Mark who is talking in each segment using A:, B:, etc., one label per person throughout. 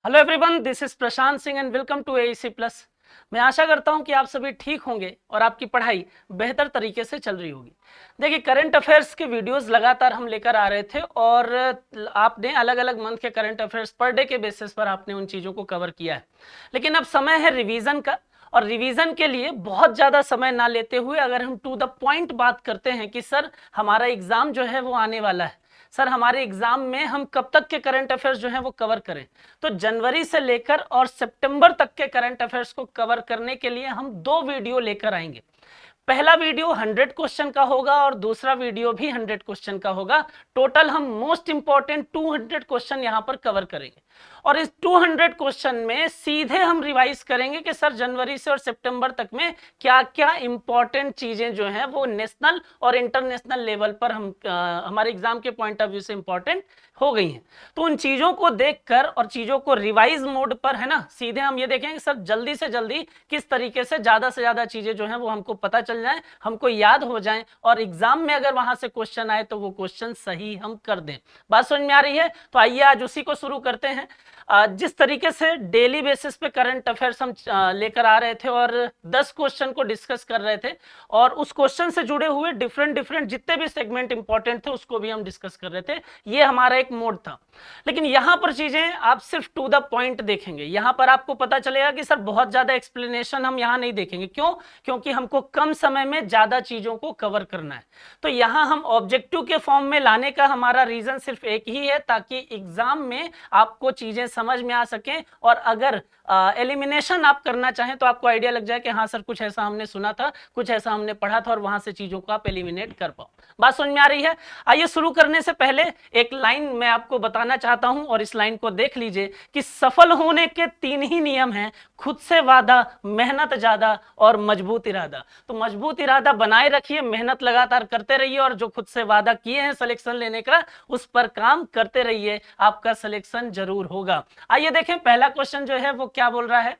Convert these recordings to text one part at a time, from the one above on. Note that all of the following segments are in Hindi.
A: Hello everyone, this is Prashant Singh and welcome to AEC plus. मैं आशा करता हूं कि आप सभी ठीक होंगे और आपकी पढ़ाई बेहतर तरीके से चल रही होगी। देखिए, करंट अफेयर्स के वीडियोस लगातार हम लेकर आ रहे थे और आपने अलग अलग मंथ के करंट अफेयर्स पर डे के बेसिस पर आपने उन चीज़ों को कवर किया है। लेकिन अब समय है रिवीजन का, और रिवीजन के लिए बहुत ज़्यादा समय ना लेते हुए अगर हम टू द पॉइंट बात करते हैं कि सर हमारा एग्ज़ाम जो है वो आने वाला है, सर हमारे एग्जाम में हम कब तक के करंट अफेयर्स जो हैं वो कवर करें, तो जनवरी से लेकर और सितंबर तक के करंट अफेयर्स को कवर करने के लिए हम दो वीडियो लेकर आएंगे। पहला वीडियो 100 क्वेश्चन का होगा और दूसरा वीडियो भी 100 क्वेश्चन का होगा। टोटल हम मोस्ट इंपॉर्टेंट 200 क्वेश्चन यहां पर कवर करेंगे और इस 200 क्वेश्चन में सीधे हम रिवाइज करेंगे कि सर जनवरी से और सितंबर तक में क्या क्या इंपॉर्टेंट चीजें जो हैं वो नेशनल और इंटरनेशनल लेवल पर हम हमारे एग्जाम के पॉइंट ऑफ व्यू से इंपॉर्टेंट हो गई हैं। तो उन चीजों को देखकर और चीजों को रिवाइज मोड पर, है ना, सीधे हम ये देखेंगे सर जल्दी से जल्दी किस तरीके से ज्यादा चीजें जो हैं वो हमको पता चल जाएं, हमको याद हो जाएं और एग्जाम में अगर वहां से क्वेश्चन आए तो वो क्वेश्चन सही हम कर दें। बात समझ में आ रही है? तो आइए आज उसी को शुरू करते हैं। जिस तरीके से डेली बेसिस पे करंट अफेयर्स हम लेकर आ रहे थे और 10 क्वेश्चन को डिस्कस कर रहे थे और उस क्वेश्चन से जुड़े हुए डिफरेंट जितने भी सेगमेंट इंपॉर्टेंट थे उसको भी हम डिस्कस कर रहे थे। ये हमारा एक मोड था। लेकिन यहां पर चीजें आप सिर्फ टू द पॉइंट देखेंगे। यहां पर आपको पता चलेगा कि सर बहुत ज्यादा एक्सप्लेनेशन हम यहां नहीं देखेंगे। क्यों? क्योंकि हमको कम समय में ज्यादा चीजों को कवर करना है। तो यहां हम ऑब्जेक्टिव के फॉर्म में लाने का हमारा रीजन सिर्फ एक ही है, ताकि एग्जाम में आपको चीजें समझ में आ सके और अगर एलिमिनेशन आप करना चाहें तो आपको आइडिया लग जाए कि हाँ सर कुछ ऐसा हमने सुना था, कुछ ऐसा हमने पढ़ा था और वहां से चीजों को आप एलिमिनेट कर पाओ। बात समझ में आ रही है? आइए शुरू करने से पहले एक लाइन मैं आपको बताना चाहता हूं और इस लाइन को देख लीजिए कि सफल होने के 3 ही नियम हैं: खुद से वादा, मेहनत ज्यादा और मजबूत इरादा। तो मजबूत इरादा बनाए रखिए, मेहनत लगातार करते रहिए और जो खुद से वादा किए हैं सिलेक्शन लेने का उस पर काम करते रहिए, आपका सिलेक्शन जरूर होगा। आइए देखें पहला क्वेश्चन जो है वो क्या बोल रहा है।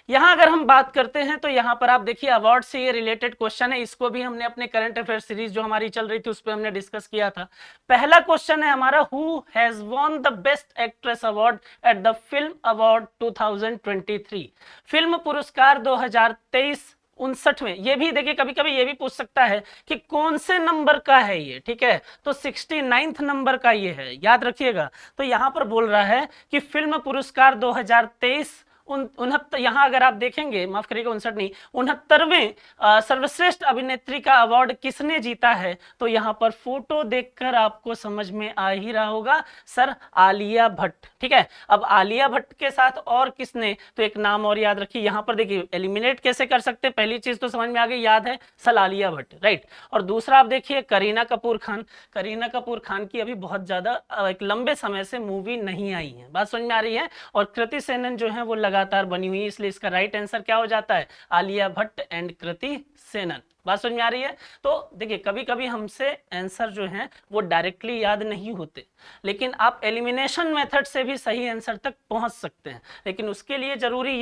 A: यहां अगर हम बात करते हैं तो यहां पर आप देखिए अवार्ड से ये रिलेटेड क्वेश्चन है। इसको भी हमने अपने करंट अफेयर सीरीज जो हमारी चल रही थी उस पर हमने डिस्कस किया था। पहला क्वेश्चन है हमारा, who has won the best actress award at the film award 2023। Film पुरस्कार 2023 59वें। ये भी देखिए कभी कभी ये भी पूछ सकता है कि कौन से नंबर का है ये, ठीक है, तो 69th नंबर का ये है, याद रखिएगा। तो यहां पर बोल रहा है कि फिल्म पुरस्कार 2023 उनहत्तर, यहां अगर आप देखेंगे, माफ करिएगा 59 नहीं, 69वें सर्वश्रेष्ठ अभिनेत्री का अवार्ड किसने जीता है, तो यहां पर फोटो देखकर आपको समझ में आ ही रहा होगा, सर आलिया भट्ट। ठीक है, अब आलिया भट्ट के साथ और किसने, तो एक नाम और याद रखिए। यहां पर देखिए एलिमिनेट कैसे कर सकते, पहली चीज तो समझ में आ गई, याद है, सर आलिया भट्ट, राइट। और दूसरा आप देखिए करीना कपूर खान। करीना कपूर खान की अभी बहुत ज्यादा एक लंबे समय से मूवी नहीं आई है, बात समझ में आ रही है। और कृति सेनन जो है वो लगातार बनी हुई है, इसलिए इसका राइट आंसर क्या हो जाता है, आलिया भट्ट एंड कृति सेनन। बात समझ में आ रही है। तो देखिए कभी कभी हमसे आंसर जो है वो डायरेक्टली याद नहीं होते, लेकिन आप एलिमिनेशन मेथड से भी सही आंसर तक पहुंच सकते हैं। लेकिन उसके लिए जरूरी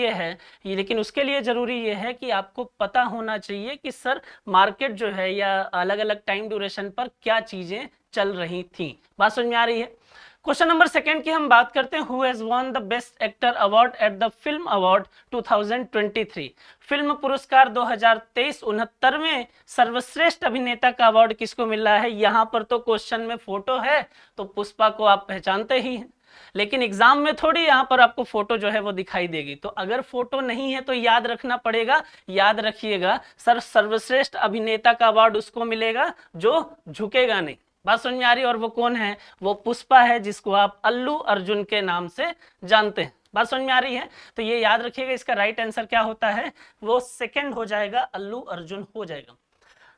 A: ये है कि आपको पता होना चाहिए कि सर मार्केट जो है या अलग अलग टाइम ड्यूरेशन पर क्या चीजें चल रही थी। बात समझ में आ रही है। क्वेश्चन नंबर सेकंड की हम बात करते हैं, who has won the best actor award at the film award 2023। Film पुरस्कार 2023 69वें सर्वश्रेष्ठ अभिनेता का अवार्ड किसको मिल रहा है। यहां पर तो क्वेश्चन में फोटो है तो पुष्पा को आप पहचानते ही हैं, लेकिन एग्जाम में थोड़ी यहां पर आपको फोटो जो है वो दिखाई देगी। तो अगर फोटो नहीं है तो याद रखना पड़ेगा, याद रखिएगा सर सर्वश्रेष्ठ अभिनेता का अवार्ड उसको मिलेगा जो झुकेगा नहीं। बात समझ में आ रही है। और वो कौन है, वो पुष्पा है, जिसको आप अल्लू अर्जुन के नाम से जानते हैं। बात समझ में आ रही है। तो ये याद रखिएगा, इसका राइट आंसर क्या होता है, वो सेकंड हो जाएगा, अल्लू अर्जुन हो जाएगा।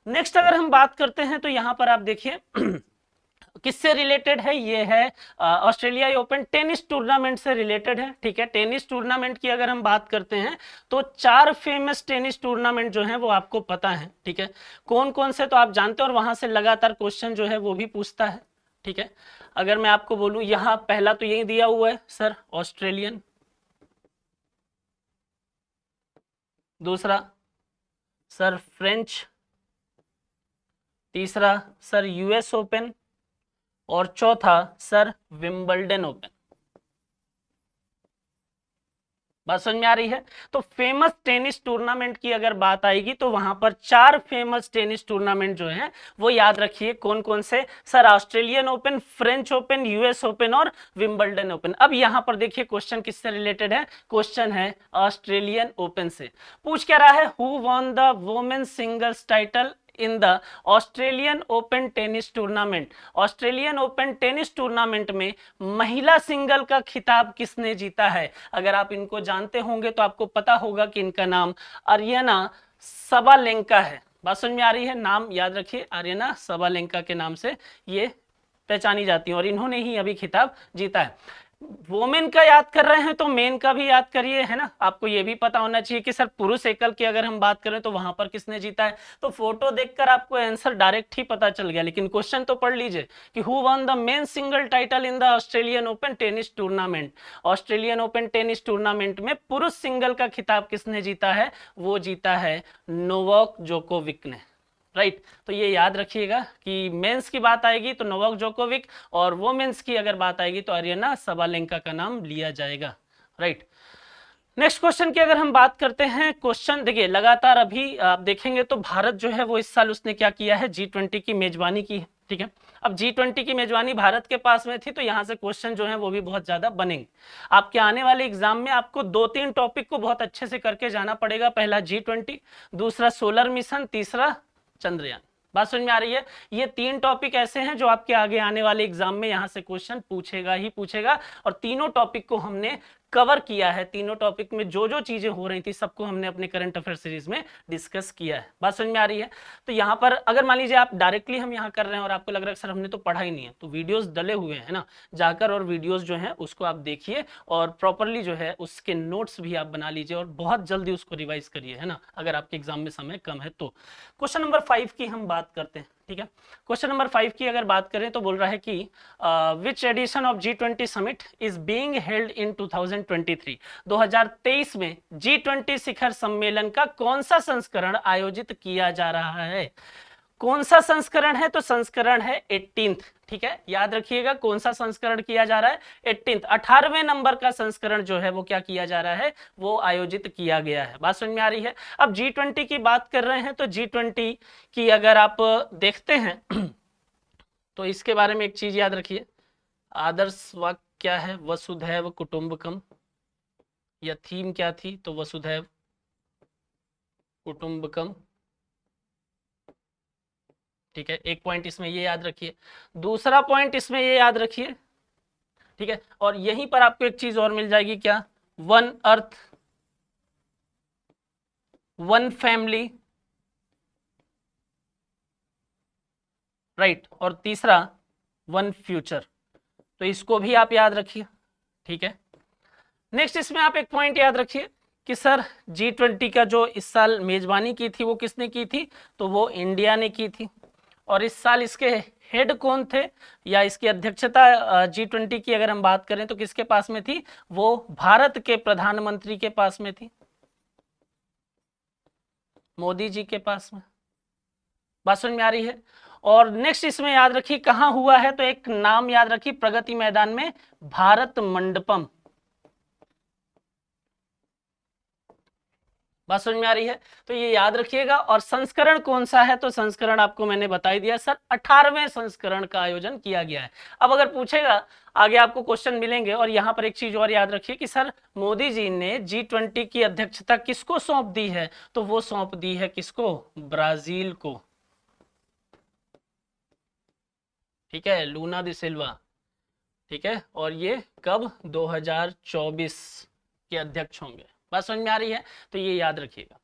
A: नेक्स्ट अगर हम बात करते हैं तो यहां पर आप देखिए किससे रिलेटेड है, ये है ऑस्ट्रेलिया ओपन टेनिस टूर्नामेंट से रिलेटेड है। ठीक है, टेनिस टूर्नामेंट की अगर हम बात करते हैं तो 4 फेमस टेनिस टूर्नामेंट जो है वो आपको पता है। ठीक है, कौन कौन से तो आप जानते हैं और वहां से लगातार क्वेश्चन जो है वो भी पूछता है। ठीक है, अगर मैं आपको बोलूं, यहां पहला तो यही दिया हुआ है सर, ऑस्ट्रेलियन। दूसरा सर फ्रेंच। तीसरा सर यूएस ओपन। और चौथा सर विंबलडन ओपन। बात समझ में आ रही है। तो फेमस टेनिस टूर्नामेंट की अगर बात आएगी तो वहां पर 4 फेमस टेनिस टूर्नामेंट जो हैं वो याद रखिए। कौन कौन से sir? Australian open, French open, US open और विंबलडन ओपन। अब यहां पर देखिए क्वेश्चन किससे रिलेटेड है? क्वेश्चन है ऑस्ट्रेलियन ओपन से। पूछ क्या रहा है? Who won the women's singles title in the Australian Open tennis tournament. Australian Open tennis tournament में महिला सिंगल का खिताब किसने जीता है? अगर आप इनको जानते होंगे तो आपको पता होगा कि इनका नाम अरियाना सबालेंका है। बात समझ में आ रही है? नाम याद रखिए, अरियाना सबालेंका के नाम से ये पहचानी जाती है और इन्होंने ही अभी खिताब जीता है। वोमेन का याद कर रहे हैं तो मेन का भी याद करिए, है ना। आपको ये भी पता होना चाहिए कि सर पुरुष एकल की अगर हम बात करें तो वहां पर किसने जीता है। तो फोटो देखकर आपको आंसर डायरेक्ट ही पता चल गया, लेकिन क्वेश्चन तो पढ़ लीजिए कि who one the men single title in the Australian Open tennis tournament. Australian Open tennis tournament में पुरुष सिंगल का खिताब किसने जीता है? वो जीता है नोवाक जोकोविक ने। राइट तो ये याद रखिएगा कि मेंस की बात आएगी तो नोवाक जोकोविक, और वोमेन्स की अगर बात आएगी तो अरियाना सबालेंका का नाम लिया जाएगा। राइट नेक्स्ट क्वेश्चन की अगर हम बात करते हैं, क्वेश्चन देखिए लगातार अभी आप देखेंगे तो भारत जो है वो इस साल उसने क्या किया है? G20 की मेजबानी की है। ठीक है, अब G20 की मेजबानी भारत के पास में थी तो यहाँ से क्वेश्चन जो है वो भी बहुत ज्यादा बनेंगे। आपके आने वाले एग्जाम में आपको 2-3 टॉपिक को बहुत अच्छे से करके जाना पड़ेगा। पहला G20, दूसरा सोलर मिशन, तीसरा चंद्रयान। बात समझ में आ रही है? ये 3 टॉपिक ऐसे हैं जो आपके आगे आने वाले एग्जाम में यहां से क्वेश्चन पूछेगा ही पूछेगा, और तीनों टॉपिक को हमने कवर किया है। तीनों टॉपिक में जो जो चीजें हो रही थी सबको हमने अपने करंट अफेयर सीरीज में डिस्कस किया है। बात समझ में आ रही है? तो यहाँ पर अगर मान लीजिए आप डायरेक्टली हम यहाँ कर रहे हैं और आपको लग रहा है सर हमने तो पढ़ा ही नहीं है, तो वीडियोस डले हुए हैं ना, जाकर और वीडियोस जो है उसको आप देखिए और प्रॉपरली जो है उसके नोट्स भी आप बना लीजिए और बहुत जल्दी उसको रिवाइज करिए, है ना, अगर आपके एग्जाम में समय कम है तो। क्वेश्चन नंबर 5 की हम बात करते हैं। ठीक है, क्वेश्चन नंबर 5 की अगर बात करें तो बोल रहा है कि which edition of G20 summit is being held in 2023। 2023 में G20 शिखर सम्मेलन का कौन सा संस्करण आयोजित किया जा रहा है? कौन सा संस्करण है? तो संस्करण है 18th। ठीक है, याद रखिएगा कौन सा संस्करण किया जा रहा है? 18th, 18वें नंबर का संस्करण जो है वो क्या किया जा रहा है? वो आयोजित किया गया है। बात समझ में आ रही है? अब G20 की बात कर रहे हैं तो G20 की अगर आप देखते हैं तो इसके बारे में एक चीज याद रखिए, आदर्श वाक्य क्या है? वसुधैव कुटुंबकम, या थीम क्या थी? तो वसुधैव कुटुंबकम। ठीक है, एक पॉइंट इसमें ये याद रखिए, दूसरा पॉइंट इसमें ये याद रखिए। ठीक है, और यहीं पर आपको एक चीज और मिल जाएगी, क्या? One earth, one family, right, और तीसरा वन फ्यूचर। तो इसको भी आप याद रखिए। ठीक है, नेक्स्ट इसमें आप एक पॉइंट याद रखिए कि सर G20 का जो इस साल मेजबानी की थी वो किसने की थी? तो वो इंडिया ने की थी। और इस साल इसके हेड कौन थे, या इसकी अध्यक्षता G20 की अगर हम बात करें तो किसके पास में थी? वो भारत के प्रधानमंत्री के पास में थी, मोदी जी के पास में। बात समझ में आ रही है? और नेक्स्ट इसमें याद रखिए कहां हुआ है, तो एक नाम याद रखिए, प्रगति मैदान में, भारत मंडपम। बात समझ में आ रही है? तो ये याद रखिएगा। और संस्करण कौन सा है? तो संस्करण आपको मैंने बता ही दिया सर, 18वें संस्करण का आयोजन किया गया है। अब अगर पूछेगा आगे आपको क्वेश्चन मिलेंगे, और यहां पर एक चीज और याद रखिए कि सर मोदी जी ने G20 की अध्यक्षता किसको सौंप दी है? तो वो सौंप दी है किसको? ब्राजील को। ठीक है, लूना द सिल्वा। ठीक है, और ये कब? 2024 के अध्यक्ष होंगे। बात समझ में आ रही है? तो ये याद रखिएगा।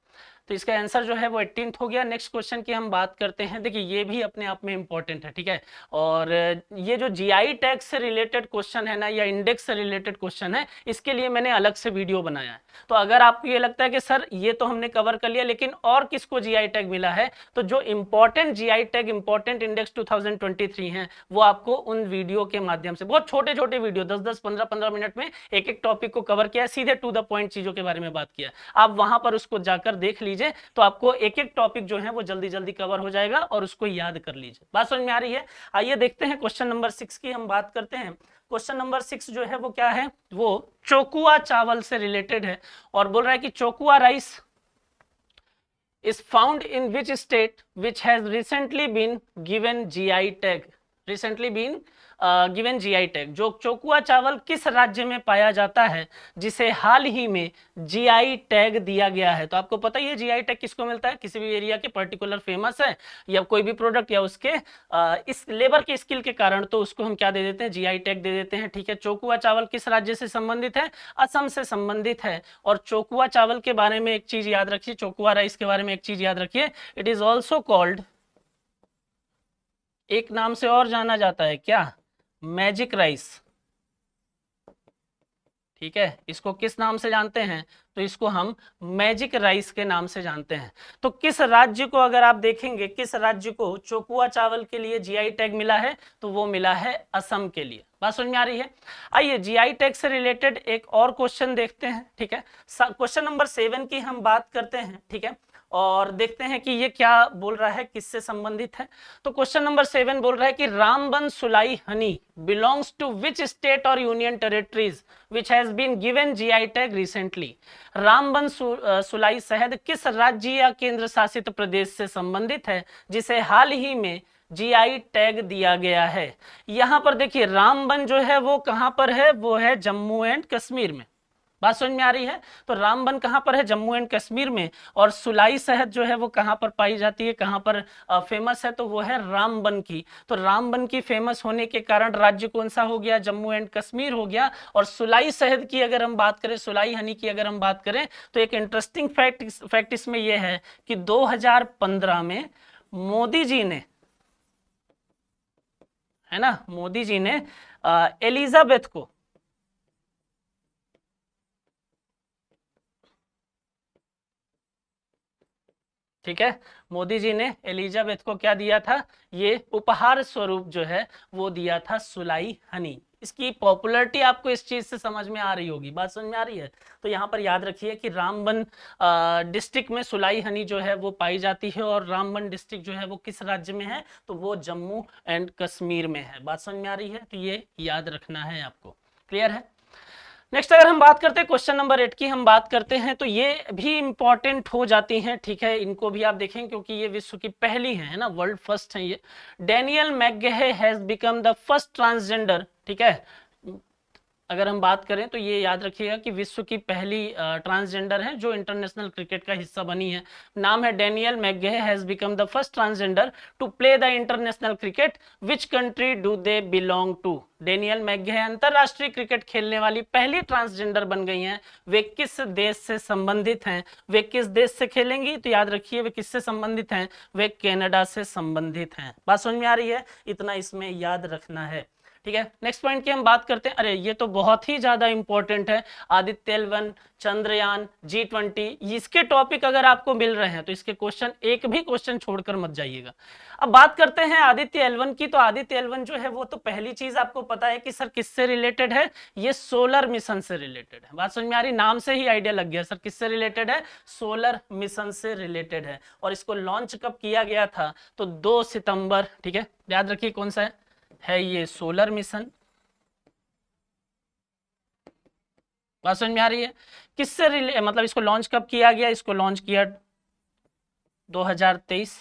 A: तो इसका आंसर जो है वो 18th हो गया। नेक्स्ट क्वेश्चन की हम बात करते हैं। देखिए ये भी अपने आप में इंपॉर्टेंट है। ठीक है, और ये जो जीआई टैग से रिलेटेड क्वेश्चन है ना, या इंडेक्स से रिलेटेड क्वेश्चन है, इसके लिए मैंने अलग से वीडियो बनाया है। तो अगर आपको ये लगता है कि सर ये तो हमने कवर कर लिया लेकिन और किसको जीआई टैग मिला है, तो जो important GI tag, important index 2023 हैं, वो आपको उन वीडियो के माध्यम से, बहुत छोटे छोटे वीडियो 10-10, 15-15 मिनट में एक एक टॉपिक को कवर किया, सीधे टू द पॉइंट चीजों के बारे में बात किया। आप वहां पर उसको जाकर देख लीजिए लीजिए तो आपको एक एक टॉपिक जो है वो जल्दी जल्दी कवर हो जाएगा और उसको याद कर लीजिए। बात समझ में आ रही है? आइए देखते हैं क्वेश्चन नंबर 6 की हम बात करते हैं। क्वेश्चन नंबर 6 जो है वो क्या है, वो चोकुआ चावल से रिलेटेड है और बोल रहा है कि Chokuwa rice is found in which state which has recently been given GI tag, recently been given GI tag. जो चोकुआ चावल किस राज्य में पाया जाता है जिसे हाल ही में जीआई टैग दिया गया है? तो आपको पता ही है जीआई टैग किसको मिलता है, किसी भी एरिया के पर्टिकुलर फेमस है या कोई भी प्रोडक्ट या उसके इस लेबर के स्किल के कारण, तो उसको हम क्या दे देते हैं, जीआई टैग दे देते हैं। ठीक है, चोकुआ चावल किस राज्य से संबंधित है? असम से संबंधित है। और चोकुआ चावल के बारे में एक चीज याद रखिए, चोकुआ राइस के बारे में एक चीज याद रखिए, इट इज ऑल्सो कॉल्ड, एक नाम से और जाना जाता है क्या, मैजिक राइस। ठीक है, इसको किस नाम से जानते हैं, तो इसको हम मैजिक राइस के नाम से जानते हैं। तो किस राज्य को अगर आप देखेंगे, किस राज्य को चोकुआ चावल के लिए जीआई टैग मिला है, तो वो मिला है असम के लिए। बात समझ में आ रही है? आइए जीआई टैग से रिलेटेड एक और क्वेश्चन देखते हैं। ठीक है, क्वेश्चन नंबर 7 की हम बात करते हैं। ठीक है, और देखते हैं कि ये क्या बोल रहा है, किससे संबंधित है। तो क्वेश्चन नंबर 7 बोल रहा है कि Ramban Sulai honey belongs to which state और union territories which has been given GI tag recently. Ramban Sulai शहद किस राज्य या केंद्र शासित प्रदेश से संबंधित है जिसे हाल ही में जीआई टैग दिया गया है? यहां पर देखिए रामबन जो है वो कहां पर है, वो है जम्मू एंड कश्मीर में। बात समझ में आ रही है? तो रामबन कहां पर है, जम्मू एंड कश्मीर में। और सुलाई शहद जो है वो कहां पर पाई जाती है, कहां पर फेमस है, तो वो है रामबन की। तो रामबन की फेमस होने के कारण राज्य कौन सा हो गया, जम्मू एंड कश्मीर हो गया। और सुलाई शहद की अगर हम बात करें, सुलाई हनी की अगर हम बात करें, तो एक इंटरेस्टिंग फैक्ट इसमें यह है कि 2015 में मोदी जी ने, है ना, मोदी जी ने एलिजाबेथ को, ठीक है, मोदी जी ने एलिजाबेथ को क्या दिया था, ये उपहार स्वरूप जो है वो दिया था सुलाई हनी। इसकी पॉपुलैरिटी आपको इस चीज से समझ में आ रही होगी। बात समझ में आ रही है? तो यहाँ पर याद रखिए कि रामबन डिस्ट्रिक्ट में सुलाई हनी जो है वो पाई जाती है। और रामबन डिस्ट्रिक्ट जो है वो किस राज्य में है, तो वो जम्मू एंड कश्मीर में है। बात समझ में आ रही है? तो ये याद रखना है आपको। क्लियर है? नेक्स्ट अगर हम बात करते हैं क्वेश्चन नंबर 8 की हम बात करते हैं, तो ये भी इंपॉर्टेंट हो जाती हैं। ठीक है, इनको भी आप देखें क्योंकि ये विश्व की पहली है ना, वर्ल्ड फर्स्ट है ये। Daniel McGahey has become the first transgender. ठीक है, अगर हम बात करें तो ये याद रखिएगा कि विश्व की पहली ट्रांसजेंडर है जो इंटरनेशनल क्रिकेट का हिस्सा बनी है। नाम है Daniel McGahey has become the first transgender to play the international cricket, which country do they belong to. Daniel McGahey अंतरराष्ट्रीय क्रिकेट खेलने वाली पहली ट्रांसजेंडर बन गई हैं। वे किस देश से संबंधित हैं, वे किस देश से खेलेंगी, तो याद रखिए वे किससे संबंधित हैं, वे कनाडा से संबंधित हैं। बात समझ में आ रही है? इतना इसमें याद रखना है। ठीक है, नेक्स्ट पॉइंट की हम बात करते हैं। अरे ये तो बहुत ही ज्यादा इंपॉर्टेंट है, आदित्य L1, चंद्रयान, G20, इसके टॉपिक अगर आपको मिल रहे हैं तो इसके क्वेश्चन, एक भी क्वेश्चन छोड़कर मत जाइएगा। अब बात करते हैं आदित्य L1 की। तो आदित्य L1 जो है वो तो पहली चीज आपको पता है कि सर किससे रिलेटेड है, ये सोलर मिशन से रिलेटेड है। बात समझ में आ रही? नाम से ही आइडिया लग गया सर किससे रिलेटेड है, सोलर मिशन से रिलेटेड है। और इसको लॉन्च कब किया गया था, तो 2 सितंबर। ठीक है, याद रखिए कौन सा है ये सोलर मिशन। बात समझ में आ रही है? किससे मतलब इसको लॉन्च कब किया गया, इसको लॉन्च किया 2023,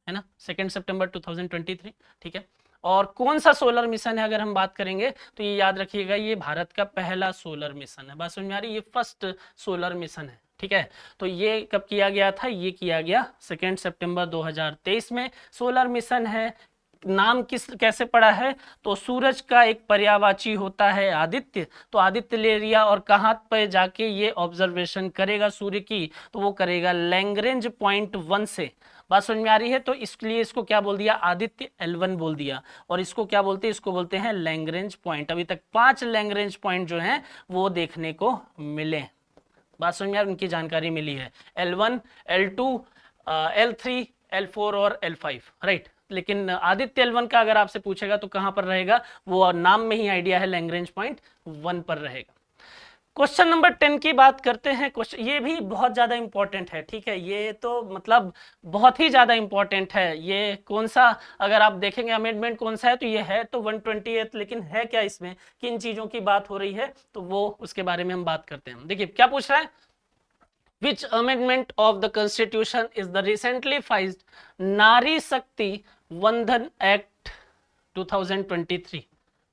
A: है ना, 2 सितंबर 2023। ठीक है, और कौन सा सोलर मिशन है अगर हम बात करेंगे तो ये याद रखिएगा, ये भारत का पहला सोलर मिशन है। बात समझ में आ रही है? ये फर्स्ट सोलर मिशन है। ठीक है, तो ये कब किया गया था, ये किया गया 2 सितंबर 2023 में। सोलर मिशन है, नाम किस कैसे पड़ा है, तो सूरज का एक पर्यायवाची होता है आदित्य, तो आदित्य ले लिया और कहां पे जाके ये ऑब्जर्वेशन करेगा सूर्य की, तो वो करेगा लैग्रेंज पॉइंट 1 से। बात समझ में आ रही है? तो इसलिए इसको क्या बोल दिया, आदित्य L1 बोल दिया। और इसको क्या बोलते हैं, इसको बोलते हैं लैग्रेंज पॉइंट। अभी तक 5 लैग्रेंज पॉइंट जो हैं वो देखने को मिले। बात समझ में आ रही, उनकी जानकारी मिली है, L1, L2, L3, L4 और L5, राइट। लेकिन आदित्य L1 का अगर आपसे पूछेगा तो कहां पर रहेगा, वो नाम में ही आइडिया है, लैग्रेंज पॉइंट 1 पर रहेगा। क्वेश्चन नंबर 10 की बात करते हैं। क्वेश्चन ये भी बहुत ज्यादा इंपॉर्टेंट है, ठीक है, ये तो मतलब बहुत ही ज्यादा इंपॉर्टेंट है। ये कौन सा, अगर आप देखेंगे अमेंडमेंट कौन सा है, तो ये है तो 128, लेकिन है क्या इसमें, किन चीजों की बात हो रही है, तो वो उसके बारे में हम बात करते हैं। देखिए क्या पूछ रहा है, Which amendment of the Constitution is the recently filed नारी शक्ति वंदन एक्ट 2023?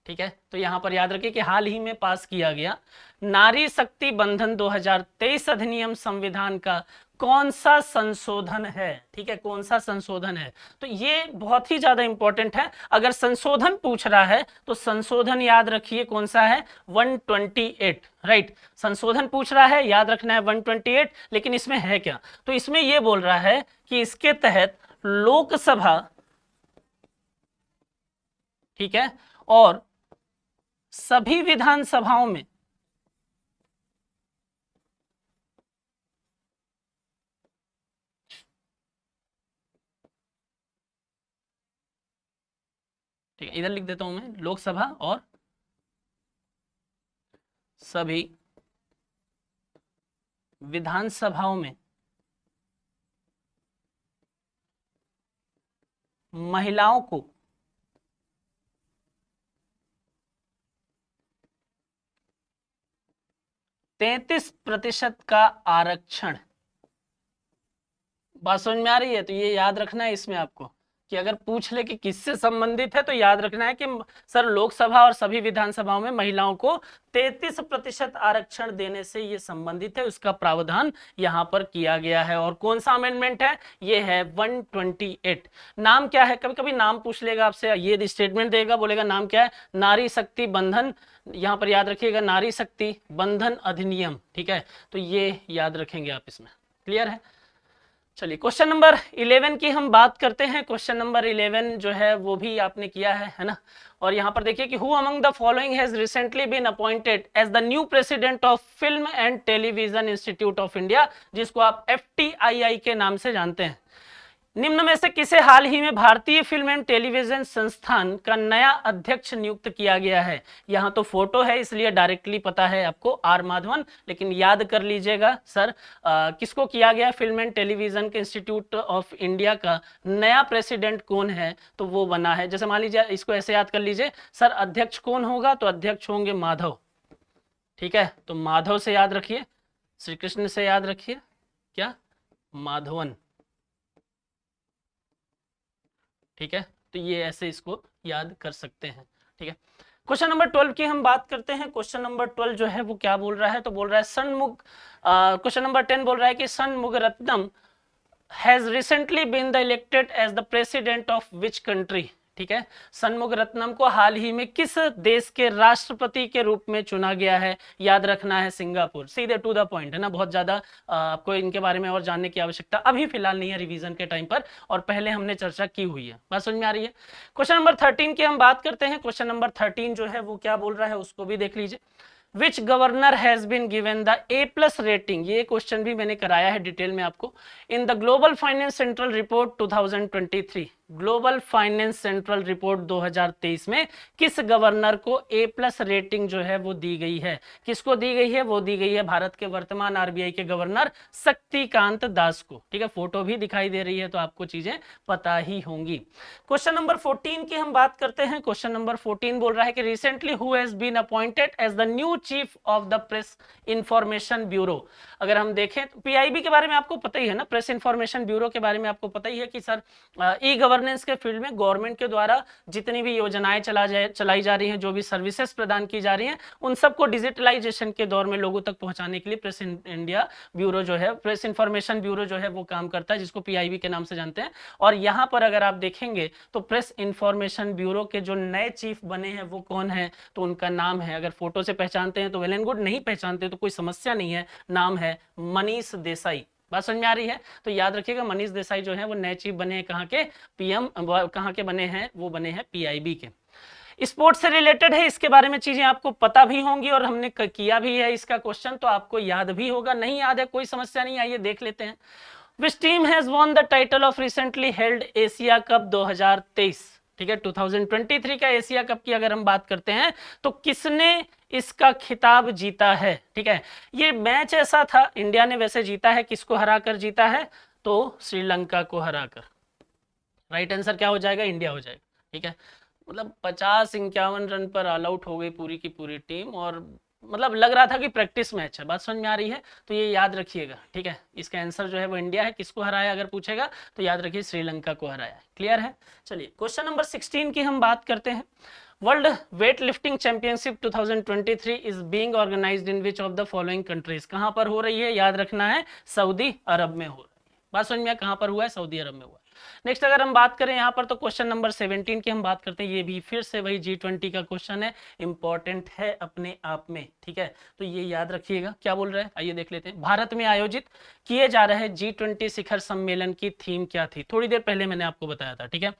A: ठीक है, तो यहां पर याद रखिए कि हाल ही में पास किया गया नारी शक्ति बंधन 2023 अधिनियम संविधान का कौन सा संशोधन है। ठीक है, कौन सा संशोधन है, तो ये बहुत ही ज्यादा इंपॉर्टेंट है। अगर संशोधन पूछ रहा है तो संशोधन याद रखिए कौन सा है, 128, राइट। संशोधन पूछ रहा है, याद रखना है 128, लेकिन इसमें है क्या, तो इसमें यह बोल रहा है कि इसके तहत लोकसभा, ठीक है, और सभी विधानसभाओं में ठीक है, इधर लिख देता हूं मैं, लोकसभा और सभी विधानसभाओं में महिलाओं को 33% का आरक्षण। बात समझ में आ रही है, तो ये याद रखना है इसमें आपको कि अगर पूछ ले कि किससे संबंधित है, तो याद रखना है कि सर लोकसभा और सभी विधानसभाओं में महिलाओं को 33% आरक्षण देने से ये संबंधित है, उसका प्रावधान यहां पर किया गया है। और कौन सा अमेंडमेंट है, ये है 128। नाम क्या है, कभी कभी नाम पूछ लेगा आपसे, ये स्टेटमेंट देगा, बोलेगा नाम क्या है, नारी शक्ति बंधन, यहां पर याद रखिएगा नारी शक्ति बंधन अधिनियम। ठीक है, तो ये याद रखेंगे आप इसमें, क्लियर है। चलिए क्वेश्चन नंबर 11 की हम बात करते हैं। क्वेश्चन नंबर 11 जो है वो भी आपने किया है ना। और यहाँ पर देखिए कि who among the following has recently been appointed as the new president of Film and Television Institute of India, जिसको आप FTII के नाम से जानते हैं। निम्न में से किसे हाल ही में भारतीय फिल्म एंड टेलीविजन संस्थान का नया अध्यक्ष नियुक्त किया गया है। यहां तो फोटो है इसलिए डायरेक्टली पता है आपको, आर माधवन, लेकिन याद कर लीजिएगा सर किसको किया गया, फिल्म एंड टेलीविजन के इंस्टीट्यूट ऑफ इंडिया का नया प्रेसिडेंट कौन है, तो वो बना है, जैसे मान लीजिए इसको ऐसे याद कर लीजिए, सर अध्यक्ष कौन होगा, तो अध्यक्ष होंगे माधव। ठीक है, तो माधव से याद रखिए, श्री कृष्ण से याद रखिए क्या, माधवन। ठीक है, तो ये ऐसे इसको याद कर सकते हैं। ठीक है, क्वेश्चन नंबर 12 की हम बात करते हैं। क्वेश्चन नंबर 12 जो है वो क्या बोल रहा है, तो बोल रहा है षणमुग, क्वेश्चन नंबर 10 बोल रहा है कि Shanmugaratnam has recently been the elected as the president of which country. ठीक है, षणमुगरत्नम को हाल ही में किस देश के राष्ट्रपति के रूप में चुना गया है, याद रखना है सिंगापुर। सीधे टू द पॉइंट है ना, बहुत ज्यादा आपको इनके बारे में और जानने की आवश्यकता अभी फिलहाल नहीं है रिवीजन के टाइम पर, और पहले हमने चर्चा की हुई है। बात समझ में आ रही है। क्वेश्चन नंबर 13 की हम बात करते हैं। क्वेश्चन नंबर 13 जो है वो क्या बोल रहा है उसको भी देख लीजिए। Which governor has been given the A+ rating, ये क्वेश्चन भी मैंने कराया है डिटेल में आपको, in the global finance central report 2023, global finance central report 2023 में किस गवर्नर को A+ रेटिंग जो है वो दी गई है, किसको दी गई है, वो दी गई है भारत के वर्तमान RBI के गवर्नर शक्तिकांत दास को। ठीक है, फोटो भी दिखाई दे रही है तो आपको चीजें पता ही होंगी। क्वेश्चन नंबर 14 की हम बात करते हैं। क्वेश्चन नंबर 14 बोल रहा है कि recently who has been appointed as the new chief of the press information bureau. अगर हम देखें तो PIB के बारे में आपको पता ही है ना, प्रेस इंफॉर्मेशन ब्यूरो के बारे में आपको पता ही है कि सर ई गवर्नेंस के फील्ड में गवर्नमेंट के द्वारा जितनी भी योजनाएं चलाई जा रही हैं, जो भी सर्विसेज प्रदान की जा रही हैं, उन सबको डिजिटलाइजेशन के दौर में लोगों तक पहुंचाने के लिए प्रेस इंडिया ब्यूरो जो है, प्रेस इंफॉर्मेशन ब्यूरो जो है वो काम करता है, जिसको PIB के नाम से जानते हैं। और यहाँ पर अगर आप देखेंगे तो प्रेस इंफॉर्मेशन ब्यूरो के जो नए चीफ बने हैं वो कौन है, तो उनका नाम है, अगर फोटो से पहचानते हैं तो वेल एंड गुड, नहीं पहचानते तो कोई समस्या नहीं है, नाम है मनीष देसाई। बात समझ में आ रही है, तो याद रखिएगा मनीष देसाई जो है वो नए चीफ बने हैं, कहाँ के, PM, कहाँ के बने हैं, वो बने हैं PIB के। स्पोर्ट्स से रिलेटेड है, इसके बारे में चीजें आपको पता भी होंगी और हमने किया भी है इसका क्वेश्चन, तो आपको याद भी होगा, नहीं याद है कोई समस्या नहीं, आइए देख लेते हैं। Which team has won the title of recently held Asia cup 2023। ठीक है, 2023 का एशिया कप की अगर हम बात करते हैं तो किसने इसका खिताब जीता है। ठीक है, ये मैच ऐसा था, इंडिया ने वैसे जीता है, किसको हराकर जीता है, तो श्रीलंका को हराकर। राइट आंसर क्या हो जाएगा, इंडिया हो जाएगा। ठीक है, मतलब 50-51 रन पर ऑल आउट हो गई पूरी की पूरी टीम, और मतलब लग रहा था कि प्रैक्टिस मैच है। बात समझ में आ रही है, तो ये याद रखिएगा। ठीक है, इसका आंसर जो है वो इंडिया है। किसको हराया अगर पूछेगा तो याद रखिए श्रीलंका को हराया। क्लियर है। चलिए क्वेश्चन नंबर 16 की हम बात करते हैं। World weight lifting championship 2023 is being organised in which of the following countries. कहां पर हो रही है, याद रखना है, सऊदी अरब में हो रही है। बात समझ में, कहां पर हुआ है, सऊदी अरब में हुआ है। नेक्स्ट अगर हम बात करें यहाँ पर, तो क्वेश्चन नंबर 17 की हम बात करते हैं। ये भी फिर से वही G20 का क्वेश्चन है, इंपॉर्टेंट है अपने आप में। ठीक है, तो ये याद रखिएगा। क्या बोल रहे हैं, आइए देख लेते हैं। भारत में आयोजित किए जा रहे G20 शिखर सम्मेलन की थीम क्या थी। थोड़ी देर पहले मैंने आपको बताया था। ठीक है,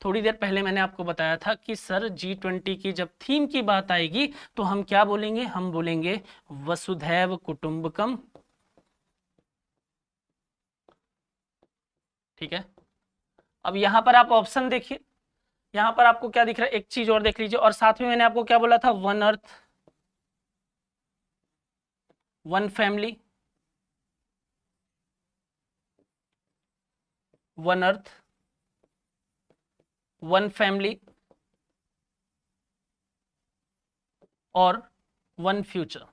A: थोड़ी देर पहले मैंने आपको बताया था कि सर G20 की जब थीम की बात आएगी तो हम क्या बोलेंगे, हम बोलेंगे वसुधैव कुटुंबकम। ठीक है, अब यहां पर आप ऑप्शन देखिए, यहां पर आपको क्या दिख रहा है, एक चीज और देख लीजिए। और साथ में मैंने आपको क्या बोला था, one earth one family, one earth one family और वन फ्यूचर।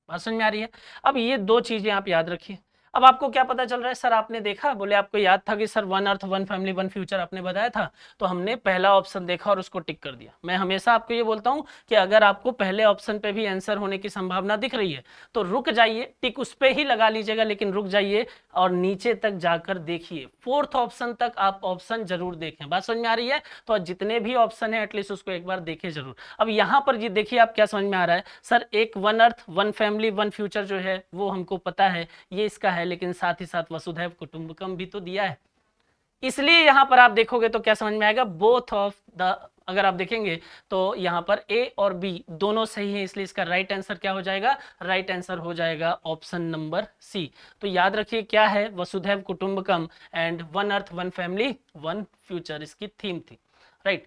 A: बात समझ में आ रही है। अब ये दो चीजें आप याद रखिए। अब आपको क्या पता चल रहा है, सर आपने देखा, बोले आपको याद था कि sir one earth one family one future आपने बताया था, तो हमने पहला ऑप्शन देखा और उसको टिक कर दिया। मैं हमेशा आपको ये बोलता हूं कि अगर आपको पहले ऑप्शन पे भी आंसर होने की संभावना दिख रही है तो रुक जाइए, टिक उस पे ही लगा लीजिएगा, लेकिन रुक जाइए और नीचे तक जाकर देखिए, फोर्थ ऑप्शन तक आप ऑप्शन जरूर देखें। बात समझ में आ रही है, तो जितने भी ऑप्शन है एटलीस्ट उसको एक बार देखें जरूर। अब यहाँ पर जी देखिए, आप क्या समझ में आ रहा है, सर एक one earth one family one future जो है वो हमको पता है, ये इसका है, लेकिन साथ ही साथ वसुधैव कुटुंबकम भी तो दिया है। इसलिए यहां पर आप देखोगे तो क्या समझ में आएगा, बोथ ऑफ द, अगर आप देखेंगे तो यहां पर ए और बी दोनों सही है, इसलिए इसका राइट आंसर क्या हो जाएगा, राइट आंसर हो जाएगा ऑप्शन नंबर सी। तो याद रखिए क्या है, Vasudhaiva Kutumbakam and one earth one family one future इसकी थीम थी। राइट,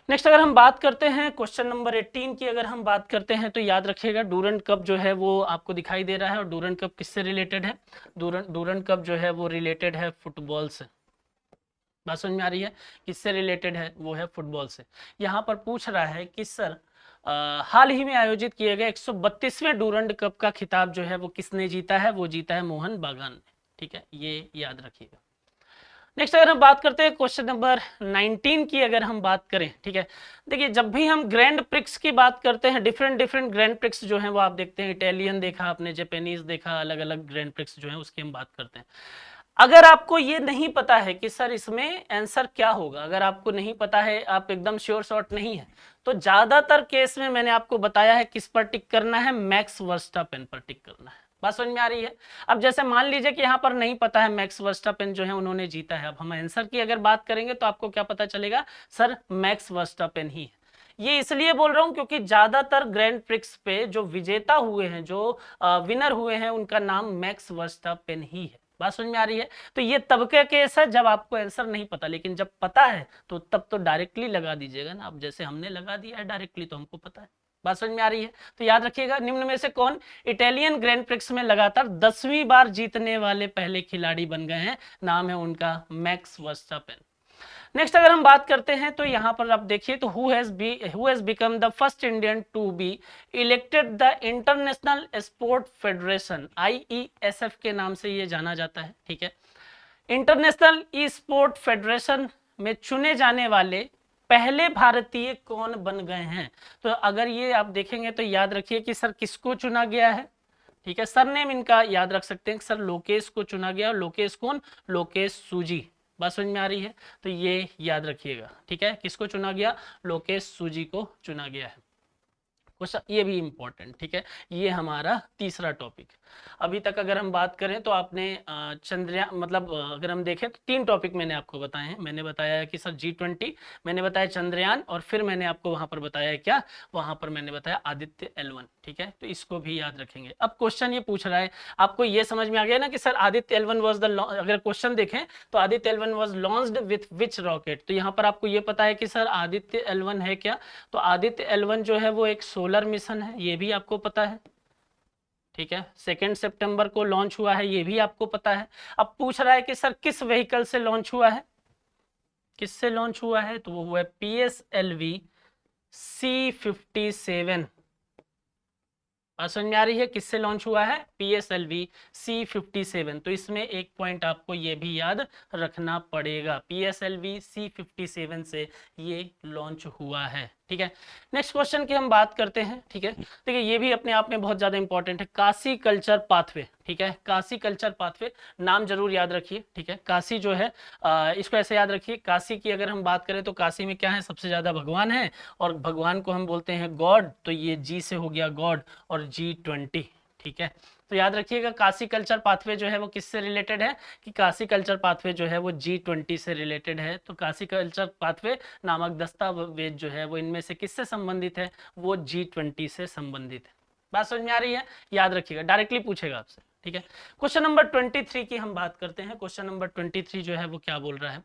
A: नेक्स्ट अगर हम बात करते हैं क्वेश्चन नंबर 18 की, अगर हम बात करते हैं तो याद रखिएगा डूरंड कप जो है वो आपको दिखाई दे रहा है। और डूरंड कप किससे रिलेटेड है, डूरंड कप जो है वो रिलेटेड है फुटबॉल से। बात समझ में आ रही है, किससे रिलेटेड है, वो है फुटबॉल से। यहाँ पर पूछ रहा है कि सर हाल ही में आयोजित किए गए 132वें डूरंड कप का खिताब जो है वो किसने जीता है, वो जीता है मोहन बागान ने। ठीक है, ये याद रखिएगा। नेक्स्ट अगर हम बात करते हैं क्वेश्चन नंबर 19 की, अगर हम बात करें। ठीक है, देखिए जब भी हम ग्रैंड प्रिक्स की बात करते हैं, डिफरेंट डिफरेंट ग्रैंड प्रिक्स जो हैं वो आप देखते हैं, इटालियन देखा आपने, जापानीज देखा, अलग अलग ग्रैंड प्रिक्स जो हैं उसकी हम बात करते हैं। अगर आपको ये नहीं पता है कि सर इसमें आंसर क्या होगा, अगर आपको नहीं पता है, आप एकदम श्योर शॉट नहीं है, तो ज्यादातर केस में मैंने आपको बताया है किस पर टिक करना है, मैक्स वर्स्टापेन पर टिक करना है। बात समझ में आ रही है। अब जैसे मान लीजिए कि यहाँ पर नहीं पता है, मैक्स वर्स्टापेन जो है उन्होंने जीता है, अब हम आंसर की अगर बात करेंगे तो आपको क्या पता चलेगा, सर मैक्स वर्स्टापेन ही है। ये इसलिए बोल रहा हूं क्योंकि ज्यादातर ग्रैंड प्रिक्स पे जो विजेता हुए हैं, जो विनर हुए हैं, उनका नाम मैक्स वर्स्टापेन ही है। बात समझ में आ रही है। तो ये तब का केस है जब आपको आंसर नहीं पता, लेकिन जब पता है तो तब तो डायरेक्टली लगा दीजिएगा ना। अब जैसे हमने लगा दिया है डायरेक्टली, तो हमको पता है। बात समझ में आ रही है। तो याद रखिएगा, निम्न में से कौन इटालियन ग्रैंड प्रिक्स में लगातार 10वीं बार जीतने वाले पहले खिलाड़ी बन गए हैं, नाम है उनका मैक्स वर्स्टापेन। नेक्स्ट अगर हम बात करते हैं तो यहां पर आप देखिए तो who has become the first Indian to be elected the international sport federation, IESF के नाम से ये जाना जाता है। ठीक है, इंटरनेशनल ई स्पोर्ट फेडरेशन में चुने जाने वाले पहले भारतीय कौन बन गए हैं। तो अगर ये आप देखेंगे तो याद रखिए कि सर किसको चुना गया है। ठीक है, सरनेम इनका याद रख सकते हैं, सर लोकेश को चुना गया। लोकेश कौन, लोकेश सूजी। बात समझ में आ रही है, तो ये याद रखिएगा। ठीक है, किसको चुना गया, लोकेश सूजी को चुना गया है। क्वेश्चन ये भी इंपॉर्टेंट, ठीक है। ये हमारा तीसरा टॉपिक। अभी तक अगर हम बात करें तो आपने चंद्रयान मतलब अगर हम देखें तो 3 टॉपिक मैंने आपको बताए हैं। मैंने बताया कि सर G20, मैंने बताया चंद्रयान, और फिर मैंने आपको वहां पर बताया क्या, वहां पर मैंने बताया आदित्य L1, ठीक है। तो इसको भी याद रखेंगे। अब क्वेश्चन ये पूछ रहा है, आपको ये समझ में आ गया ना कि sir Aditya L1 was the, अगर क्वेश्चन देखें तो Aditya L1 was launched with which rocket, तो यहाँ पर आपको ये पता है कि सर आदित्य L1 है क्या, तो आदित्य L1 जो है वो एक सोलर मिशन है, ये भी आपको पता है, ठीक है। 2 सितंबर को लॉन्च हुआ है, ये भी आपको पता है। अब पूछ रहा है कि सर किस व्हीकल से लॉन्च हुआ है, किससे लॉन्च हुआ है, तो वो हुआ है PSLV C57। समझ में आ रही है, किससे लॉन्च हुआ है, PSLV C57। तो इसमें एक पॉइंट आपको ये भी याद रखना पड़ेगा, PSLV C57 से ये लॉन्च हुआ है, ठीक है। नेक्स्ट क्वेश्चन की हम बात करते हैं, ठीक है। देखिए ये भी अपने आप में बहुत ज्यादा इंपॉर्टेंट है, काशी कल्चर पाथवे, ठीक है। काशी कल्चर पाथवे नाम जरूर याद रखिए, ठीक है। काशी जो है इसको ऐसे याद रखिए, काशी की अगर हम बात करें तो काशी में क्या है, सबसे ज्यादा भगवान है, और भगवान को हम बोलते हैं गॉड, तो ये G से हो गया गॉड, और G20, ठीक है। तो याद रखिएगा काशी कल्चर पाथवे जो है वो किससे रिलेटेड है, कि काशी कल्चर पाथवे जो है वो G20 से रिलेटेड है। तो काशी कल्चर पाथवे नामक दस्तावेज जो है वो इनमें से किससे संबंधित है, वो G20 से संबंधित है। बात समझ में आ रही है, याद रखिएगा, डायरेक्टली पूछेगा आपसे, ठीक है। क्वेश्चन नंबर 23 की हम बात करते हैं। क्वेश्चन नंबर 23 जो है वो क्या बोल रहा है,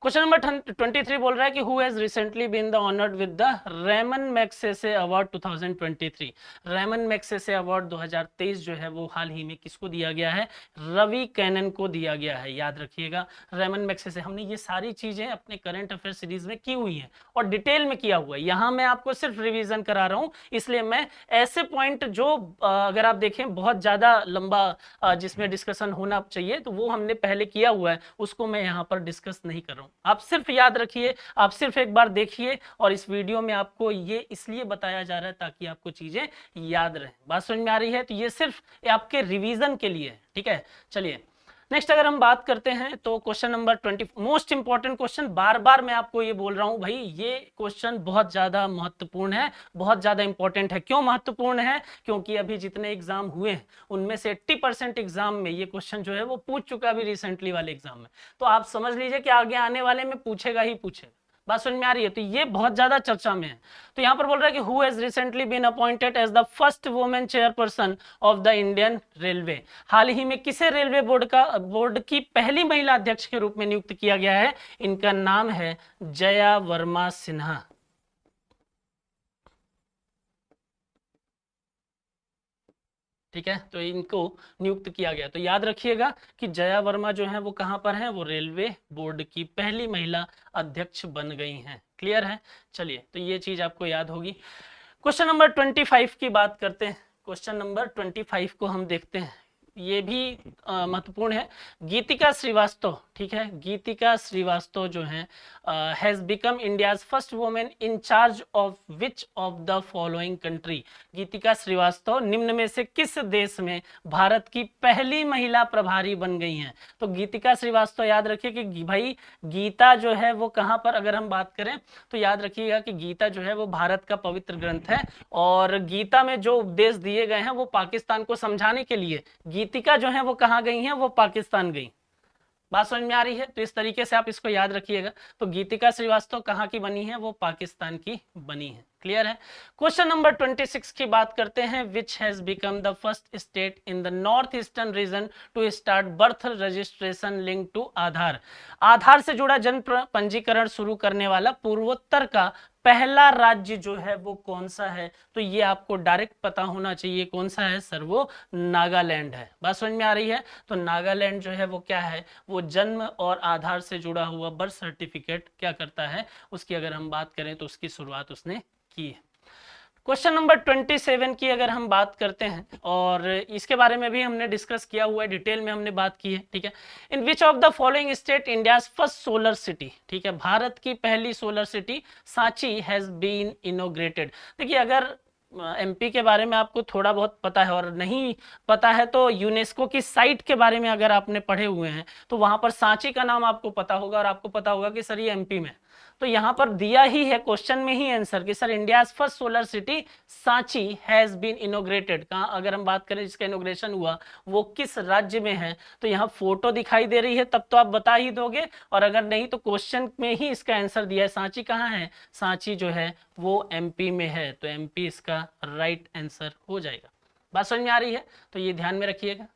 A: क्वेश्चन नंबर 23 बोल रहा है कि who has recently been the honoured with the Ramon Magsaysay award 2023। Ramon Magsaysay award 2023 जो है वो हाल ही में किसको दिया गया है, रवि कैनन को दिया गया है। याद रखिएगा रेमन मैग्सेसे, हमने ये सारी चीजें अपने करंट अफेयर सीरीज में की हुई हैं और डिटेल में किया हुआ है। यहाँ मैं आपको सिर्फ रिवीजन करा रहा हूँ, इसलिए मैं ऐसे पॉइंट जो अगर आप देखें बहुत ज्यादा लंबा जिसमें डिस्कशन होना चाहिए तो वो हमने पहले किया हुआ है, उसको मैं यहाँ पर डिस्कस नहीं कर रहा हूँ। आप सिर्फ याद रखिए, आप सिर्फ एक बार देखिए, और इस वीडियो में आपको ये इसलिए बताया जा रहा है ताकि आपको चीजें याद रहें। बात समझ में आ रही है, तो ये सिर्फ आपके रिवीजन के लिए है, ठीक है। चलिए नेक्स्ट अगर हम बात करते हैं तो question number 20, most important question, बार बार मैं आपको ये बोल रहा हूं भाई, ये क्वेश्चन बहुत ज्यादा महत्वपूर्ण है, बहुत ज्यादा इंपॉर्टेंट है। क्यों महत्वपूर्ण है, क्योंकि अभी जितने एग्जाम हुए हैं उनमें से 80% एग्जाम में ये क्वेश्चन जो है वो पूछ चुका अभी रिसेंटली वाले एग्जाम में, तो आप समझ लीजिए कि आगे आने वाले में पूछेगा ही पूछेगा। बात समझ में आ रही है, तो ये बहुत ज्यादा चर्चा में है। तो यहाँ पर बोल रहा है कि who has recently been appointed as the first women chairperson of the Indian railway. हाल ही में किसे रेलवे बोर्ड की पहली महिला अध्यक्ष के रूप में नियुक्त किया गया है, इनका नाम है जया वर्मा सिन्हा, ठीक है। तो इनको नियुक्त किया गया, तो याद रखिएगा कि जया वर्मा जो है वो कहां पर है, वो रेलवे बोर्ड की पहली महिला अध्यक्ष बन गई हैं। क्लियर है, चलिए तो ये चीज आपको याद होगी। क्वेश्चन नंबर 25 की बात करते हैं। क्वेश्चन नंबर 25 को हम देखते हैं, ये भी महत्वपूर्ण है। गीतिका श्रीवास्तव, ठीक है, गीतिका श्रीवास्तव जो है has become India's first women in charge of which of the following country. Geetika Srivastava निम्न में से किस देश में भारत की पहली महिला प्रभारी बन गई हैं। तो गीतिका श्रीवास्तव याद रखिए कि भाई गीता जो है वो कहां पर, अगर हम बात करें तो याद रखिएगा कि गीता जो है वो भारत का पवित्र ग्रंथ है, और गीता में जो उपदेश दिए गए हैं वो पाकिस्तान को समझाने के लिए गीतिका जो है वो कहां गई हैं, वो पाकिस्तान गई। बात समझ में आ रही है, तो इस तरीके से आप इसको याद रखिएगा। तो गीतिका श्रीवास्तव कहां की बनी है, वो पाकिस्तान की बनी है। क्लियर है। क्वेश्चन नंबर 26 की बात करते हैं, which has become the first state in the north eastern region to start birth registration link to Aadhaar. Aadhaar से जुड़ा जन्म पंजीकरण शुरू करने वाला पूर्वोत्तर का पहला राज्य जो है वो कौन सा है, तो ये आपको डायरेक्ट पता होना चाहिए कौन सा है सर, वो नागालैंड है। बात समझ में आ रही है, तो नागालैंड जो है वो क्या है, वो जन्म और आधार से जुड़ा हुआ बर्थ सर्टिफिकेट क्या करता है, उसकी अगर हम बात करें तो उसकी शुरुआत उसने की है। क्वेश्चन नंबर 27 की अगर हम बात करते हैं, और इसके बारे में भी हमने डिस्कस किया हुआ है, डिटेल में हमने बात की है, ठीक है। In which of the following state India's first solar city, ठीक है, भारत की पहली solar city Sanchi has been inaugurated. देखिए अगर एमपी के बारे में आपको थोड़ा बहुत पता है और नहीं पता है तो यूनेस्को की साइट के बारे में अगर आपने पढ़े हुए हैं तो वहां पर सांची का नाम आपको पता होगा, और आपको पता होगा कि सर ये एमपी में। तो यहाँ पर दिया ही है क्वेश्चन में ही आंसर कि sir India first solar city Sanchi has been inaugurated. कहाँ अगर हम बात करें जिसका इनोग्रेशन हुआ वो किस राज्य में है, तो यहाँ फोटो दिखाई दे रही है तब तो आप बता ही दोगे, और अगर नहीं तो क्वेश्चन में ही इसका आंसर दिया है। सांची कहाँ है, सांची जो है वो एमपी में है, तो एमपी इसका राइट आंसर हो जाएगा। बात समझ में आ रही है, तो ये ध्यान में रखिएगा।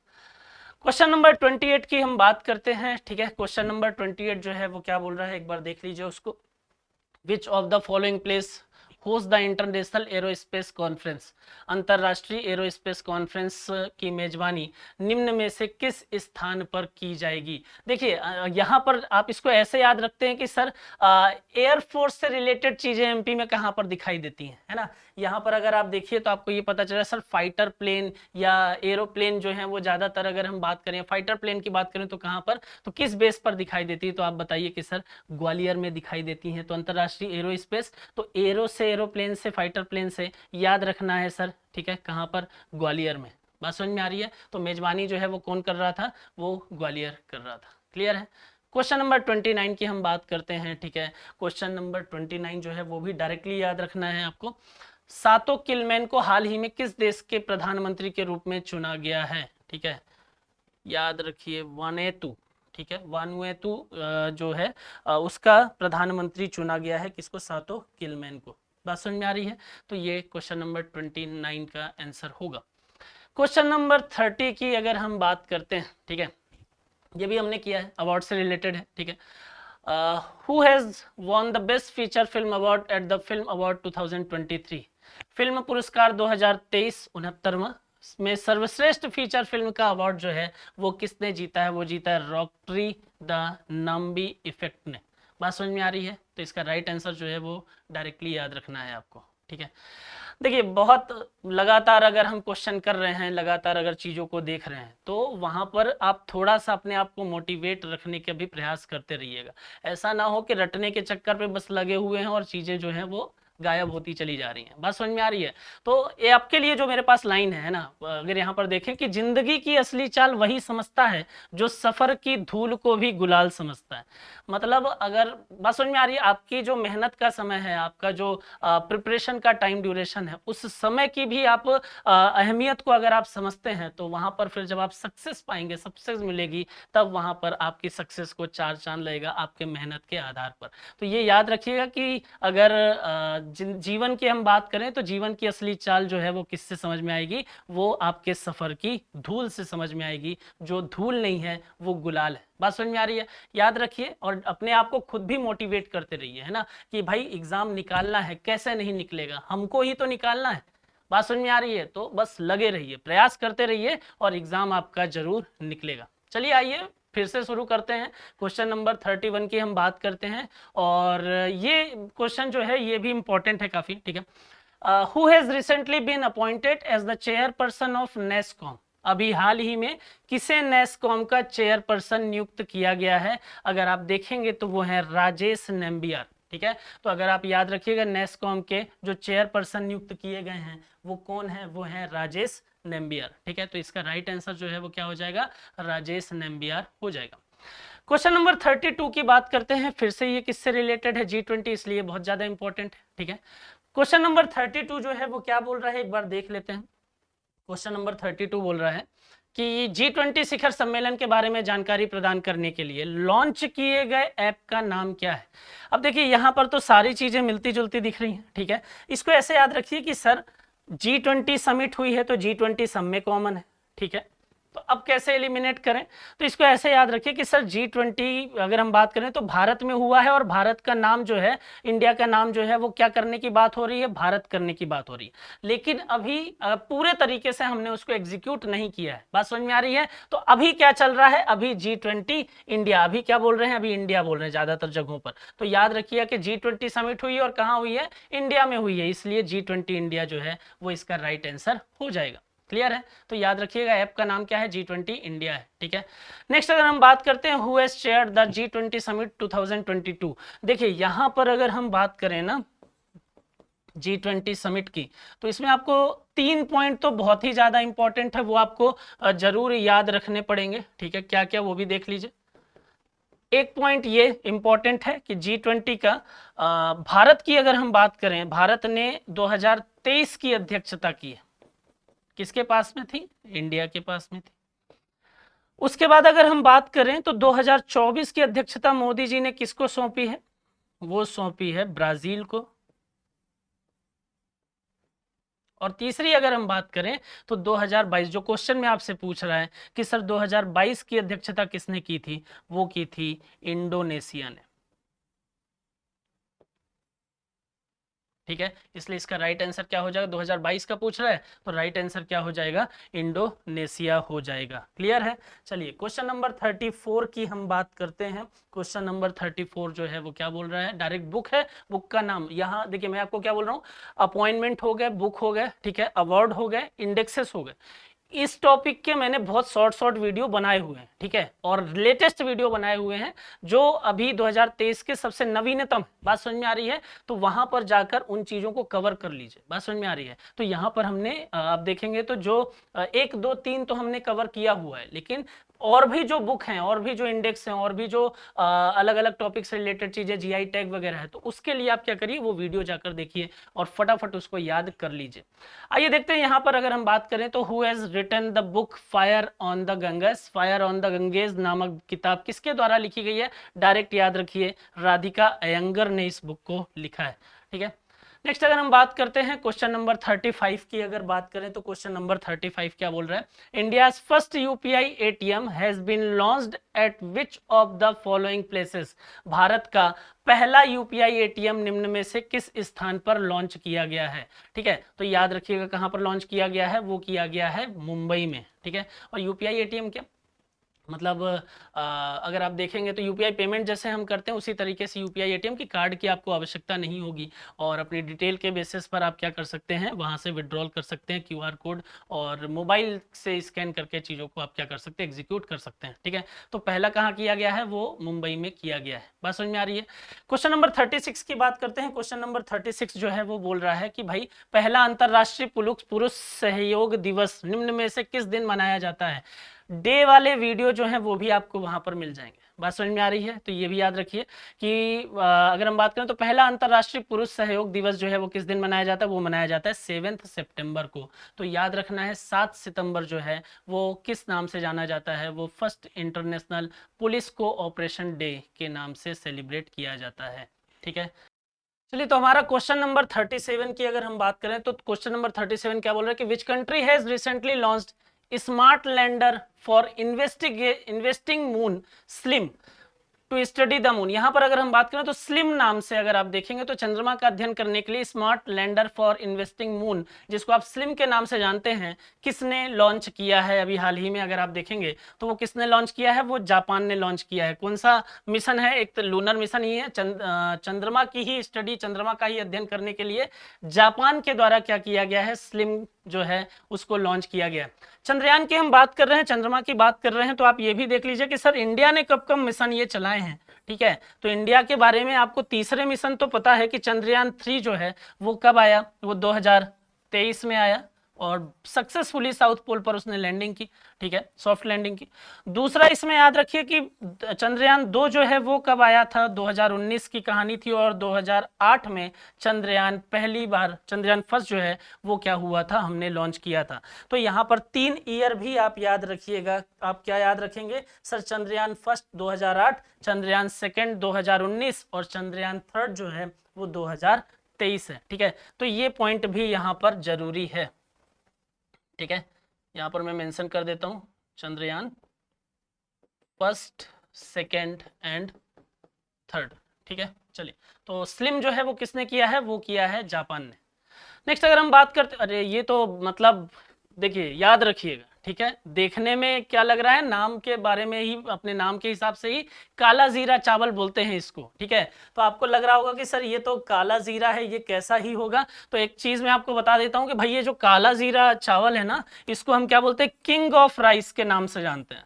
A: क्वेश्चन नंबर 28 की हम बात करते हैं, ठीक है। क्वेश्चन नंबर 28 जो है वो क्या बोल रहा है, एक बार देख लीजिए उसको। विच of the following place host the international aerospace conference, अंतरराष्ट्रीय एरोस्पेस कॉन्फ्रेंस की मेजबानी निम्न में से किस स्थान पर की जाएगी। देखिए यहाँ पर आप इसको ऐसे याद रखते हैं कि सर एयरफोर्स से रिलेटेड चीजें एमपी में कहाँ पर दिखाई देती हैं, है ना। यहाँ पर अगर आप देखिए तो आपको ये पता चला सर फाइटर प्लेन या एरोप्लेन जो है वो ज्यादातर, अगर हम बात करें फाइटर प्लेन की बात करें तो कहाँ पर, तो किस बेस पर दिखाई देती है, तो आप बताइए कि सर ग्वालियर में दिखाई देती है। तो अंतरराष्ट्रीय एरोस्पेस, तो एरो से एरोप्लेन से फाइटर प्लेन से याद रखना है सर, ठीक है, कहाँ पर, ग्वालियर में। बात समझ में आ रही है। तो मेजबानी जो है वो कौन कर रहा था, वो ग्वालियर कर रहा था। क्लियर है। क्वेश्चन नंबर 29 की हम बात करते हैं, ठीक है। क्वेश्चन नंबर 29 जो है वो भी डायरेक्टली याद रखना है आपको। सातो किलमैन को हाल ही में किस देश के प्रधानमंत्री के रूप में चुना गया है, ठीक है, याद रखिए वानुएतु, ठीक है, वानुएतु जो है उसका प्रधानमंत्री चुना गया है, किसको, सातो किलमैन को। बात समझ में आ रही है। तो ये क्वेश्चन नंबर 29 का आंसर होगा। क्वेश्चन नंबर 30 की अगर हम बात करते हैं, ठीक है, ये भी हमने किया है, अवार्ड से रिलेटेड है, ठीक है। Who has won the best feature film award at the film award 2023, film पुरस्कार 2023 69वां में सर्वश्रेष्ठ फीचर फिल्म का अवार्ड जो है वो किसने जीता है, वो जीता है रॉकट्री द नंबी इफेक्ट ने। बात समझ में आ रही है। तो इसका राइट आंसर जो है वो डायरेक्टली याद रखना है आपको, ठीक है। देखिए बहुत लगातार अगर हम क्वेश्चन कर रहे हैं, लगातार अगर चीज़ों को देख रहे हैं, तो वहाँ पर आप थोड़ा सा अपने आप को मोटिवेट रखने के भी प्रयास करते रहिएगा। ऐसा ना हो कि रटने के चक्कर पे बस लगे हुए हैं और चीज़ें जो हैं वो गायब होती चली जा रही हैं। बात समझ में आ रही है। तो ये आपके लिए जो मेरे पास लाइन है ना, अगर यहाँ पर देखें कि जिंदगी की असली चाल वही समझता है जो सफर की धूल को भी गुलाल समझता है। मतलब अगर बात समझ में आ रही है, आपकी जो मेहनत का समय है, आपका जो प्रिपरेशन का टाइम ड्यूरेशन है, उस समय की भी आप अहमियत को अगर आप समझते हैं, तो वहां पर फिर जब आप सक्सेस पाएंगे, सक्सेस मिलेगी, तब वहां पर आपकी सक्सेस को चार चांद लगेगा आपके मेहनत के आधार पर। तो ये याद रखिएगा कि अगर जीवन की हम बात करें तो जीवन की असली चाल जो है वो किससे समझ में आएगी, वो आपके सफर की धूल से समझ में आएगी। जो धूल नहीं है वो गुलाल है। बात समझ में आ रही है। याद रखिए और अपने आप को खुद भी मोटिवेट करते रहिए, है ना, कि भाई एग्जाम निकालना है, कैसे नहीं निकलेगा, हमको ही तो निकालना है। बात समझ में आ रही है। तो बस लगे रहिए, प्रयास करते रहिए और एग्जाम आपका जरूर निकलेगा। चलिए आइए फिर से शुरू करते हैं। क्वेश्चन नंबर 31 की हम बात करते हैं और ये क्वेश्चन जो है ये भी इंपॉर्टेंट है काफी, ठीक है। Who has recently been appointed as the chairperson of NASSCOM, अभी हाल ही में किसे नेस्कॉम का चेयरपर्सन नियुक्त किया गया है। अगर आप देखेंगे तो वो है राजेश नेम्बियार, ठीक है। तो अगर आप याद रखिएगा नेस्कॉम के जो चेयरपर्सन नियुक्त किए गए हैं वो कौन है, वो है राजेश नेम्बियार, ठीक है। तो इसका राइट आंसर जो है वो क्या हो जाएगा, राजेश नेम्बियार हो जाएगा। क्वेश्चन नंबर 32 की बात करते हैं। फिर से ये किससे रिलेटेड है, G20, इसलिए बहुत ज्यादा इंपॉर्टेंट है, ठीक है। क्वेश्चन नंबर 32 जो है वो क्या बोल रहा है, एक बार देख लेते हैं। क्वेश्चन नंबर 32 बोल रहा है कि G20 शिखर सम्मेलन के बारे में जानकारी प्रदान करने के लिए लॉन्च किए गए ऐप का नाम क्या है। अब देखिए यहाँ पर तो सारी चीजें मिलती जुलती दिख रही हैं, ठीक है। इसको ऐसे याद रखिए कि सर G20 समिट हुई है तो G20 सब में कॉमन है, ठीक है। तो अब कैसे एलिमिनेट करें, तो इसको ऐसे याद रखिए कि सर G20 अगर हम बात करें तो भारत में हुआ है और भारत का नाम जो है, इंडिया का नाम जो है वो क्या करने की बात हो रही है, भारत करने की बात हो रही है। लेकिन अभी पूरे तरीके से हमने उसको एग्जीक्यूट नहीं किया है। बात समझ में आ रही है। तो अभी क्या चल रहा है, अभी G20 इंडिया, अभी क्या बोल रहे हैं, अभी इंडिया बोल रहे हैं ज्यादातर जगहों पर। तो याद रखिए कि G20 समिट हुई है और कहाँ हुई है, इंडिया में हुई है, इसलिए G20 इंडिया जो है वो इसका राइट आंसर हो जाएगा। क्लियर है। तो याद रखिएगा ऐप का नाम क्या है, G20 इंडिया है, ठीक है। नेक्स्ट अगर हम बात करते हैं who has chaired the G20 summit 2022। देखिए यहां पर अगर हम बात करें ना G20 समिट की, तो इसमें आपको 3 पॉइंट तो बहुत ही ज्यादा इंपॉर्टेंट है, वो आपको जरूर याद रखने पड़ेंगे, ठीक है। क्या क्या वो भी देख लीजिए। एक पॉइंट ये इंपॉर्टेंट है कि G20 का भारत की अगर हम बात करें, भारत ने 2023 की अध्यक्षता की है। किसके पास में थी? इंडिया के पास में थी। उसके बाद अगर हम बात करें तो 2024 की अध्यक्षता मोदी जी ने किसको सौंपी है? वो सौंपी है ब्राजील को। और तीसरी अगर हम बात करें तो 2022, जो क्वेश्चन में आपसे पूछ रहा है कि सर 2022 की अध्यक्षता किसने की थी, वो की थी इंडोनेशिया ने। ठीक है, इसलिए इसका राइट आंसर क्या हो जाएगा? 2022 का पूछ रहा है तो राइट आंसर क्या हो जाएगा? इंडोनेशिया हो जाएगा। क्लियर है? चलिए क्वेश्चन नंबर 34 की हम बात करते हैं। क्वेश्चन नंबर 34 जो है वो क्या बोल रहा है? डायरेक्ट बुक है, बुक का नाम यहाँ देखिए, मैं आपको क्या बोल रहा हूँ, अपॉइंटमेंट हो गए, बुक हो गए, ठीक है, अवार्ड हो गए, इंडेक्सेस हो गए। इस टॉपिक के मैंने बहुत शॉर्ट वीडियो बनाए हुए हैं, ठीक है, और लेटेस्ट वीडियो बनाए हुए हैं जो अभी 2023 के सबसे नवीनतम। बात समझ में आ रही है? तो वहां पर जाकर उन चीजों को कवर कर लीजिए। बात समझ में आ रही है? तो यहां पर हमने आप देखेंगे तो जो 1 2 3 तो हमने कवर किया हुआ है, लेकिन और भी जो बुक हैं, और भी जो इंडेक्स हैं, और भी जो अलग अलग टॉपिक से रिलेटेड चीजें, जीआई टैग वगैरह है, तो उसके लिए आप क्या करिए, वो वीडियो जाकर देखिए और फटाफट उसको याद कर लीजिए। आइए देखते हैं यहाँ पर अगर हम बात करें तो who has written the book Fire on the Ganges. Fire on the Ganges नामक किताब किसके द्वारा लिखी गई है? डायरेक्ट याद रखिए, राधिका अयंगर ने इस बुक को लिखा है। ठीक है, नेक्स्ट अगर हम बात करते हैं क्वेश्चन नंबर 35 की अगर बात करें तो क्वेश्चन नंबर 35 क्या बोल रहा है? India's first UPI ATM has been launched at which of the following places. भारत का पहला यूपीआई एटीएम निम्न में से किस स्थान पर लॉन्च किया गया है? ठीक है, तो याद रखिएगा कहां पर लॉन्च किया गया है, वो किया गया है मुंबई में। ठीक है, और यूपीआई एटीएम क्या मतलब, अगर आप देखेंगे तो यूपीआई पेमेंट जैसे हम करते हैं उसी तरीके से यूपीआई एटीएम की कार्ड की आपको आवश्यकता नहीं होगी, और अपनी डिटेल के बेसिस पर आप क्या कर सकते हैं, वहां से विड्रॉल कर सकते हैं क्यूआर कोड, और मोबाइल से स्कैन करके चीज़ों को आप क्या कर सकते हैं, एग्जीक्यूट कर सकते हैं। ठीक है, तो पहला कहाँ किया गया है? वो मुंबई में किया गया है। बात समझ में आ रही है? क्वेश्चन नंबर 36 की बात करते हैं। क्वेश्चन नंबर 36 जो है वो बोल रहा है कि भाई पहला अंतरराष्ट्रीय पुरुष सहयोग दिवस निम्न में से किस दिन मनाया जाता है? डे वाले वीडियो जो है वो भी आपको वहां पर मिल जाएंगे। बात समझ में आ रही है? तो ये भी याद रखिए कि अगर हम बात करें तो पहला अंतरराष्ट्रीय पुरुष सहयोग दिवस जो है वो किस दिन मनाया जाता है? वो मनाया जाता है 7 सितंबर को। तो याद रखना है 7 सितंबर जो है वो किस नाम से जाना जाता है? वो first international police cooperation day के नाम से सेलिब्रेट किया जाता है। ठीक है, चलिए तो हमारा क्वेश्चन नंबर 37 की अगर हम बात करें तो क्वेश्चन नंबर 37 क्या बोल रहा है कि which country has recently launched smart lander for investigating moon SLIM to study the moon. यहां पर अगर हम बात करें तो स्लिम नाम से अगर आप देखेंगे तो चंद्रमा का अध्ययन करने के लिए smart lander for investigating moon, जिसको आप स्लिम के नाम से जानते हैं, किसने लॉन्च किया है अभी हाल ही में? अगर आप देखेंगे तो वो किसने लॉन्च किया है? वो जापान ने लॉन्च किया है। कौन सा मिशन है? एक तो लूनर मिशन ही है, चंद्रमा की ही स्टडी, चंद्रमा का ही अध्ययन करने के लिए जापान के द्वारा क्या किया गया है? स्लिम जो है उसको लॉन्च किया गया। चंद्रयान की हम बात कर रहे हैं, चंद्रमा की बात कर रहे हैं, तो आप ये भी देख लीजिए कि सर इंडिया ने कब कब मिशन ये चलाए हैं। ठीक है, तो इंडिया के बारे में आपको तीसरे मिशन तो पता है कि चंद्रयान 3 जो है वो कब आया? वो 2023 में आया और सक्सेसफुली साउथ पोल पर उसने लैंडिंग की। ठीक है, सॉफ्ट लैंडिंग की। दूसरा इसमें याद रखिए कि चंद्रयान 2 जो है वो कब आया था? 2019 की कहानी थी, और 2008 में चंद्रयान पहली बार, चंद्रयान फर्स्ट जो है वो क्या हुआ था? हमने लॉन्च किया था। तो यहाँ पर 3 ईयर भी आप याद रखिएगा। आप क्या याद रखेंगे? Sir Chandrayaan first 2008, Chandrayaan second 2019, और चंद्रयान थर्ड जो है वो 2023 है। ठीक है, तो ये पॉइंट भी यहाँ पर जरूरी है। ठीक है, यहां पर मैं मेंशन कर देता हूं Chandrayaan first, second and third. ठीक है, चलिए तो स्लिम जो है वो किसने किया है? वो किया है जापान ने। नेक्स्ट अगर हम बात करते, अरे ये तो मतलब देखिए याद रखिएगा। ठीक है, देखने में क्या लग रहा है, नाम के बारे में ही, अपने नाम के हिसाब से ही काला जीरा चावल बोलते हैं इसको। ठीक है, तो आपको लग रहा होगा कि सर ये तो काला जीरा है, ये कैसा ही होगा? तो एक चीज मैं आपको बता देता हूं कि भाई ये जो काला जीरा चावल है ना, इसको हम क्या बोलते हैं? किंग ऑफ राइस के नाम से जानते हैं।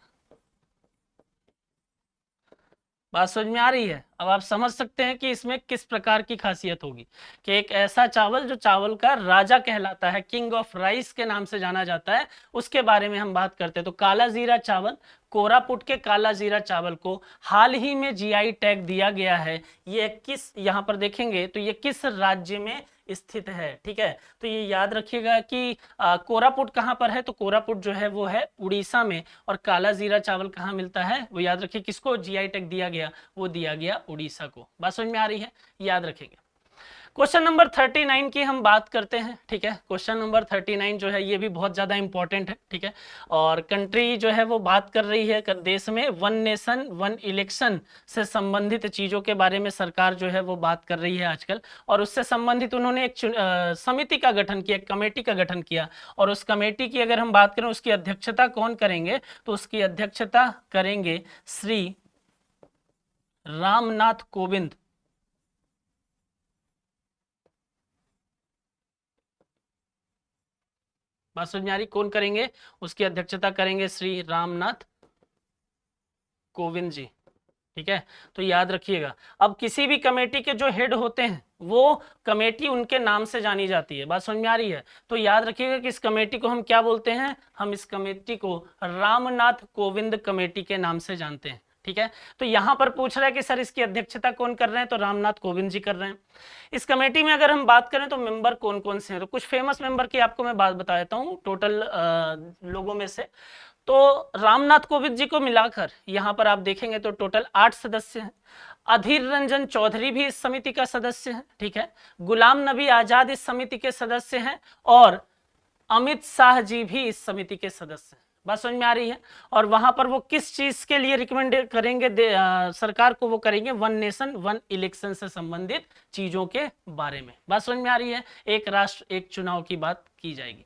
A: बात समझ में आ रही है? अब आप समझ सकते हैं कि इसमें किस प्रकार की खासियत होगी कि एक ऐसा चावल जो चावल का राजा कहलाता है, किंग ऑफ राइस के नाम से जाना जाता है, उसके बारे में हम बात करते हैं। तो काला जीरा चावल, कोरापुट के काला जीरा चावल को हाल ही में जीआई टैग दिया गया है। ये किस, यहाँ पर देखेंगे तो ये किस राज्य में स्थित है, ठीक है। तो ये याद रखिएगा कि कोरापुट कहाँ पर है, तो कोरापुट जो है वो है उड़ीसा में, और काला जीरा चावल कहाँ मिलता है, वो याद रखिए, किसको जीआई टैग दिया गया, वो दिया गया उड़ीसा को। बात समझ में आ रही है, याद रखेंगे। क्वेश्चन नंबर 39 की हम बात करते हैं, ठीक है। क्वेश्चन नंबर 39 जो है ये भी बहुत ज्यादा इंपॉर्टेंट है, ठीक है। और कंट्री जो है वो बात कर रही है देश में वन नेशन वन इलेक्शन से संबंधित चीजों के बारे में सरकार जो है वो बात कर रही है आजकल, और उससे संबंधित उन्होंने एक समिति का गठन किया, एक कमेटी का गठन किया, और उस कमेटी की अगर हम बात करें उसकी अध्यक्षता कौन करेंगे, तो उसकी अध्यक्षता करेंगे श्री रामनाथ कोविंद। बात समझ में आ रही, कौन करेंगे, उसकी अध्यक्षता करेंगे श्री रामनाथ कोविंद जी, ठीक है। तो याद रखिएगा, अब किसी भी कमेटी के जो हेड होते हैं वो कमेटी उनके नाम से जानी जाती है। बात समझ में आ रही है? तो याद रखिएगा कि इस कमेटी को हम क्या बोलते हैं, हम इस कमेटी को रामनाथ कोविंद कमेटी के नाम से जानते हैं, ठीक है। तो यहां पर पूछ रहा है कि सर इसकी अध्यक्षता कौन कर रहे हैं, तो रामनाथ कोविंद जी कर रहे हैं। इस कमेटी में अगर हम बात करें तो मेंबर कौन कौन से हैं, तो कुछ फेमस मेंबर की आपको मैं बात बता देता हूं टोटल लोगों में से। तो रामनाथ कोविंद जी को मिलाकर यहां पर आप देखेंगे तो टोटल 8 सदस्य हैं। अधीर रंजन चौधरी भी इस समिति का सदस्य है, ठीक है। गुलाम नबी आजाद इस समिति के सदस्य हैं, और अमित शाह जी भी इस समिति के सदस्य हैं। बात समझ में आ रही है? और वहां पर वो किस चीज के लिए रिकमेंड करेंगे सरकार को, वो करेंगे वन नेशन वन इलेक्शन से संबंधित चीजों के बारे में। बात समझ में आ रही है? एक राष्ट्र एक चुनाव की बात की जाएगी।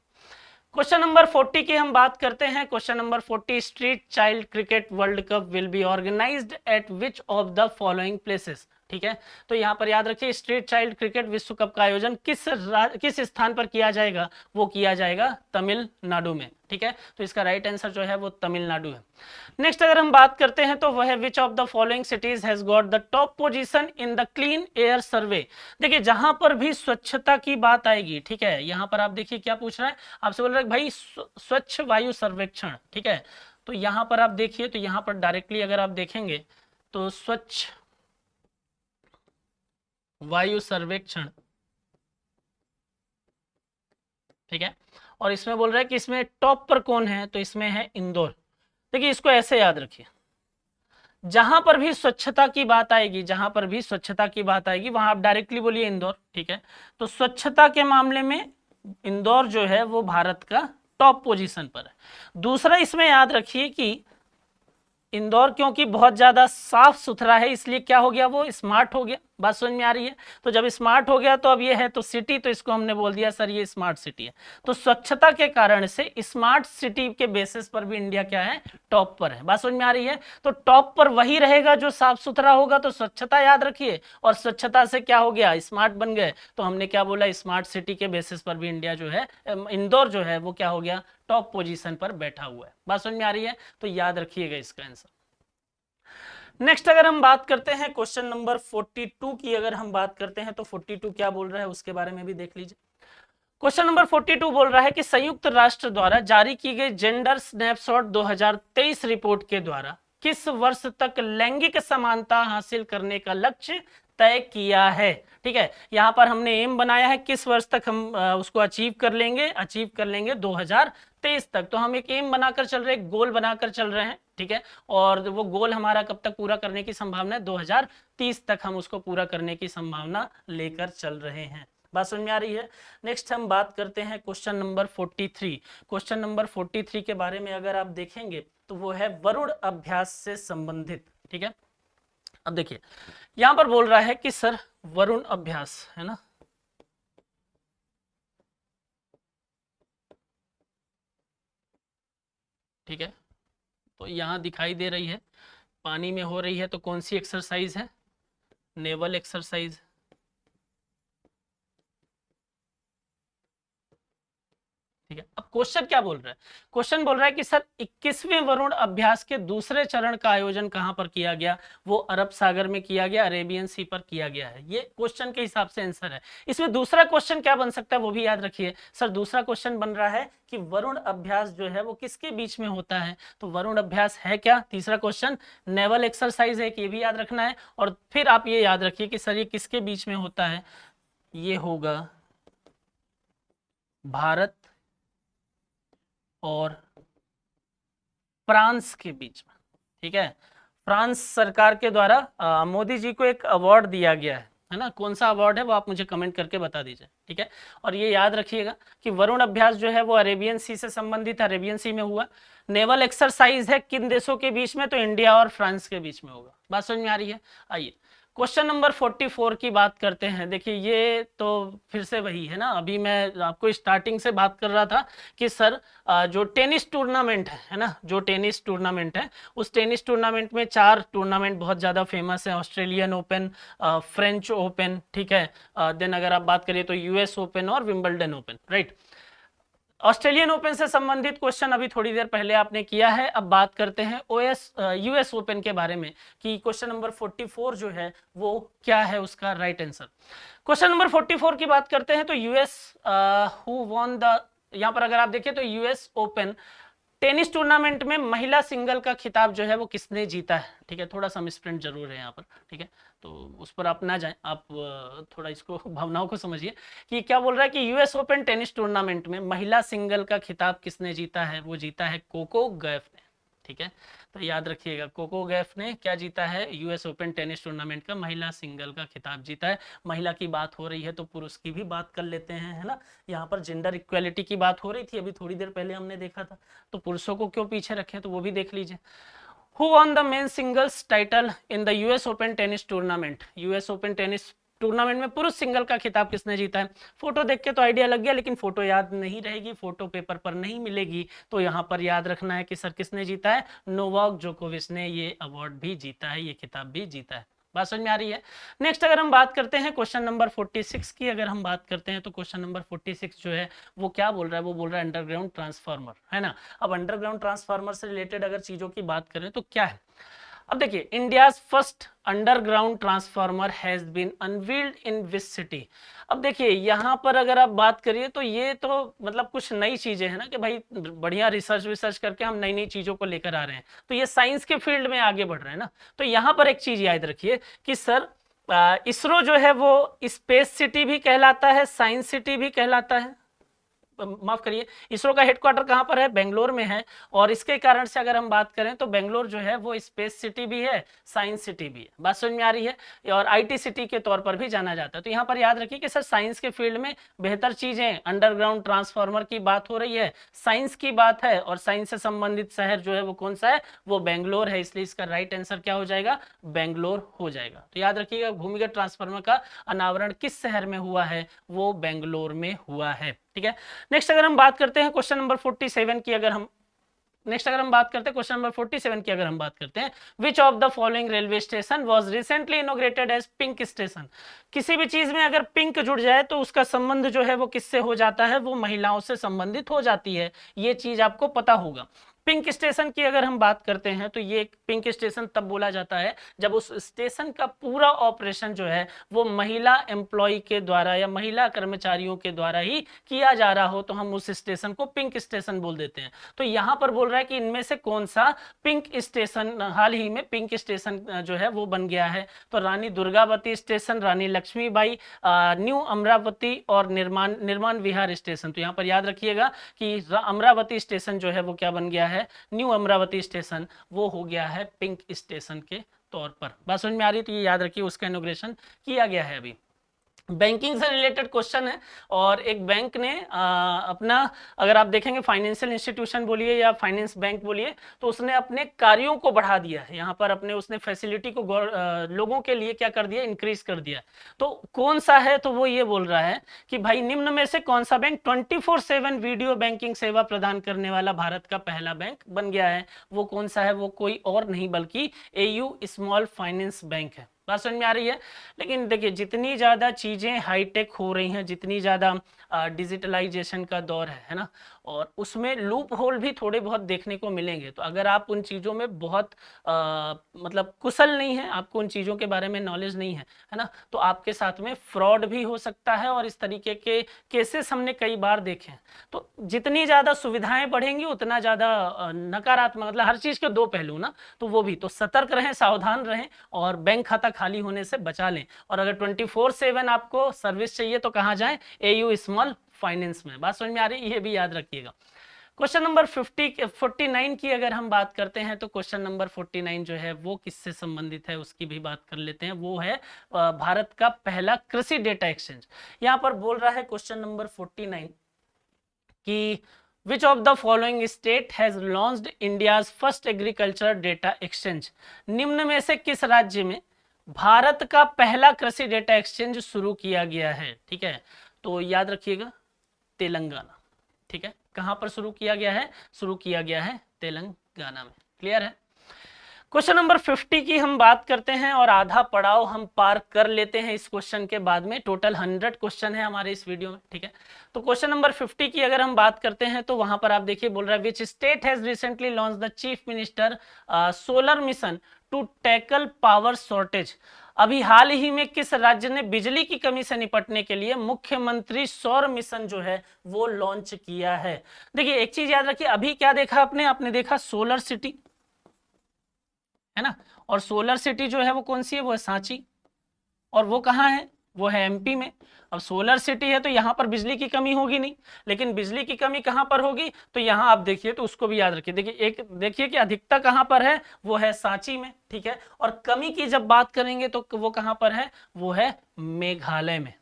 A: क्वेश्चन नंबर 40 की हम बात करते हैं। Question number 40, street child cricket world cup will be organised at which of the following places, ठीक है। तो यहां पर याद रखिए स्ट्रीट चाइल्ड क्रिकेट विश्व कप का आयोजन किस स्थान पर किया जाएगा, वो किया जाएगा तमिलनाडु में, ठीक है। तो इसका राइट आंसर जो है वो तमिलनाडु है। नेक्स्ट अगर हम बात करते हैं तो वह है which of the following cities has got the top position in the clean air survey. देखिए जहां पर भी स्वच्छता की बात आएगी, ठीक है, यहां पर आप देखिए क्या पूछ रहा है, आपसे बोल रहा है भाई स्वच्छ वायु सर्वेक्षण, ठीक है। तो यहां पर आप देखिए, तो यहां पर डायरेक्टली अगर आप देखेंगे तो स्वच्छ वायु सर्वेक्षण, ठीक है। और इसमें बोल रहा है कि इसमें टॉप पर कौन है, तो इसमें है इंदौर। देखिए इसको ऐसे याद रखिए, जहां पर भी स्वच्छता की बात आएगी, जहां पर भी स्वच्छता की बात आएगी वहां आप डायरेक्टली बोलिए इंदौर, ठीक है। तो स्वच्छता के मामले में इंदौर जो है वो भारत का टॉप पोजीशन पर है। दूसरा इसमें याद रखिए कि इंदौर क्योंकि बहुत ज्यादा साफ सुथरा है, इसलिए क्या हो गया, वो स्मार्ट हो गया। बात समझ में आ रही है? तो जब स्मार्ट हो गया तो अब ये है तो सिटी, तो इसको हमने बोल दिया सर ये स्मार्ट सिटी है। तो स्वच्छता के कारण से स्मार्ट सिटी के बेसिस पर भी इंडिया क्या है, टॉप पर है। बात समझ में आ रही है? तो टॉप पर वही रहेगा जो साफ सुथरा होगा, तो स्वच्छता याद रखिए, और स्वच्छता से क्या हो गया, स्मार्ट बन गए, तो हमने क्या बोला, स्मार्ट सिटी के बेसिस पर भी इंडिया जो है, इंदौर जो है वो क्या हो गया, टॉप पोजीशन पर बैठा हुआ है। बात समझ में आ रही है? तो याद रखिएगा इसका आंसर। नेक्स्ट अगर हम बात करते हैं क्वेश्चन नंबर 42 की, अगर हम बात करते हैं तो 42 क्या बोल रहा है उसके बारे में भी देख लीजिए। क्वेश्चन नंबर 42 बोल रहा है कि संयुक्त राष्ट्र द्वारा जारी की गई जेंडर स्नैपशॉट 2023 रिपोर्ट के द्वारा किस वर्ष तक लैंगिक समानता हासिल करने का लक्ष्य तय किया है, ठीक है। यहां पर हमने एम बनाया है किस वर्ष तक हम उसको अचीव कर लेंगे 2023 तक। तो हम एक एम बनाकर चल रहे हैं, गोल बनाकर चल रहे हैं, ठीक है। और वो गोल हमारा कब तक पूरा करने की संभावना है, 2030 तक हम उसको पूरा करने की संभावना लेकर चल रहे हैं। बात समझ में आ रही है? नेक्स्ट हम बात करते हैं क्वेश्चन नंबर 43। क्वेश्चन नंबर 43 के बारे में अगर आप देखेंगे तो वो है वरुण अभ्यास से संबंधित, ठीक है। अब देखिए यहां पर बोल रहा है कि सर वरुण अभ्यास है ना, ठीक है। तो यहां दिखाई दे रही है पानी में हो रही है, तो कौन सी एक्सरसाइज है, नेवल एक्सरसाइज, ठीक है। अब क्वेश्चन क्या बोल रहा है? क्वेश्चन बोल रहा है कि सर 21वें वरुण अभ्यास के दूसरे चरण का आयोजन कहां पर किया गया? वो अरब सागर में किया गया, अरेबियन सी पर किया गया है। ये क्वेश्चन के हिसाब से आंसर है। इसमें दूसरा क्वेश्चन क्या बन सकता है वो भी याद रखिए। सर दूसरा क्वेश्चन बन रहा है कि वरुण अभ्यास जो है वो किसके बीच में होता है? तो वरुण अभ्यास है क्या? तीसरा क्वेश्चन नेवल एक्सरसाइज है कि ये भी याद रखना है। और फिर आप ये याद रखिए कि सर ये किसके बीच में होता है? ये होगा भारत और फ्रांस के बीच में। ठीक है, फ्रांस सरकार के द्वारा मोदी जी को एक अवार्ड दिया गया है ना? कौन सा अवार्ड है वो आप मुझे कमेंट करके बता दीजिए। ठीक है, और ये याद रखिएगा कि वरुण अभ्यास जो है वो अरेबियन सी से संबंधित, अरेबियन सी में हुआ। नेवल एक्सरसाइज है किन देशों के बीच में? तो इंडिया और फ्रांस के बीच में होगा। बात समझ में आ रही है? आइए क्वेश्चन नंबर 44 की बात करते हैं। देखिए ये तो फिर से वही है ना, अभी मैं आपको स्टार्टिंग से बात कर रहा था कि सर जो टेनिस टूर्नामेंट है ना, जो टेनिस टूर्नामेंट है उस टेनिस टूर्नामेंट में 4 टूर्नामेंट बहुत ज़्यादा फेमस है। ऑस्ट्रेलियन ओपन, फ्रेंच ओपन, ठीक है, देन अगर आप बात करिए तो यूएस ओपन और Wimbledon open, right. Australian open से संबंधित क्वेश्चन अभी थोड़ी देर पहले आपने किया है। अब बात करते हैं यूएस ओपन के बारे में कि क्वेश्चन नंबर 44 जो है वो क्या है उसका राइट आंसर। क्वेश्चन नंबर 44 की बात करते हैं तो यूएस हु वॉन द, यहां पर अगर आप देखिए तो यूएस ओपन टेनिस टूर्नामेंट में महिला सिंगल का खिताब जो है वो किसने जीता है? ठीक है, थोड़ा सा मिसप्रिंट जरूर है यहाँ पर, ठीक है, तो उस पर आप ना जाएं, आप थोड़ा इसको भावनाओं को समझिए कि क्या बोल रहा है कि यूएस ओपन टेनिस टूर्नामेंट में महिला सिंगल का खिताब किसने जीता है? वो जीता है कोको गैफ ने। ठीक है, तो याद रखिएगा कोको गैफ ने क्या जीता है? यूएस ओपन टेनिस टूर्नामेंट का महिला सिंगल का खिताब जीता है। महिला की बात हो रही है तो पुरुष की भी बात कर लेते हैं, है ना। यहाँ पर जेंडर इक्वेलिटी की बात हो रही थी, अभी थोड़ी देर पहले हमने देखा था, तो पुरुषों को क्यों पीछे रखें, तो वो भी देख लीजिए। Who won the men's singles title in the US Open tennis tournament? US open tennis tournament में पुरुष सिंगल का खिताब किसने जीता है? फोटो देख के तो आइडिया लग गया, लेकिन फोटो याद नहीं रहेगी, फोटो पेपर पर नहीं मिलेगी, तो यहाँ पर याद रखना है कि सर किसने जीता है? नोवाक जोकोविच ने ये अवार्ड भी जीता है, ये खिताब भी जीता है। बात समझ में आ रही है? नेक्स्ट अगर हम बात करते हैं क्वेश्चन नंबर 46 की, अगर हम बात करते हैं तो क्वेश्चन नंबर 46 जो है वो क्या बोल रहा है? वो बोल रहा है अंडरग्राउंड ट्रांसफार्मर, है ना। अब अंडरग्राउंड ट्रांसफार्मर से रिलेटेड अगर चीजों की बात करें तो क्या है? अब देखिए India's first underground transformer has been unveiled in which city. अब देखिए यहाँ पर अगर आप बात करिए तो ये तो मतलब कुछ नई चीजें हैं ना, कि भाई बढ़िया रिसर्च करके हम नई नई चीजों को लेकर आ रहे हैं, तो ये साइंस के फील्ड में आगे बढ़ रहे हैं ना। तो यहाँ पर एक चीज याद रखिए कि सर इसरो जो है वो स्पेस सिटी भी कहलाता है, साइंस सिटी भी कहलाता है। माफ करिए, इसरो का हेडक्वार्टर कहां पर है? बेंगलोर में है। और इसके कारण से अगर हम बात करें तो बेंगलोर जो है वो स्पेस सिटी भी है, साइंस सिटी भी है। बात समझ में आ रही है? और आईटी सिटी के तौर पर भी जाना जाता है। तो यहाँ पर याद रखिए कि सर साइंस के फील्ड में बेहतर चीजें, अंडरग्राउंड ट्रांसफार्मर की बात हो रही है, साइंस की बात है, और साइंस से संबंधित शहर जो है वो कौन सा है? वो बेंगलोर है। इसलिए इसका राइट आंसर क्या हो जाएगा? बेंगलोर हो जाएगा। तो याद रखिएगा भूमिगत ट्रांसफार्मर का अनावरण किस शहर में हुआ है? वो बेंगलोर में हुआ है। ठीक है, नेक्स्ट अगर हम बात करते हैं क्वेश्चन नंबर 47 की, अगर हम बात करते हैं क्वेश्चन नंबर 47 की, अगर हम बात करते हैं which of the following railway station was recently inaugurated as pink station. किसी भी चीज में अगर पिंक जुड़ जाए तो उसका संबंध जो है वो किससे हो जाता है? वो महिलाओं से संबंधित हो जाती है। ये चीज आपको पता होगा। पिंक स्टेशन की अगर हम बात करते हैं तो ये पिंक स्टेशन तब बोला जाता है जब उस स्टेशन का पूरा ऑपरेशन जो है वो महिला एम्प्लॉय के द्वारा या महिला कर्मचारियों के द्वारा ही किया जा रहा हो, तो हम उस स्टेशन को पिंक स्टेशन बोल देते हैं। तो यहां पर बोल रहा है कि इनमें से कौन सा पिंक स्टेशन हाल ही में पिंक स्टेशन जो है वो बन गया है? तो रानी दुर्गावती स्टेशन, रानी लक्ष्मीबाई, न्यू अमरावती और निर्माण विहार स्टेशन। तो यहाँ पर याद रखिएगा कि अमरावती स्टेशन जो है वो क्या बन गया है? न्यू अमरावती स्टेशन वो हो गया है पिंक स्टेशन के तौर पर। बात समझ में आ रही? तो ये याद रखिए उसका इनॉग्रेशन किया गया है अभी। बैंकिंग से रिलेटेड क्वेश्चन है, और एक बैंक ने अपना, अगर आप देखेंगे फाइनेंशियल इंस्टीट्यूशन बोलिए या फाइनेंस बैंक बोलिए, तो उसने अपने कार्यों को बढ़ा दिया है। यहाँ पर अपने उसने फैसिलिटी को लोगों के लिए क्या कर दिया? इंक्रीज कर दिया। तो कौन सा है? तो वो ये बोल रहा है कि भाई निम्न में से कौन सा बैंक 24/7 वीडियो बैंकिंग सेवा प्रदान करने वाला भारत का पहला बैंक बन गया है? वो कौन सा है? वो कोई और नहीं बल्कि एयू स्मॉल फाइनेंस बैंक है। बात समझ में आ रही है? लेकिन देखिए जितनी ज्यादा चीजें हाईटेक हो रही हैं, जितनी ज्यादा डिजिटलाइजेशन का दौर है ना, और उसमें लूप होल भी थोड़े बहुत देखने को मिलेंगे। तो अगर आप उन चीज़ों में बहुत मतलब कुशल नहीं है, आपको उन चीज़ों के बारे में नॉलेज नहीं है ना, तो आपके साथ में फ्रॉड भी हो सकता है और इस तरीके के केसेस हमने कई बार देखे हैं। तो जितनी ज़्यादा सुविधाएं बढ़ेंगी उतना ज़्यादा नकारात्मक, मतलब हर चीज़ के दो पहलू ना, तो वो भी, तो सतर्क रहें, सावधान रहें और बैंक खाता खाली होने से बचा लें। और अगर 24/7 आपको सर्विस चाहिए तो कहाँ जाएं? AU स्मॉल फाइनेंस में। बात समझ में आ रही है? ये भी याद रखिएगा। क्वेश्चन नंबर 49 की अगर हम बात करते हैं तो क्वेश्चन नंबर 49 जो है वो किससे संबंधित है उसकी भी बात कर लेते हैं। वो है भारत का पहला कृषि डेटा एक्सचेंज। यहाँ पर बोल रहा है क्वेश्चन नंबर 49 कि which of the following state has launched India's first agriculture data exchange. निम्न में से किस राज्य में भारत का पहला कृषि डेटा एक्सचेंज शुरू किया गया है? ठीक है, तो याद रखिएगा तेलंगाना। ठीक है, कहां पर शुरू किया गया है? शुरू किया गया है तेलंगाना में। क्लियर है? क्वेश्चन नंबर 50 की हम बात करते हैं और आधा पड़ाव हम पार कर लेते हैं इस क्वेश्चन के बाद में। टोटल 100 क्वेश्चन है हमारे इस वीडियो में। ठीक है, तो क्वेश्चन नंबर 50 की अगर हम बात करते हैं तो वहां पर आप देखिए बोल रहा है which state has recently launch the chief minister solar mission to tackle power shortage. अभी हाल ही में किस राज्य ने बिजली की कमी से निपटने के लिए मुख्यमंत्री सौर मिशन जो है वो लॉन्च किया है? देखिए एक चीज याद रखिए, अभी क्या देखा आपने देखा सोलर सिटी, है ना, और सोलर सिटी जो है वो कौन सी है? वो है सांची, और वो कहाँ है? वो है MP में। अब सोलर सिटी है तो यहाँ पर बिजली की कमी होगी नहीं, लेकिन बिजली की कमी कहाँ पर होगी? तो यहाँ आप देखिए, तो उसको भी याद रखिए। देखिए एक देखिए कि अधिकता कहाँ पर है? वो है सांची में। ठीक है, और कमी की जब बात करेंगे तो वो कहाँ पर है? वो है मेघालय में।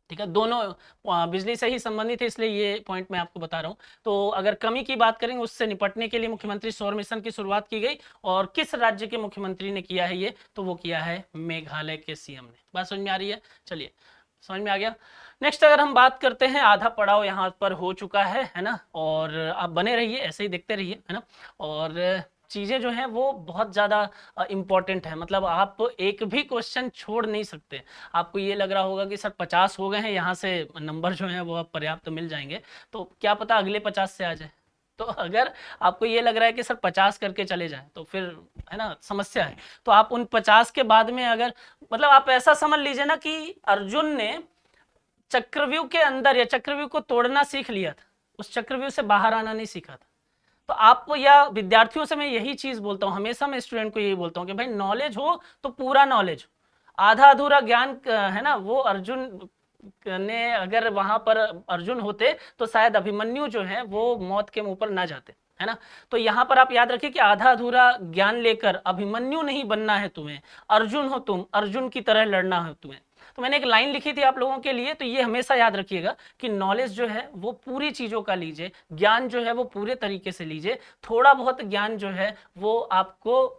A: ठीक है, दोनों बिजली से ही संबंधित है, इसलिए ये पॉइंट मैं आपको बता रहा हूँ। तो अगर कमी की बात करेंगे उससे निपटने के लिए मुख्यमंत्री सौर मिशन की शुरुआत की गई, और किस राज्य के मुख्यमंत्री ने किया है ये? तो वो किया है मेघालय के CM ने। बात समझ में आ रही है? चलिए, समझ में आ गया। नेक्स्ट अगर हम बात करते हैं, आधा पड़ाव यहाँ पर हो चुका है ना, और आप बने रहिए, ऐसे ही देखते रहिए, है ना। और चीज़ें जो हैं वो बहुत ज़्यादा इम्पॉर्टेंट है, मतलब आप एक भी क्वेश्चन छोड़ नहीं सकते। आपको ये लग रहा होगा कि सर 50 हो गए हैं, यहाँ से नंबर जो हैं वो अब पर्याप्त मिल जाएंगे, तो क्या पता अगले 50 से आ जाए। तो अगर आपको ये लग रहा है कि सर 50 करके चले जाए तो फिर है ना समस्या है। तो आप उन 50 के बाद में अगर, मतलब आप ऐसा समझ लीजिए ना कि अर्जुन ने चक्रव्यूह के अंदर या चक्रव्यूह को तोड़ना सीख लिया था, उस चक्रव्यूह से बाहर आना नहीं सीखा था। तो आपको या विद्यार्थियों से मैं यही चीज बोलता हूं, हमेशा मैं स्टूडेंट को यही बोलता हूं कि भाई नॉलेज हो तो पूरा नॉलेज, आधा अधूरा ज्ञान है ना, वो अर्जुन ने अगर वहां पर अर्जुन होते तो शायद अभिमन्यु जो है वो मौत के मुंह पर ना जाते, है ना। तो यहाँ पर आप याद रखिए कि आधा अधूरा ज्ञान लेकर अभिमन्यु नहीं बनना है तुम्हें, अर्जुन हो तुम, अर्जुन की तरह लड़ना है तुम्हें। तो मैंने एक लाइन लिखी थी आप लोगों के लिए, तो ये हमेशा याद रखिएगा कि नॉलेज जो है वो पूरी चीजों का लीजिए, ज्ञान जो है वो पूरे तरीके से लीजिए। थोड़ा बहुत ज्ञान जो है वो आपको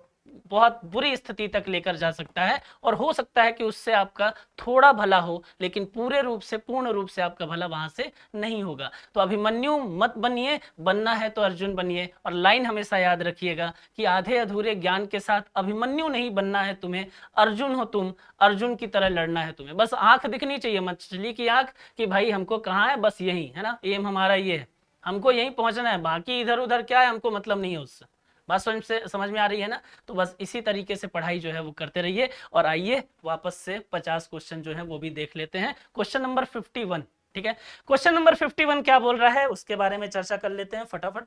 A: बहुत बुरी स्थिति तक लेकर जा सकता है, और हो सकता है कि उससे आपका थोड़ा भला हो, लेकिन पूरे रूप से, पूर्ण रूप से आपका भला वहां से नहीं होगा। तो अभिमन्यु मत बनिए, बनना है तो अर्जुन बनिए। और लाइन हमेशा याद रखिएगा कि आधे अधूरे ज्ञान के साथ अभिमन्यु नहीं बनना है तुम्हें, अर्जुन हो तुम, अर्जुन की तरह लड़ना है तुम्हें। बस आंख दिखनी चाहिए, मछली की आंख, कि भाई हमको कहाँ है, बस यही है ना, एम हमारा ये है, हमको यहीं पहुंचना है, बाकी इधर उधर क्या है हमको मतलब नहीं है उससे। बात समझ में आ रही है ना। तो बस इसी तरीके से पढ़ाई जो है वो करते रहिए। और आइए वापस से 50 क्वेश्चन जो है वो भी देख लेते हैं। क्वेश्चन नंबर 51, ठीक है, क्वेश्चन नंबर 51 क्या बोल रहा है उसके बारे में चर्चा कर लेते हैं फटाफट।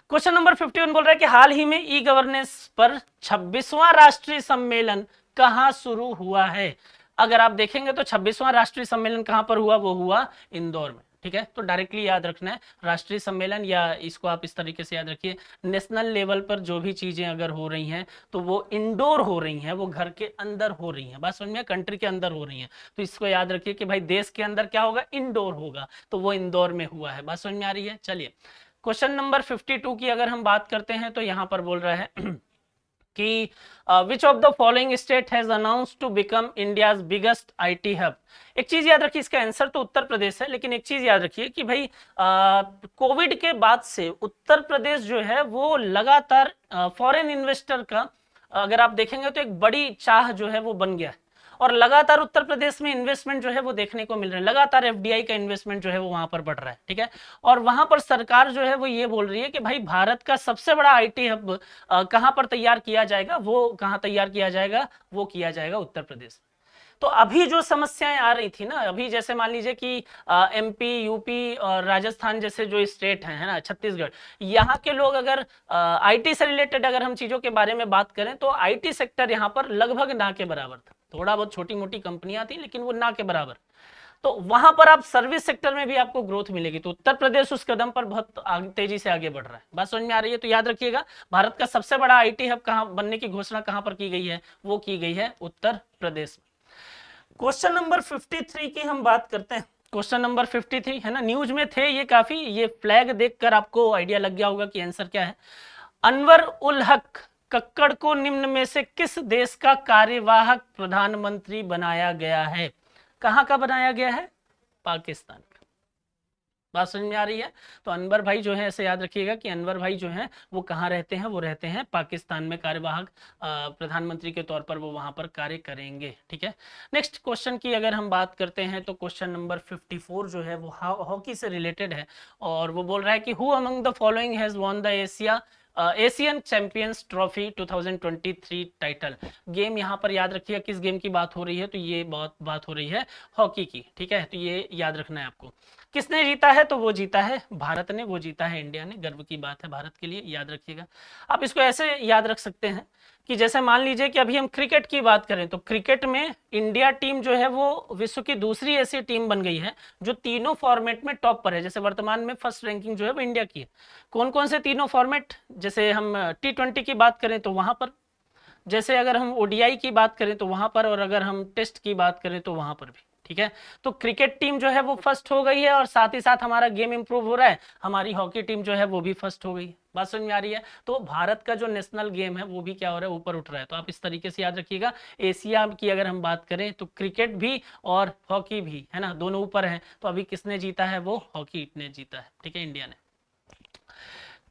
A: क्वेश्चन नंबर 51 बोल रहा है कि हाल ही में ई गवर्नेंस पर 26वां राष्ट्रीय सम्मेलन कहाँ शुरू हुआ है? अगर आप देखेंगे तो 26वां राष्ट्रीय सम्मेलन कहाँ पर हुआ? वो हुआ इंदौर में। ठीक है, तो डायरेक्टली याद रखना है राष्ट्रीय सम्मेलन, या इसको आप इस तरीके से याद रखिए, नेशनल लेवल पर जो भी चीजें अगर हो रही हैं तो वो इंडोर हो रही हैं, वो घर के अंदर हो रही हैं। बात समझ में, कंट्री के अंदर हो रही हैं। तो इसको याद रखिए कि भाई देश के अंदर क्या होगा? इंडोर होगा, तो वो इंदौर में हुआ है। बात समझ में आ रही है? चलिए, क्वेश्चन नंबर 52 की अगर हम बात करते हैं तो यहां पर बोल रहा है कि which of the following state has announced to become India's biggest IT hub. एक चीज याद रखिए, इसका आंसर तो उत्तर प्रदेश है, लेकिन एक चीज याद रखिए कि भाई कोविड के बाद से उत्तर प्रदेश जो है वो लगातार फॉरेन इन्वेस्टर का, अगर आप देखेंगे तो एक बड़ी चाह जो है वो बन गया है। और लगातार उत्तर प्रदेश में इन्वेस्टमेंट जो है वो देखने को मिल रहा है, लगातार एफडीआई का इन्वेस्टमेंट जो है वो वहां पर बढ़ रहा है, ठीक है। और वहां पर सरकार जो है वो ये बोल रही है कि भाई भारत का सबसे बड़ा आईटी हब कहां पर तैयार किया जाएगा, वो कहां तैयार किया जाएगा, वो किया जाएगा उत्तर प्रदेश। तो अभी जो समस्याएं आ रही थी ना, अभी जैसे मान लीजिए कि एमपी, यूपी और राजस्थान जैसे जो स्टेट हैं, है ना, छत्तीसगढ़, यहाँ के लोग अगर आईटी से रिलेटेड अगर हम चीजों के बारे में बात करें तो आईटी सेक्टर यहाँ पर लगभग ना के बराबर था। थोड़ा बहुत छोटी मोटी कंपनियां थी लेकिन वो ना के बराबर। तो वहां पर आप सर्विस सेक्टर में भी आपको ग्रोथ मिलेगी। तो उत्तर प्रदेश उस कदम पर बहुत तेजी से आगे बढ़ रहा है। बात समझ में आ रही है? तो याद रखिएगा, भारत का सबसे बड़ा आईटी हब कहां बनने की घोषणा कहां पर की गई है, वो की गई है उत्तर प्रदेश में। क्वेश्चन नंबर 53 की हम बात करते हैं। क्वेश्चन नंबर 53 है ना, न्यूज में थे ये काफी, ये फ्लैग देखकर आपको आइडिया लग गया होगा कि आंसर क्या है। अनवर उल हक कक्कड़ को निम्न में से किस देश का कार्यवाहक प्रधानमंत्री बनाया गया है? कहां का बनाया गया है? पाकिस्तान का। बात समझ में आ रही है? तो अनवर भाई जो है, ऐसे याद रखिएगा कि अनवर भाई जो है वो कहाँ रहते हैं, वो रहते हैं पाकिस्तान में, कार्यवाहक प्रधानमंत्री के तौर पर वो वहां पर कार्य करेंगे, ठीक है। नेक्स्ट क्वेश्चन की अगर हम बात करते हैं तो क्वेश्चन नंबर 54 जो है वो हॉकी से रिलेटेड है, और वो बोल रहा है कि who among the following has won the Asian champions trophy 2023 title. Game यहाँ पर याद रखिएगा किस गेम की बात हो रही है, तो ये बहुत बात हो रही है हॉकी की, ठीक है। तो ये याद रखना है आपको। किसने जीता है? तो वो जीता है भारत ने, वो जीता है इंडिया ने। गर्व की बात है भारत के लिए, याद रखिएगा। आप इसको ऐसे याद रख सकते हैं कि जैसे मान लीजिए कि अभी हम क्रिकेट की बात करें तो क्रिकेट में इंडिया टीम जो है वो विश्व की दूसरी ऐसी टीम बन गई है जो तीनों फॉर्मेट में टॉप पर है। जैसे वर्तमान में फर्स्ट रैंकिंग जो है वो इंडिया की है। कौन कौन से तीनों फॉर्मेट? जैसे हम T20 की बात करें तो वहां पर, जैसे अगर हम ओडीआई की बात करें तो वहां पर, और अगर हम टेस्ट की बात करें तो वहां पर भी, ठीक है। तो क्रिकेट टीम जो है वो फर्स्ट हो गई है, और साथ ही साथ हमारा गेम इंप्रूव हो रहा है, हमारी हॉकी टीम जो है वो भी फर्स्ट हो गई है। बात समझ में आ रही है? तो भारत का जो नेशनल गेम है वो भी क्या हो रहा है, ऊपर उठ रहा है। तो आप इस तरीके से याद रखिएगा। एशिया की अगर हम बात करें तो क्रिकेट भी और हॉकी भी, है ना, दोनों ऊपर है। तो अभी किसने जीता है? वो हॉकी ने जीता है, ठीक है, इंडिया ने।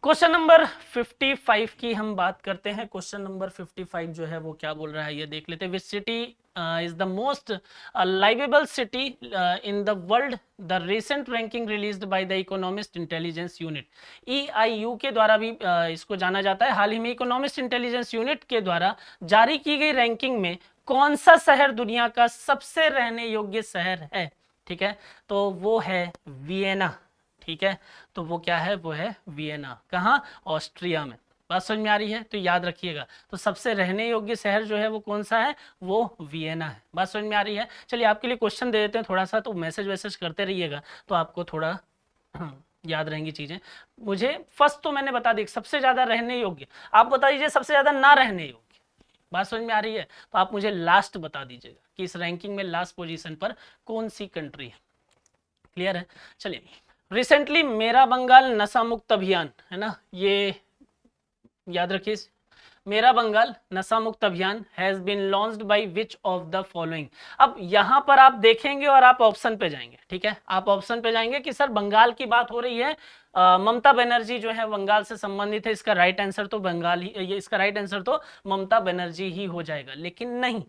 A: क्वेश्चन नंबर 55 की हम बात करते हैं। क्वेश्चन नंबर 55 जो है वो क्या बोल रहा है, ये देख लेते हैं। Which city is the most livable city in the world? The recent ranking released by the Economist Intelligence Unit, EIU के द्वारा भी इसको जाना जाता है। हाल ही में इकोनॉमिस्ट इंटेलिजेंस यूनिट के द्वारा जारी की गई रैंकिंग में कौन सा शहर दुनिया का सबसे रहने योग्य शहर है? ठीक है, तो वो है वियना, ठीक है। तो वो क्या है? वो है वियना। कहाँ? ऑस्ट्रिया में। बात समझ में आ रही है? तो याद रखिएगा, तो सबसे रहने योग्य शहर जो है वो कौन सा है? वो वियना है। बात समझ में आ रही है? चलिए आपके लिए क्वेश्चन दे देते हैं थोड़ा सा, तो मैसेज वैसेज करते रहिएगा तो आपको थोड़ा याद रहेंगी चीजें। मुझे फर्स्ट तो मैंने बता दी सबसे ज्यादा रहने योग्य, आप बता दीजिए सबसे ज्यादा ना रहने योग्य। बात समझ में आ रही है? तो आप मुझे लास्ट बता दीजिएगा कि इस रैंकिंग में लास्ट पोजीशन पर कौन सी कंट्री है। क्लियर है? चलिए, रिसेंटली मेरा बंगाल नशा मुक्त अभियान, है ना, ये याद रखिए, मेरा बंगाल नशा मुक्त अभियान has been launched by which of the following. अब यहां पर आप देखेंगे और आप ऑप्शन पे जाएंगे, ठीक है, आप ऑप्शन पे जाएंगे कि सर बंगाल की बात हो रही है, ममता बनर्जी जो है बंगाल से संबंधित है, इसका राइट आंसर तो बंगाल ही, ये इसका राइट आंसर तो ममता बनर्जी ही हो जाएगा। लेकिन नहीं,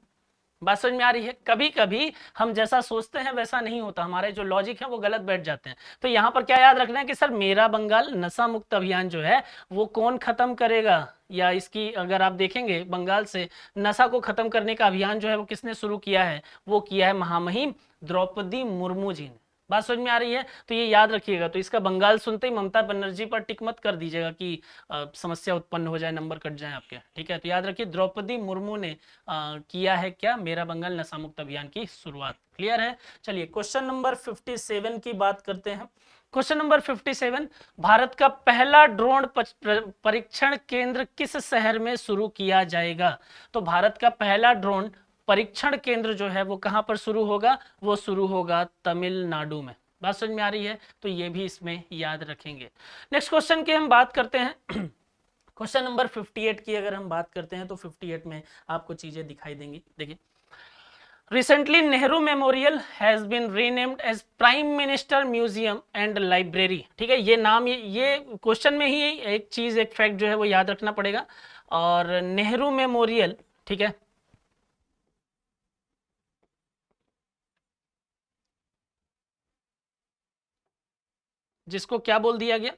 A: बात समझ में आ रही है? कभी कभी हम जैसा सोचते हैं वैसा नहीं होता, हमारे जो लॉजिक है वो गलत बैठ जाते हैं। तो यहाँ पर क्या याद रखना है कि सर मेरा बंगाल नशा मुक्त अभियान जो है वो कौन खत्म करेगा, या इसकी अगर आप देखेंगे बंगाल से नशा को खत्म करने का अभियान जो है वो किसने शुरू किया है? वो किया है महामहिम द्रौपदी मुर्मू जी ने। बात समझ में आ रही है? तो ये याद रखिएगा। तो इसका बंगाल सुनते ही ममता बनर्जी पर टिक मत कर दीजिएगा कि समस्या उत्पन्न हो जाए, नंबर कट जाए आपके, ठीक है। तो याद रखिए द्रौपदी मुर्मू ने किया है क्या? मेरा बंगाल नशा मुक्त अभियान की शुरुआत। क्लियर है? चलिए क्वेश्चन नंबर 57 की बात करते हैं। क्वेश्चन नंबर 57, भारत का पहला ड्रोन परीक्षण केंद्र किस शहर में शुरू किया जाएगा? तो भारत का पहला ड्रोन परीक्षण केंद्र जो है वो कहां पर शुरू होगा? वो शुरू होगा तमिलनाडु में। बात समझ में आ रही है? तो ये भी इसमें याद रखेंगे। नेक्स्ट क्वेश्चन की हम बात करते हैं। क्वेश्चन नंबर 58 की अगर हम बात करते हैं तो 58 में आपको चीजें दिखाई देंगी। देखिए, recently Nehru Memorial has been renamed as Prime Minister Museum and Library. ठीक है, ये नाम, ये क्वेश्चन में ही एक चीज, एक फैक्ट जो है वो याद रखना पड़ेगा। और नेहरू मेमोरियल, ठीक है, जिसको क्या बोल दिया गया,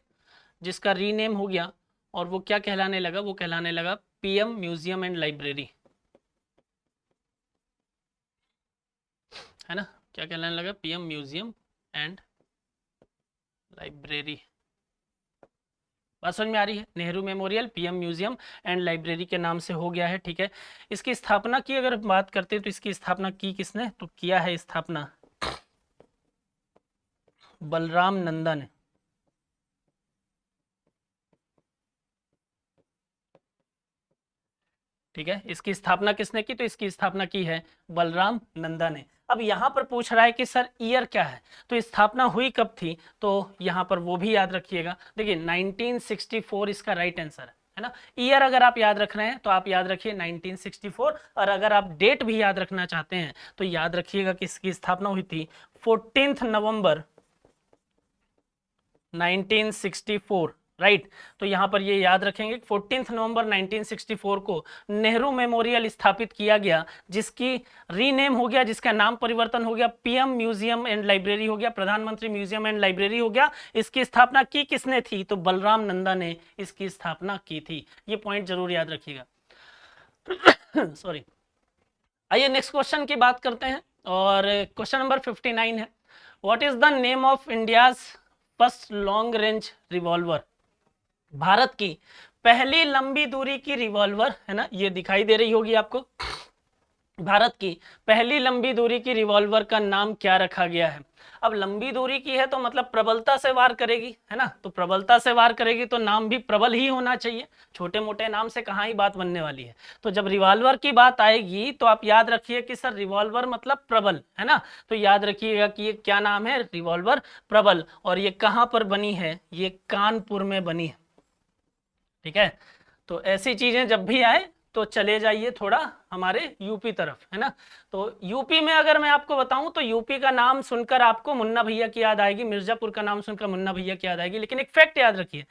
A: जिसका रीनेम हो गया और वो क्या कहलाने लगा, वो कहलाने लगा पीएम म्यूजियम एंड लाइब्रेरी, है ना, क्या कहलाने लगा, पीएम म्यूजियम एंड लाइब्रेरी। बात समझ में आ रही है, Nehru memorial PM museum and library के नाम से हो गया है, ठीक है। इसकी स्थापना की अगर बात करते हैं तो इसकी स्थापना की किसने, तो किया है स्थापना बलराम नंदा ने, ठीक है। इसकी स्थापना किसने की, तो इसकी स्थापना की है बलराम नंदा ने। अब यहाँ पर पूछ रहा है कि सर ईयर क्या है, तो स्थापना हुई कब थी, तो यहाँ पर वो भी याद रखिएगा। देखिए 1964 इसका राइट आंसर है ना। ईयर अगर आप याद रख रहे हैं तो आप याद रखिए 1964, और अगर आप डेट भी याद रखना चाहते हैं तो याद रखिएगा कि इसकी स्थापना हुई थी 14 नवंबर 1964, राइट। तो यहाँ पर ये याद रखेंगे 14 नवंबर 1964 को नेहरू मेमोरियल स्थापित किया गया, जिसकी रीनेम हो गया, जिसका नाम परिवर्तन हो गया, पीएम म्यूजियम एंड लाइब्रेरी हो गया, प्रधानमंत्री म्यूजियम एंड लाइब्रेरी हो गया। इसकी स्थापना की किसने थी, तो बलराम नंदा ने इसकी स्थापना की थी। ये पॉइंट जरूर याद रखिएगा। सॉरी। आइए नेक्स्ट क्वेश्चन की बात करते हैं, और क्वेश्चन नंबर 59 है, what is the name of India's first long range revolver. Bharat की पहली लंबी दूरी की रिवॉल्वर, है ना, ये दिखाई दे रही होगी आपको। भारत की पहली लंबी दूरी की रिवॉल्वर का नाम क्या रखा गया है। अब लंबी दूरी की है तो मतलब प्रबलता से वार करेगी, है ना, तो प्रबलता से वार करेगी तो नाम भी प्रबल ही होना चाहिए, छोटे मोटे नाम से कहाँ ही बात बनने वाली है। तो जब रिवॉल्वर की बात आएगी तो आप याद रखिए कि सर रिवॉल्वर मतलब प्रबल, है ना, तो याद रखिएगा कि ये क्या नाम है, रिवॉल्वर प्रबल। और ये कहाँ पर बनी है, ये कानपुर में बनी है, ठीक है। तो ऐसी चीजें जब भी आए तो चले जाइए थोड़ा हमारे यूपी तरफ, है ना। तो यूपी में अगर मैं आपको बताऊं तो यूपी का नाम सुनकर आपको मुन्ना भैया की याद आएगी, मिर्जापुर का नाम सुनकर मुन्ना भैया की याद आएगी। लेकिन एक फैक्ट याद रखिए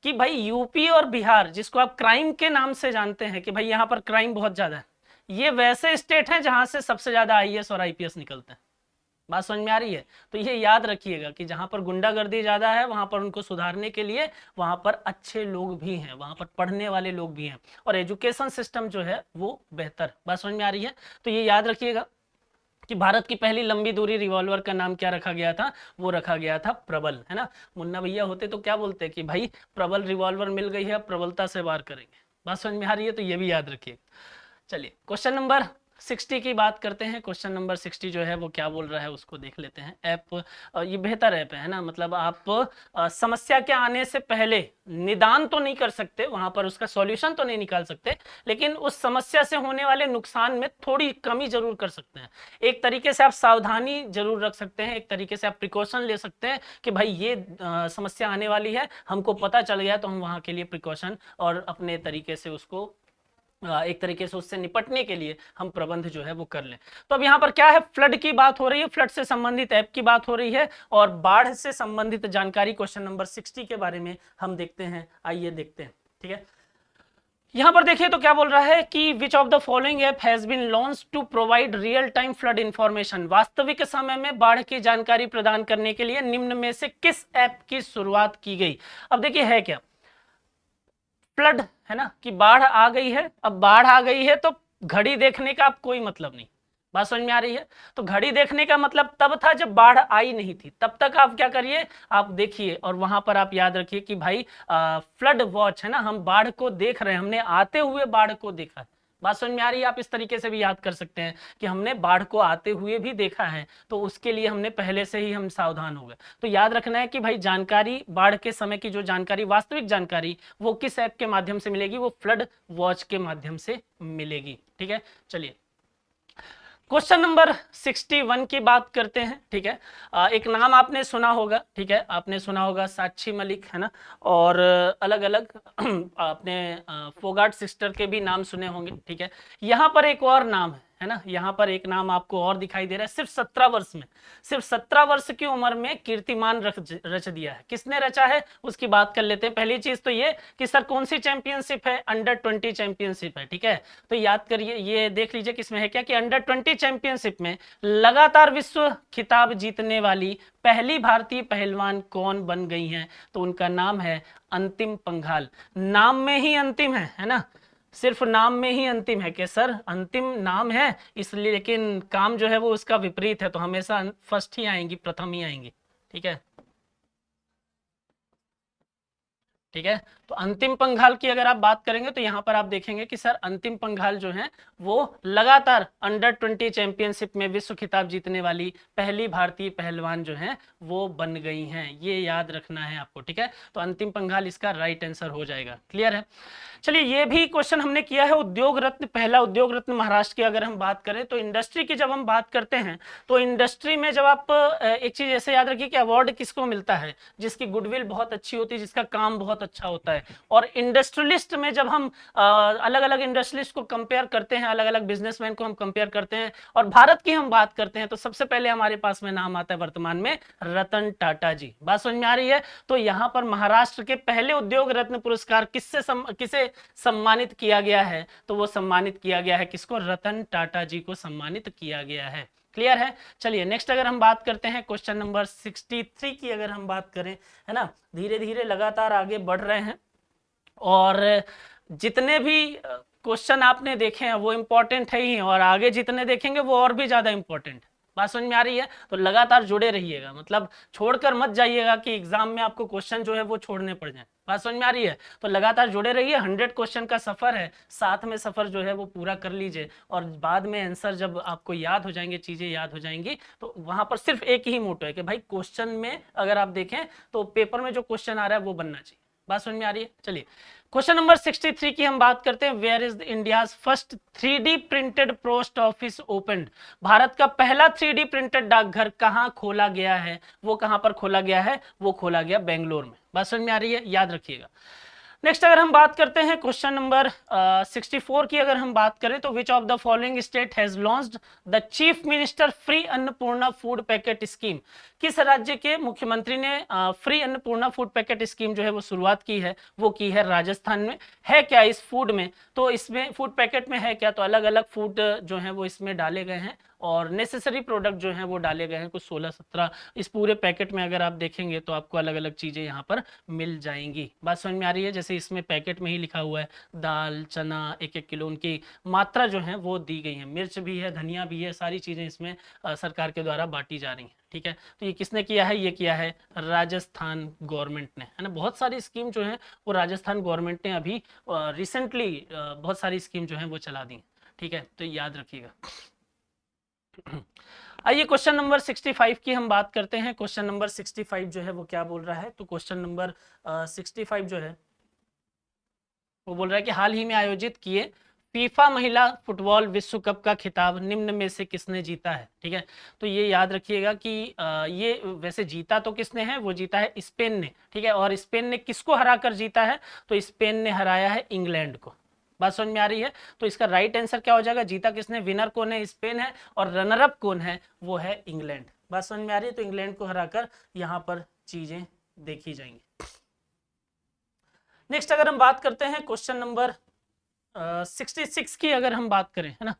A: कि भाई यूपी और बिहार, जिसको आप क्राइम के नाम से जानते हैं कि भाई यहाँ पर क्राइम बहुत ज्यादा है, ये वैसे स्टेट हैं जहां से सबसे ज्यादा आईएएस और आईपीएस निकलते हैं। बात समझ में आ रही है। तो ये याद रखिएगा कि जहां पर गुंडागर्दी ज्यादा है वहां पर उनको सुधारने के लिए वहां पर अच्छे लोग भी हैं, वहां पर पढ़ने वाले लोग भी हैं, और एजुकेशन सिस्टम जो है वो बेहतर। बात समझ में आ रही है। तो ये याद रखिएगा कि भारत की पहली लंबी दूरी रिवॉल्वर का नाम क्या रखा गया था, वो रखा गया था प्रबल, है ना। मुन्ना भैया होते तो क्या बोलते कि भाई प्रबल रिवॉल्वर मिल गई है, प्रबलता से वार करेंगे। बात समझ में आ रही है, तो ये भी याद रखिए। चलिए क्वेश्चन नंबर 60 की बात करते हैं। क्वेश्चन नंबर 60 जो है वो क्या बोल रहा है उसको देख लेते हैं। ऐप ये बेहतर ऐप है ना, मतलब आप समस्या के आने से पहले निदान तो नहीं कर सकते, वहां पर उसका सॉल्यूशन तो नहीं निकाल सकते, लेकिन उस समस्या से होने वाले नुकसान में थोड़ी कमी जरूर कर सकते हैं। एक तरीके से आप सावधानी जरूर रख सकते हैं, एक तरीके से आप प्रिकॉशन ले सकते हैं कि भाई ये समस्या आने वाली है, हमको पता चल गया तो हम वहां के लिए प्रिकॉशन और अपने तरीके से उसको एक तरीके से उससे निपटने के लिए हम प्रबंध जो है वो कर लें। तो अब यहाँ पर क्या है, फ्लड की बात हो रही है, फ्लड से संबंधित ऐप की बात हो रही है, और बाढ़ से संबंधित जानकारी क्वेश्चन नंबर 60 के बारे में हम देखते हैं। आइए देखते हैं, ठीक है। यहां पर देखिए तो क्या बोल रहा है कि which of the following app has been launch to provide real time flood information. वास्तविक समय में बाढ़ की जानकारी प्रदान करने के लिए निम्न में से किस ऐप की शुरुआत की गई। अब देखिए है क्या, फ्लड है ना, कि बाढ़ आ गई है। अब बाढ़ आ गई है तो घड़ी देखने का अब कोई मतलब नहीं। बात समझ में आ रही है। तो घड़ी देखने का मतलब तब था जब बाढ़ आई नहीं थी, तब तक आप क्या करिए, आप देखिए, और वहां पर आप याद रखिए कि भाई फ्लड वॉच है ना, हम बाढ़ को देख रहे हैं, हमने आते हुए बाढ़ को देखा है। बात समझ में आ रही है। आप इस तरीके से भी याद कर सकते हैं कि हमने बाढ़ को आते हुए भी देखा है, तो उसके लिए हमने पहले से ही हम सावधान हो गए। तो याद रखना है कि भाई जानकारी, बाढ़ के समय की जो जानकारी, वास्तविक जानकारी, वो किस ऐप के माध्यम से मिलेगी, वो फ्लड वॉच के माध्यम से मिलेगी, ठीक है। चलिए क्वेश्चन नंबर 61 की बात करते हैं, ठीक है। एक नाम आपने सुना होगा, ठीक है, आपने सुना होगा साक्षी मलिक, है ना, और अलग अलग आपने फोगाट सिस्टर के भी नाम सुने होंगे, ठीक है। यहाँ पर एक और नाम है, है ना, यहाँ पर एक नाम आपको और दिखाई दे रहा है, सिर्फ 17 वर्ष में, सिर्फ 17 वर्ष की उम्र में कीर्तिमान रच दिया है। किसने रचा है उसकी बात कर लेते हैं। पहली चीज तो ये कि सर कौन सी चैंपियनशिप है, अंडर-20 चैंपियनशिप है, ठीक है। तो याद करिए, ये देख लीजिए किसमें है क्या, कि अंडर-20 चैंपियनशिप में लगातार विश्व खिताब जीतने वाली पहली भारतीय पहलवान कौन बन गई हैं, तो उनका नाम है अंतिम पंघाल। नाम में ही अंतिम है ना, सिर्फ नाम में ही अंतिम है कि सर अंतिम नाम है इसलिए, लेकिन काम जो है वो उसका विपरीत है, तो हमेशा फर्स्ट ही आएंगी, प्रथम ही आएंगी, ठीक है। ठीक है, तो अंतिम पंघाल की अगर आप बात करेंगे तो यहां पर आप देखेंगे कि सर अंतिम पंघाल जो है वो लगातार अंडर-20 चैंपियनशिप में विश्व खिताब जीतने वाली पहली भारतीय पहलवान जो है वो बन गई हैं, ये याद रखना है आपको, ठीक है। तो अंतिम पंघाल इसका राइट आंसर हो जाएगा। क्लियर है। चलिए, ये भी क्वेश्चन हमने किया है उद्योग रत्न, पहला उद्योग रत्न महाराष्ट्र की अगर हम बात करें तो इंडस्ट्री की जब हम बात करते हैं तो इंडस्ट्री में जब आप एक चीज ऐसे याद रखिए कि अवार्ड किसको मिलता है, जिसकी गुडविल बहुत अच्छी होती है, जिसका काम बहुत अच्छा होता है। और इंडस्ट्रियलिस्ट में जब हम अलग अलग इंडस्ट्रियलिस्ट को कंपेयर करते हैं, अलग अलग बिजनेसमैन को हम कंपेयर करते हैं और भारत की हम बात करते हैं, तो सबसे पहले हमारे पास में नाम आता है वर्तमान में रतन टाटा जी। बात समझ में आ रही है। तो यहां पर महाराष्ट्र के पहले उद्योग रत्न पुरस्कार किसे सम्मानित किया गया है, तो वो सम्मानित किया गया है किसको, रतन टाटा जी को सम्मानित किया गया है। क्लियर है। चलिए नेक्स्ट अगर हम बात करते हैं क्वेश्चन नंबर 63 की अगर हम बात करें, है ना, धीरे धीरे लगातार आगे बढ़ रहे हैं और जितने भी क्वेश्चन आपने देखे हैं वो इंपॉर्टेंट है ही, और आगे जितने देखेंगे वो और भी ज्यादा इंपॉर्टेंट। बात समझ में आ रही है। तो लगातार जुड़े रहिएगा, मतलब छोड़कर मत जाइएगा कि एग्जाम में आपको क्वेश्चन जो है वो छोड़ने पड़ जाए। बात समझ में आ रही है। तो लगातार जुड़े रहिए, 100 क्वेश्चन का सफर है, साथ में सफर जो है वो पूरा कर लीजिए और बाद में आंसर जब आपको याद हो जाएंगे, चीजें याद हो जाएंगी, तो वहां पर सिर्फ एक ही मोटो है कि भाई क्वेश्चन में अगर आप देखें तो पेपर में जो क्वेश्चन आ रहा है वो बनना चाहिए। बात समझ में आ रही है। चलिए क्वेश्चन नंबर 63 की हम बात करते हैं। Where is India's first 3D printed post office opened. भारत का पहला 3D प्रिंटेड डाकघर कहां खोला गया है, वो कहां पर खोला गया है, वो खोला गया बेंगलोर में। बात समझ में आ रही है, याद रखिएगा। नेक्स्ट अगर हम बात करते हैं क्वेश्चन नंबर 64 की अगर हम बात करें तो विच of the following state has launched the chief minister free Annapurna food packet scheme. किस राज्य के मुख्यमंत्री ने free Annapurna food packet scheme जो है वो शुरुआत की है, वो की है राजस्थान में। है क्या इस फूड में, तो इसमें फूड पैकेट में है क्या, तो अलग अलग फूड जो है वो इसमें डाले गए हैं और नेसेसरी प्रोडक्ट जो हैं वो डाले गए हैं, कुछ 16-17 इस पूरे पैकेट में अगर आप देखेंगे तो आपको अलग अलग चीजें यहाँ पर मिल जाएंगी। बात समझ में आ रही है। जैसे इसमें पैकेट में ही लिखा हुआ है दाल चना 1-1 किलो, उनकी मात्रा जो है वो दी गई है, मिर्च भी है, धनिया भी है, सारी चीजें इसमें सरकार के द्वारा बांटी जा रही हैं। ठीक है, तो ये किसने किया है, ये किया है राजस्थान गवर्नमेंट ने, है ना। बहुत सारी स्कीम जो है वो राजस्थान गवर्नमेंट ने अभी रिसेंटली बहुत सारी स्कीम जो है वो चला दी। ठीक है, तो याद रखिएगा। आइए क्वेश्चन नंबर 65 की हम बात करते हैं। क्वेश्चन नंबर 65 जो है वो क्या बोल रहा है, तो क्वेश्चन नंबर 65 जो है वो बोल रहा है कि हाल ही में आयोजित किए फीफा महिला फुटबॉल विश्व कप का खिताब निम्न में से किसने जीता है। ठीक है, तो ये याद रखिएगा कि ये वैसे जीता तो किसने है, वो जीता है स्पेन ने। ठीक है, और स्पेन ने किसको हराकर जीता है, तो स्पेन ने हराया है इंग्लैंड को। बात समझ में आ रही है। तो इसका राइट आंसर क्या हो जाएगा, जीता किसने, विनर कौन है, स्पेन है, और रनर अप कौन है, वो है इंग्लैंड। बात समझ में आ रही है। तो इंग्लैंड को हराकर यहाँ पर चीजें देखी जाएंगी। नेक्स्ट अगर हम बात करते हैं क्वेश्चन नंबर 66 की अगर हम बात करें, है ना,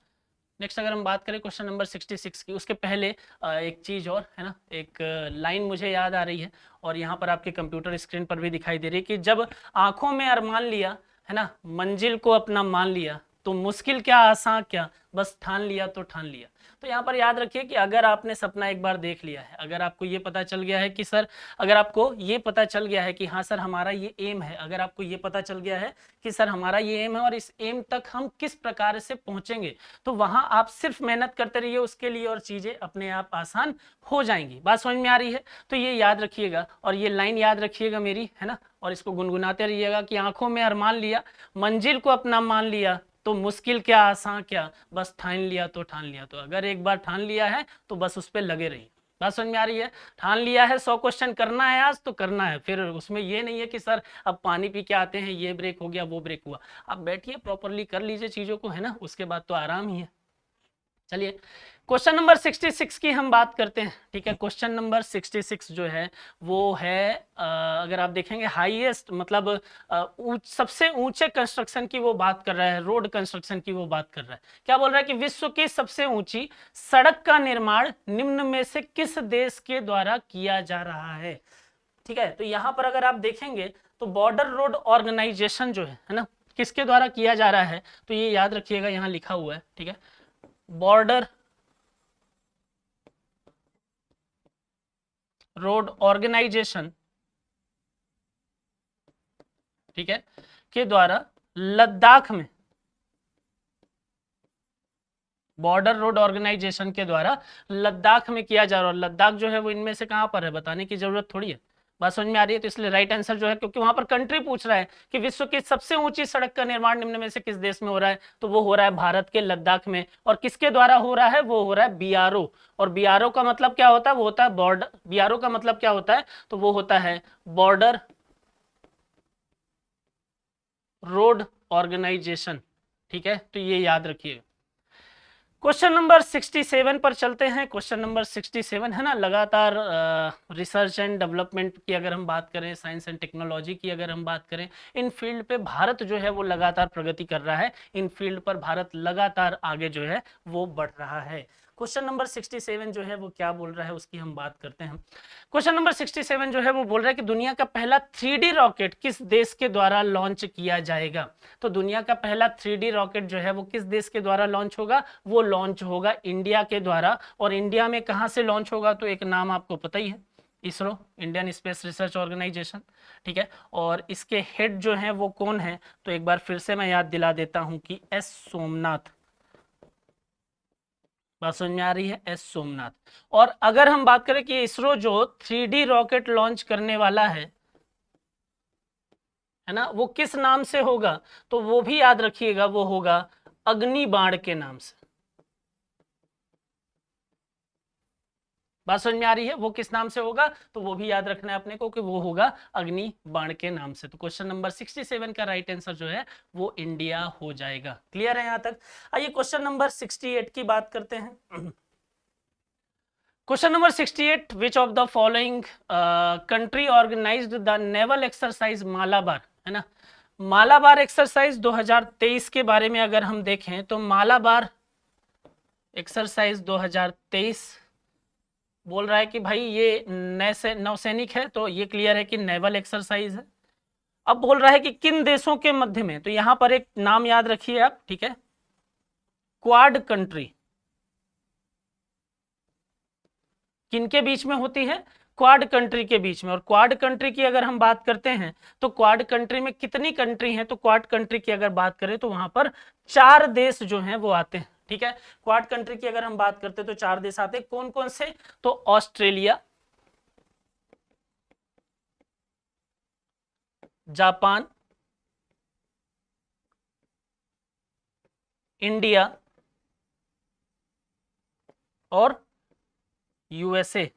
A: नेक्स्ट अगर हम बात करें क्वेश्चन नंबर 66 की, उसके पहले एक चीज और, है ना, एक लाइन मुझे याद आ रही है और यहाँ पर आपके कंप्यूटर स्क्रीन पर भी दिखाई दे रही है कि जब आंखों में अरमान लिया, है ना, मंजिल को अपना मान लिया, तो मुश्किल क्या आसान क्या, बस ठान लिया तो ठान लिया। तो यहाँ पर याद रखिए कि अगर आपने सपना एक बार देख लिया है, अगर आपको ये पता चल गया है कि सर, अगर आपको ये पता चल गया है कि हाँ सर हमारा ये एम है, अगर आपको ये पता चल गया है कि सर हमारा ये एम है और इस एम तक हम किस प्रकार से पहुंचेंगे, तो वहां आप सिर्फ मेहनत करते रहिए उसके लिए और चीजें अपने आप आसान हो जाएंगी। बात समझ में आ रही है। तो ये याद रखिएगा और ये लाइन याद रखिएगा मेरी, है ना, और इसको गुनगुनाते रहिएगा कि आंखों में अरमान लिया, मंजिल को अपना मान लिया, तो मुश्किल क्या आसान क्या, बस ठान लिया तो ठान लिया। तो अगर एक बार ठान लिया है तो बस उस पर लगे रहिए। बात समझ में आ रही है। ठान लिया है 100 क्वेश्चन करना है आज तो करना है, फिर उसमें ये नहीं है कि सर अब पानी पी के आते हैं, ये ब्रेक हो गया वो ब्रेक हुआ। आप बैठिए प्रॉपरली कर लीजिए चीजों को, है ना, उसके बाद तो आराम ही है। चलिए क्वेश्चन नंबर 66 की हम बात करते हैं। ठीक है, क्वेश्चन नंबर 66 जो है वो है अगर आप देखेंगे हाईएस्ट मतलब सबसे ऊंचे कंस्ट्रक्शन की वो बात कर रहा है, रोड कंस्ट्रक्शन की वो बात कर रहा है। क्या बोल रहा है कि विश्व की सबसे ऊंची सड़क का निर्माण निम्न में से किस देश के द्वारा किया जा रहा है। ठीक है, तो यहां पर अगर आप देखेंगे तो बॉर्डर रोड ऑर्गेनाइजेशन जो है ना, किसके द्वारा किया जा रहा है, तो ये याद रखिएगा, यहां लिखा हुआ है। ठीक है, बॉर्डर रोड ऑर्गेनाइजेशन, ठीक है, के द्वारा लद्दाख में, बॉर्डर रोड ऑर्गेनाइजेशन के द्वारा लद्दाख में किया जा रहा है। लद्दाख जो है वो इनमें से कहां पर है, बताने की जरूरत थोड़ी है। बात समझ में आ रही है, तो इसलिए राइट आंसर जो है, क्योंकि वहां पर कंट्री पूछ रहा है कि विश्व की सबसे ऊंची सड़क का निर्माण निम्न में से किस देश में हो रहा है, तो वो हो रहा है भारत के लद्दाख में। और किसके द्वारा हो रहा है, वो हो रहा है बीआरओ। और बीआरओ का मतलब क्या होता है, वो होता है बॉर्डर, बीआरओ का मतलब क्या होता है, तो वो होता है बॉर्डर रोड ऑर्गेनाइजेशन। ठीक है, तो ये याद रखिएगा। क्वेश्चन नंबर 67 पर चलते हैं। क्वेश्चन नंबर 67 है ना, लगातार रिसर्च एंड डेवलपमेंट की अगर हम बात करें, साइंस एंड टेक्नोलॉजी की अगर हम बात करें, इन फील्ड पे भारत जो है वो लगातार प्रगति कर रहा है। इन फील्ड पर भारत लगातार आगे जो है वो बढ़ रहा है। क्वेश्चन नंबर 67 जो है वो क्या बोल रहा है, उसकी हम बात करते हैं। क्वेश्चन नंबर 67 जो है वो बोल रहा है कि दुनिया का पहला 3D रॉकेट किस देश के द्वारा लॉन्च किया जाएगा। तो दुनिया का पहला 3D रॉकेट जो है वो किस देश के द्वारा लॉन्च होगा, वो लॉन्च होगा इंडिया के द्वारा। और इंडिया में कहां से लॉन्च होगा, तो एक नाम आपको पता ही है, ISRO, Indian Space Research Organisation. ठीक है, और इसके हेड जो है वो कौन है, तो एक बार फिर से मैं याद दिला देता हूं कि एस सोमनाथ। बात समझ में आ रही है, एस सोमनाथ। और अगर हम बात करें कि इसरो जो 3D रॉकेट लॉन्च करने वाला है ना, वो किस नाम से होगा, तो वो भी याद रखिएगा, वो होगा अग्निबाण के नाम से। बात समझ में आ रही है, वो किस नाम से होगा, तो वो भी याद रखना है अपने को कि वो होगा अग्नि बाण के नाम से। तो क्वेश्चन नंबर 67 का राइट आंसर जो है वो इंडिया हो जाएगा। क्लियर है यहां तक। आइए क्वेश्चन नंबर 68 की बात करते हैं। Question number 68, which of the following country organised the naval exercise Malabar, है ना। मालाबार एक्सरसाइज 2023 के बारे में अगर हम देखें तो मालाबार एक्सरसाइज 2023 बोल रहा है कि भाई ये नौसैनिक है, तो ये क्लियर है कि नेवल एक्सरसाइज है। अब बोल रहा है कि किन देशों के मध्य में, तो यहां पर एक नाम याद रखिए आप। ठीक है, क्वाड कंट्री किनके बीच में होती है, क्वाड कंट्री के बीच में। और क्वाड कंट्री की अगर हम बात करते हैं तो क्वाड कंट्री में कितनी कंट्री हैं, तो क्वाड कंट्री की अगर बात करें तो वहां पर 4 देश जो हैं वो आते हैं। ठीक है, क्वाड कंट्री की अगर हम बात करते हैं तो 4 देश आते हैं। कौन कौन से, तो ऑस्ट्रेलिया, जापान, इंडिया और यूएसए।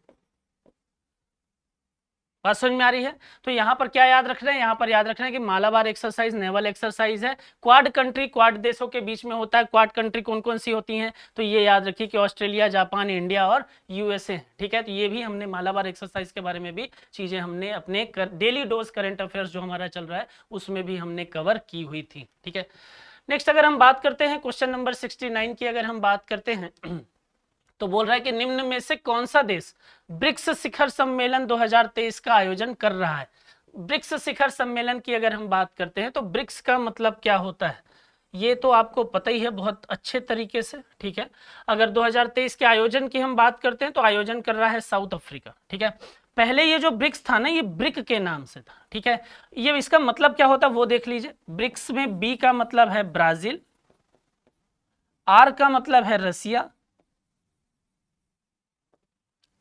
A: बात समझ में आ रही है। तो यहां पर क्या याद रखना है, यहां पर याद रखना है कि मालाबार एक्सरसाइज नेवल एक्सरसाइज है। क्वाड कंट्री क्वाड देशों के बीच में होता है। क्वाड कंट्री कौन कौन सी होती हैं, तो ये याद रखिए कि ऑस्ट्रेलिया, जापान, इंडिया और यूएसए। ठीक है, तो ये भी हमने मालाबार एक्सरसाइज के बारे में भी चीजें हमने अपने डेली डोज करंट अफेयर्स जो हमारा चल रहा है उसमें भी हमने कवर की हुई थी। ठीक है, नेक्स्ट अगर हम बात करते हैं क्वेश्चन नंबर 69 की अगर हम बात करते हैं तो बोल रहा है कि निम्न में से कौन सा देश ब्रिक्स शिखर सम्मेलन 2023 का आयोजन कर रहा है। ब्रिक्स शिखर सम्मेलन की अगर हम बात करते हैं तो ब्रिक्स का मतलब क्या होता है, ये तो आपको पता ही है बहुत अच्छे तरीके से। ठीक है, अगर 2023 के आयोजन की हम बात करते हैं तो आयोजन कर रहा है साउथ अफ्रीका। ठीक है, पहले ये जो ब्रिक्स था ना, ये ब्रिक के नाम से था। ठीक है, ये इसका मतलब क्या होता है वो देख लीजिए। ब्रिक्स में बी का मतलब है ब्राजील, आर का मतलब है रसिया,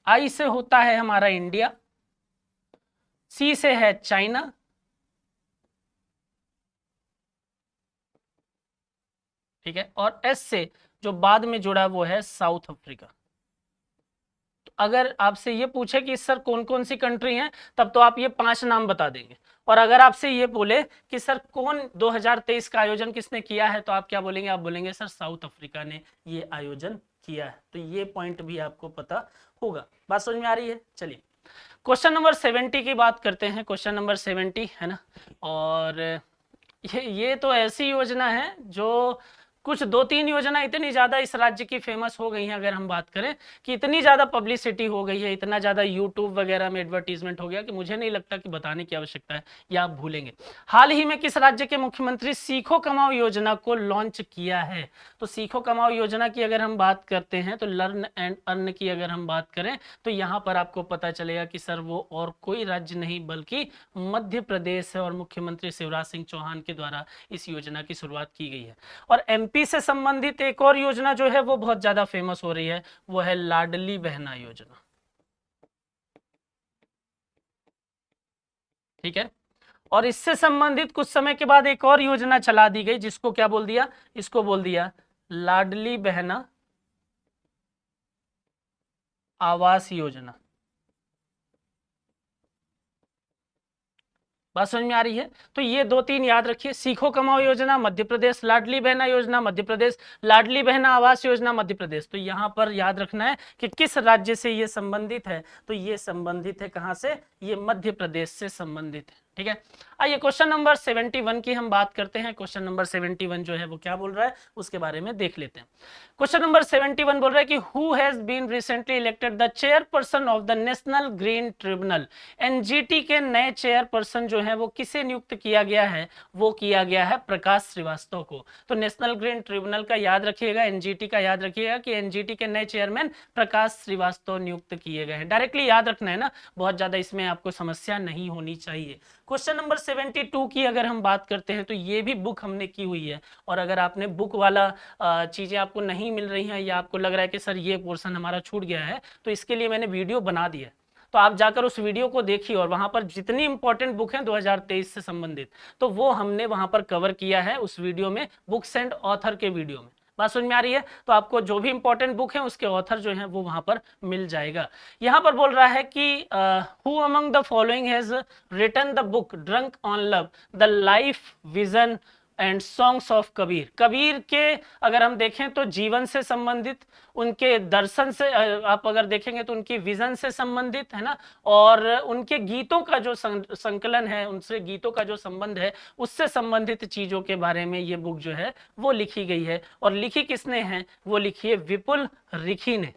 A: आई से होता है हमारा इंडिया, सी से है चाइना, ठीक है, और एस से जो बाद में जुड़ा वो है साउथ अफ्रीका। तो अगर आपसे ये पूछे कि सर कौन कौन सी कंट्री हैं, तब तो आप ये 5 नाम बता देंगे। और अगर आपसे ये बोले कि सर कौन 2023 का आयोजन किसने किया है, तो आप क्या बोलेंगे, आप बोलेंगे सर साउथ अफ्रीका ने ये आयोजन किया है। तो ये पॉइंट भी आपको पता होगा। बात समझ में आ रही है? चलिए क्वेश्चन नंबर 70 की बात करते हैं। क्वेश्चन नंबर 70 है ना, और ये तो ऐसी योजना है जो कुछ 2-3 योजना इतनी ज़्यादा इस राज्य की फेमस हो गई हैं, अगर हम बात करें कि इतनी ज़्यादा पब्लिसिटी हो गई है, इतना ज़्यादा यूट्यूब वगैरह में एडवर्टीजमेंट हो गया कि मुझे नहीं लगता कि बताने की आवश्यकता है, या आप भूलेंगे। हाल ही में किस राज्य के मुख्यमंत्री सीखो कमाओ योजना को लॉन्च किया है? तो सीखो कमाओ योजना की अगर हम बात करते हैं, तो लर्न एंड अर्न की अगर हम बात करें, तो यहाँ पर आपको पता चलेगा कि सर वो और कोई राज्य नहीं बल्कि मध्य प्रदेश है, और मुख्यमंत्री शिवराज सिंह चौहान के द्वारा इस योजना की शुरुआत की गई है। और एमपी से संबंधित एक और योजना जो है वो बहुत ज्यादा फेमस हो रही है, वो है लाडली बहना योजना। ठीक है, और इससे संबंधित कुछ समय के बाद एक और योजना चला दी गई, जिसको क्या बोल दिया? इसको बोल दिया लाडली बहना आवास योजना। बात समझ में आ रही है? तो ये 2-3 याद रखिए, सीखो कमाओ योजना मध्य प्रदेश, लाडली बहना योजना मध्य प्रदेश, लाडली बहना आवास योजना मध्य प्रदेश। तो यहाँ पर याद रखना है कि किस राज्य से ये संबंधित है। तो ये संबंधित है कहाँ से? ये मध्य प्रदेश से संबंधित है। ठीक है, आइए क्वेश्चन नंबर 71 की हम बात करते हैं। क्वेश्चन नंबर 71 जो है वो क्या बोल रहा है उसके बारे में देख लेते हैं। क्वेश्चन नंबर 71 बोल रहा है कि who has been recently elected the chairperson of the National Green Tribunal. NGT के नए चेयरपर्सन जो है वो किसे नियुक्त किया गया है? वो किया गया है प्रकाश श्रीवास्तव को। तो नेशनल ग्रीन ट्रिब्यूनल का याद रखिएगा, एनजीटी का याद रखिएगा कि एनजीटी के नए चेयरमैन प्रकाश श्रीवास्तव नियुक्त किए गए हैं। डायरेक्टली याद रखना है ना, बहुत ज्यादा इसमें आपको समस्या नहीं होनी चाहिए। क्वेश्चन नंबर 72 की अगर हम बात करते हैं, तो ये भी बुक हमने की हुई है, और अगर आपने बुक वाला चीजें आपको नहीं मिल रही हैं, या आपको लग रहा है कि सर ये पोर्शन हमारा छूट गया है, तो इसके लिए मैंने वीडियो बना दी है। तो आप जाकर उस वीडियो को देखिए, और वहां पर जितनी इंपॉर्टेंट बुक है 2023 से संबंधित, तो वो हमने वहां पर कवर किया है उस वीडियो में, बुक्स एंड ऑथर के वीडियो में। बात समझ में आ रही है? तो आपको जो भी इंपॉर्टेंट बुक है उसके ऑथर जो है वो वहां पर मिल जाएगा। यहां पर बोल रहा है कि who among the following has written the book Drunk on Love, the Life Vision and Songs of Kabir. Kabir के अगर हम देखें तो जीवन से संबंधित, उनके दर्शन से आप अगर देखेंगे तो उनकी विजन से संबंधित है ना, और उनके गीतों का जो संकलन है, उनसे गीतों का जो संबंध है, उससे संबंधित चीजों के बारे में ये बुक जो है वो लिखी गई है। और लिखी किसने है? वो लिखी है विपुल रिखी ने।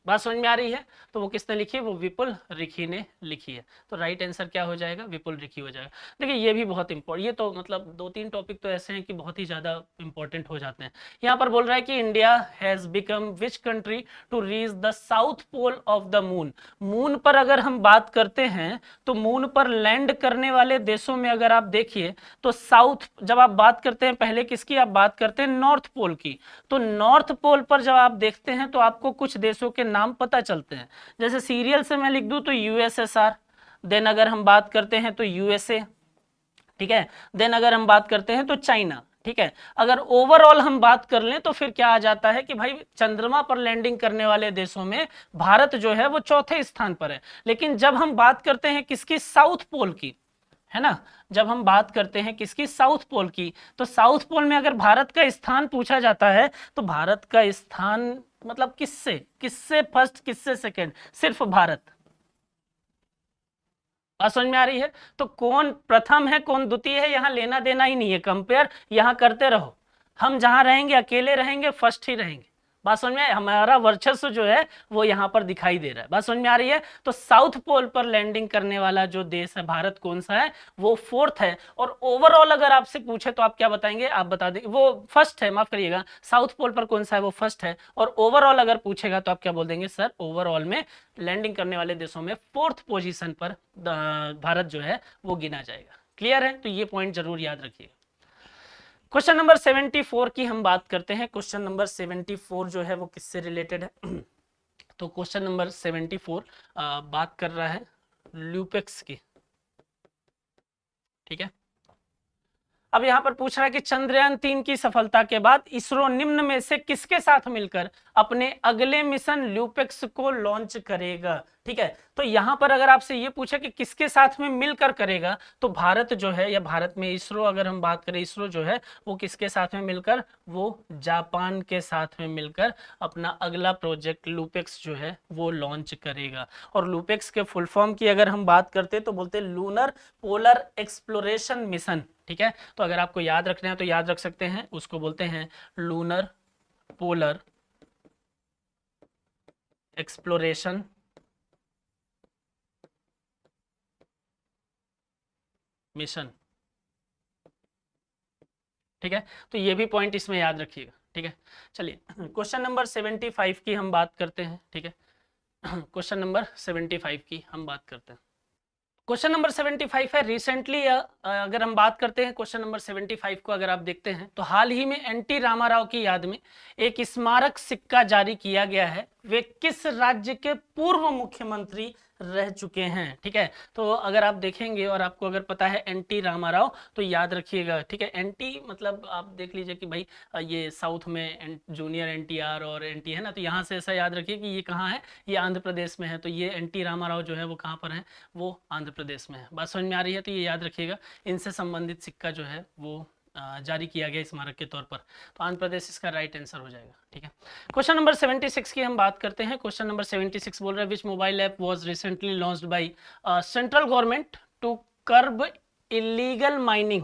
A: बात समझ में आ रही है? तो वो किसने लिखी है? वो विपुल रिखी ने लिखी है। तो राइट आंसर क्या हो जाएगा? विपुल रिखी हो जाएगा। देखिए ये भी बहुत इंपॉर्टेंट, ये तो मतलब 2-3 टॉपिक तो ऐसे हैं कि बहुत ही ज्यादा इंपॉर्टेंट हो जाते हैं। यहाँ पर बोल रहा है कि India has become which country to reach the south pole of the moon. Moon पर अगर हम बात करते हैं, तो मून पर लैंड करने वाले देशों में अगर आप देखिए, तो साउथ जब आप बात करते हैं, पहले किसकी आप बात करते हैं? नॉर्थ पोल की। तो नॉर्थ पोल पर जब आप देखते हैं तो आपको कुछ देशों के नाम पता चलते हैं। जैसे सीरियल से मैं लिख दूं तो यूएसएसआर, देन अगर हम बात करते हैं तो यूएसए, ठीक है, देन अगर हम बात करते हैं तो चाइना। ठीक है, अगर ओवरऑल हम बात कर लें तो फिर क्या आ जाता है कि भाई चंद्रमा पर लैंडिंग करने वाले देशों में भारत जो है वो चौथे स्थान पर है। लेकिन जब हम बात करते हैं किसकी? साउथ पोल की, है ना, जब हम बात करते हैं किसकी? साउथ पोल की, तो साउथ पोल में अगर भारत का स्थान पूछा जाता है, तो भारत का स्थान मतलब किससे किससे फर्स्ट, किससे सेकंड? सिर्फ भारत। बात समझ में आ रही है? तो कौन प्रथम है कौन द्वितीय है, यहाँ लेना देना ही नहीं है, कंपेयर यहाँ करते रहो। हम जहां रहेंगे अकेले रहेंगे, फर्स्ट ही रहेंगे। बात समझ में? हमारा वर्चस्व जो है वो यहाँ पर दिखाई दे रहा है। बात समझ में आ रही है? तो साउथ पोल पर लैंडिंग करने वाला जो देश है भारत, कौन सा है? वो फोर्थ है। और ओवरऑल अगर आपसे पूछे तो आप क्या बताएंगे? आप बता देंगे वो फर्स्ट है, माफ करिएगा, साउथ पोल पर कौन सा है? वो फर्स्ट है। और ओवरऑल अगर पूछेगा तो आप क्या बोल देंगे? सर ओवरऑल में लैंडिंग करने वाले देशों में फोर्थ पोजीशन पर भारत जो है वो गिना जाएगा। क्लियर है? तो ये पॉइंट जरूर याद रखिएगा। क्वेश्चन नंबर 74 की हम बात करते हैं। क्वेश्चन नंबर 74 जो है वो किससे रिलेटेड है? तो क्वेश्चन नंबर 74 बात कर रहा है ल्यूपेक्स की। ठीक है, अब यहां पर पूछ रहा है कि चंद्रयान-3 की सफलता के बाद इसरो निम्न में से किसके साथ मिलकर अपने अगले मिशन ल्यूपेक्स को लॉन्च करेगा? ठीक है। तो यहां पर अगर आपसे ये पूछे कि किसके साथ में मिलकर करेगा, तो भारत जो है, या भारत में इसरो अगर हम बात करें, इसरो जो है वो किसके साथ में मिलकर, वो जापान के साथ में मिलकर अपना अगला प्रोजेक्ट लूपेक्स जो है वो लॉन्च करेगा। और लूपेक्स के फुल फॉर्म की अगर हम बात करते तो बोलते लूनर पोलर एक्सप्लोरेशन मिशन। ठीक है, तो अगर आपको याद रखना है तो याद रख सकते हैं, उसको बोलते हैं लूनर पोलर एक्सप्लोरेशन मिशन। ठीक है, तो ये भी पॉइंट इसमें याद रखिएगा। ठीक है, चलिए क्वेश्चन नंबर 75 की हम बात करते हैं। ठीक है, क्वेश्चन नंबर 75 की हम बात करते हैं। क्वेश्चन नंबर 75 है, रिसेंटली अगर हम बात करते हैं क्वेश्चन नंबर 75 को अगर आप देखते हैं तो हाल ही में एनटी रामाराव की याद में एक स्मारक सिक्का जारी किया गया है। वे किस राज्य के पूर्व मुख्यमंत्री रह चुके हैं? ठीक है, तो अगर आप देखेंगे और आपको अगर पता है एनटी रामाराव तो याद रखिएगा। ठीक है, एनटी मतलब आप देख लीजिए कि भाई ये साउथ में जूनियर एनटीआर और एनटी है ना, तो यहाँ से ऐसा याद रखिए कि ये कहाँ है, ये आंध्र प्रदेश में है। तो ये एनटी रामाराव जो है वो कहाँ पर है, वो आंध्र प्रदेश में है। बात समझ में आ रही है? तो ये याद रखिएगा, इनसे संबंधित सिक्का जो है वो जारी किया गया स्मारक के तौर पर। तो आंध्र प्रदेश इसका राइट आंसर हो जाएगा। ठीक है, क्वेश्चन नंबर 76 की हम बात करते हैं। क्वेश्चन नंबर 76 बोल रहा है, which mobile app was recently launched by central government to curb illegal mining.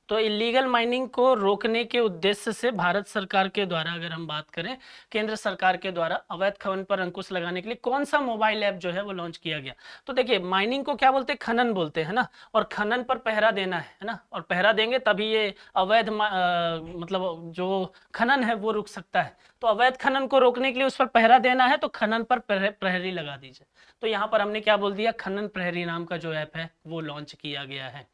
A: तो इलीगल माइनिंग को रोकने के उद्देश्य से भारत सरकार के द्वारा अगर हम बात करें, केंद्र सरकार के द्वारा अवैध खनन पर अंकुश लगाने के लिए कौन सा मोबाइल ऐप जो है वो लॉन्च किया गया? तो देखिए, माइनिंग को क्या बोलते हैं, खनन बोलते हैं ना, और खनन पर पहरा देना है ना, और पहरा देंगे तभी ये अवैध मतलब जो खनन है वो रुक सकता है। तो अवैध खनन को रोकने के लिए उस पर पहरा देना है, तो खनन पर प्रहरी लगा दीजिए। तो यहाँ पर हमने क्या बोल दिया, खनन प्रहरी नाम का जो ऐप है वो लॉन्च किया गया है।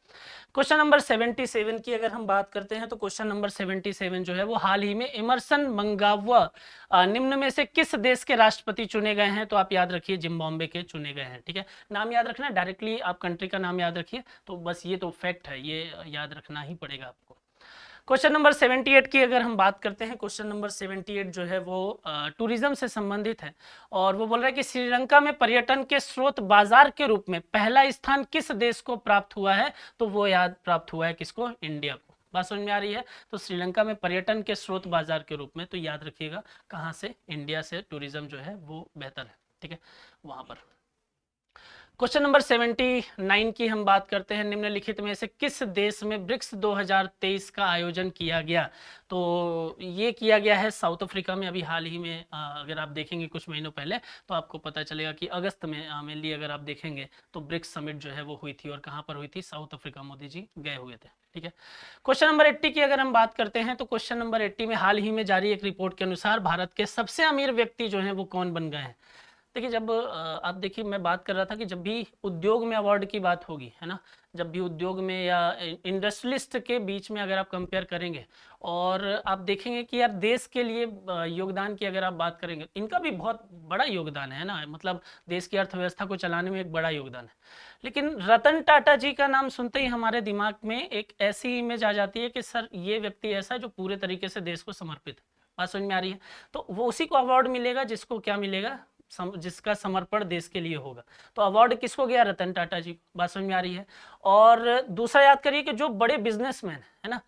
A: क्वेश्चन नंबर 77 की अगर हम बात करते हैं तो क्वेश्चन नंबर 77 जो है वो हाल ही में इमरसन मंगावा निम्न में से किस देश के राष्ट्रपति चुने गए हैं? तो आप याद रखिए, जिम्बाब्वे के चुने गए हैं। ठीक है, नाम याद रखना, डायरेक्टली आप कंट्री का नाम याद रखिए, तो बस ये तो फैक्ट है, ये याद रखना ही पड़ेगा आपको। क्वेश्चन नंबर 78 की अगर हम बात करते हैं, क्वेश्चन नंबर 78 जो है वो टूरिज्म से संबंधित है, और वो बोल रहा है कि श्रीलंका में पर्यटन के स्रोत बाजार के रूप में पहला स्थान किस देश को प्राप्त हुआ है? तो वो याद प्राप्त हुआ है किसको? इंडिया को। बात समझ में आ रही है? तो श्रीलंका में पर्यटन के स्रोत बाजार के रूप में, तो याद रखिएगा कहाँ से, इंडिया से टूरिज्म जो है वो बेहतर है। ठीक है, वहां पर। क्वेश्चन नंबर 79 की हम बात करते हैं, निम्नलिखित में से किस देश में ब्रिक्स 2023 का आयोजन किया गया? तो ये किया गया है साउथ अफ्रीका में, अभी हाल ही में अगर आप देखेंगे कुछ महीनों पहले तो आपको पता चलेगा कि अगस्त में मेनली अगर आप देखेंगे तो ब्रिक्स समिट जो है वो हुई थी, और कहाँ पर हुई थी? साउथ अफ्रीका, मोदी जी गए हुए थे। ठीक है, क्वेश्चन नंबर 80 की अगर हम बात करते हैं तो क्वेश्चन नंबर 80 में हाल ही में जारी एक रिपोर्ट के अनुसार भारत के सबसे अमीर व्यक्ति जो है वो कौन बन गए हैं? देखिए, जब आप देखिए, मैं बात कर रहा था कि जब भी उद्योग में अवार्ड की बात होगी, है ना, जब भी उद्योग में या इंडस्ट्रियलिस्ट के बीच में अगर आप कंपेयर करेंगे और आप देखेंगे कि यार देश के लिए योगदान की अगर आप बात करेंगे, इनका भी बहुत बड़ा योगदान है ना, मतलब देश की अर्थव्यवस्था को चलाने में एक बड़ा योगदान है। लेकिन रतन टाटा जी का नाम सुनते ही हमारे दिमाग में एक ऐसी इमेज आ जाती है कि सर ये व्यक्ति ऐसा है जो पूरे तरीके से देश को समर्पित है। बात समझ में आ रही है? तो वो उसी को अवार्ड मिलेगा जिसको क्या मिलेगा, जिसका समर्पण देश के लिए होगा। तो अवार्ड किसको गया? रतन टाटा जी को। बात समझ में आ रही है? और दूसरा याद करिए कि जो बड़े बिजनेसमैन है ना,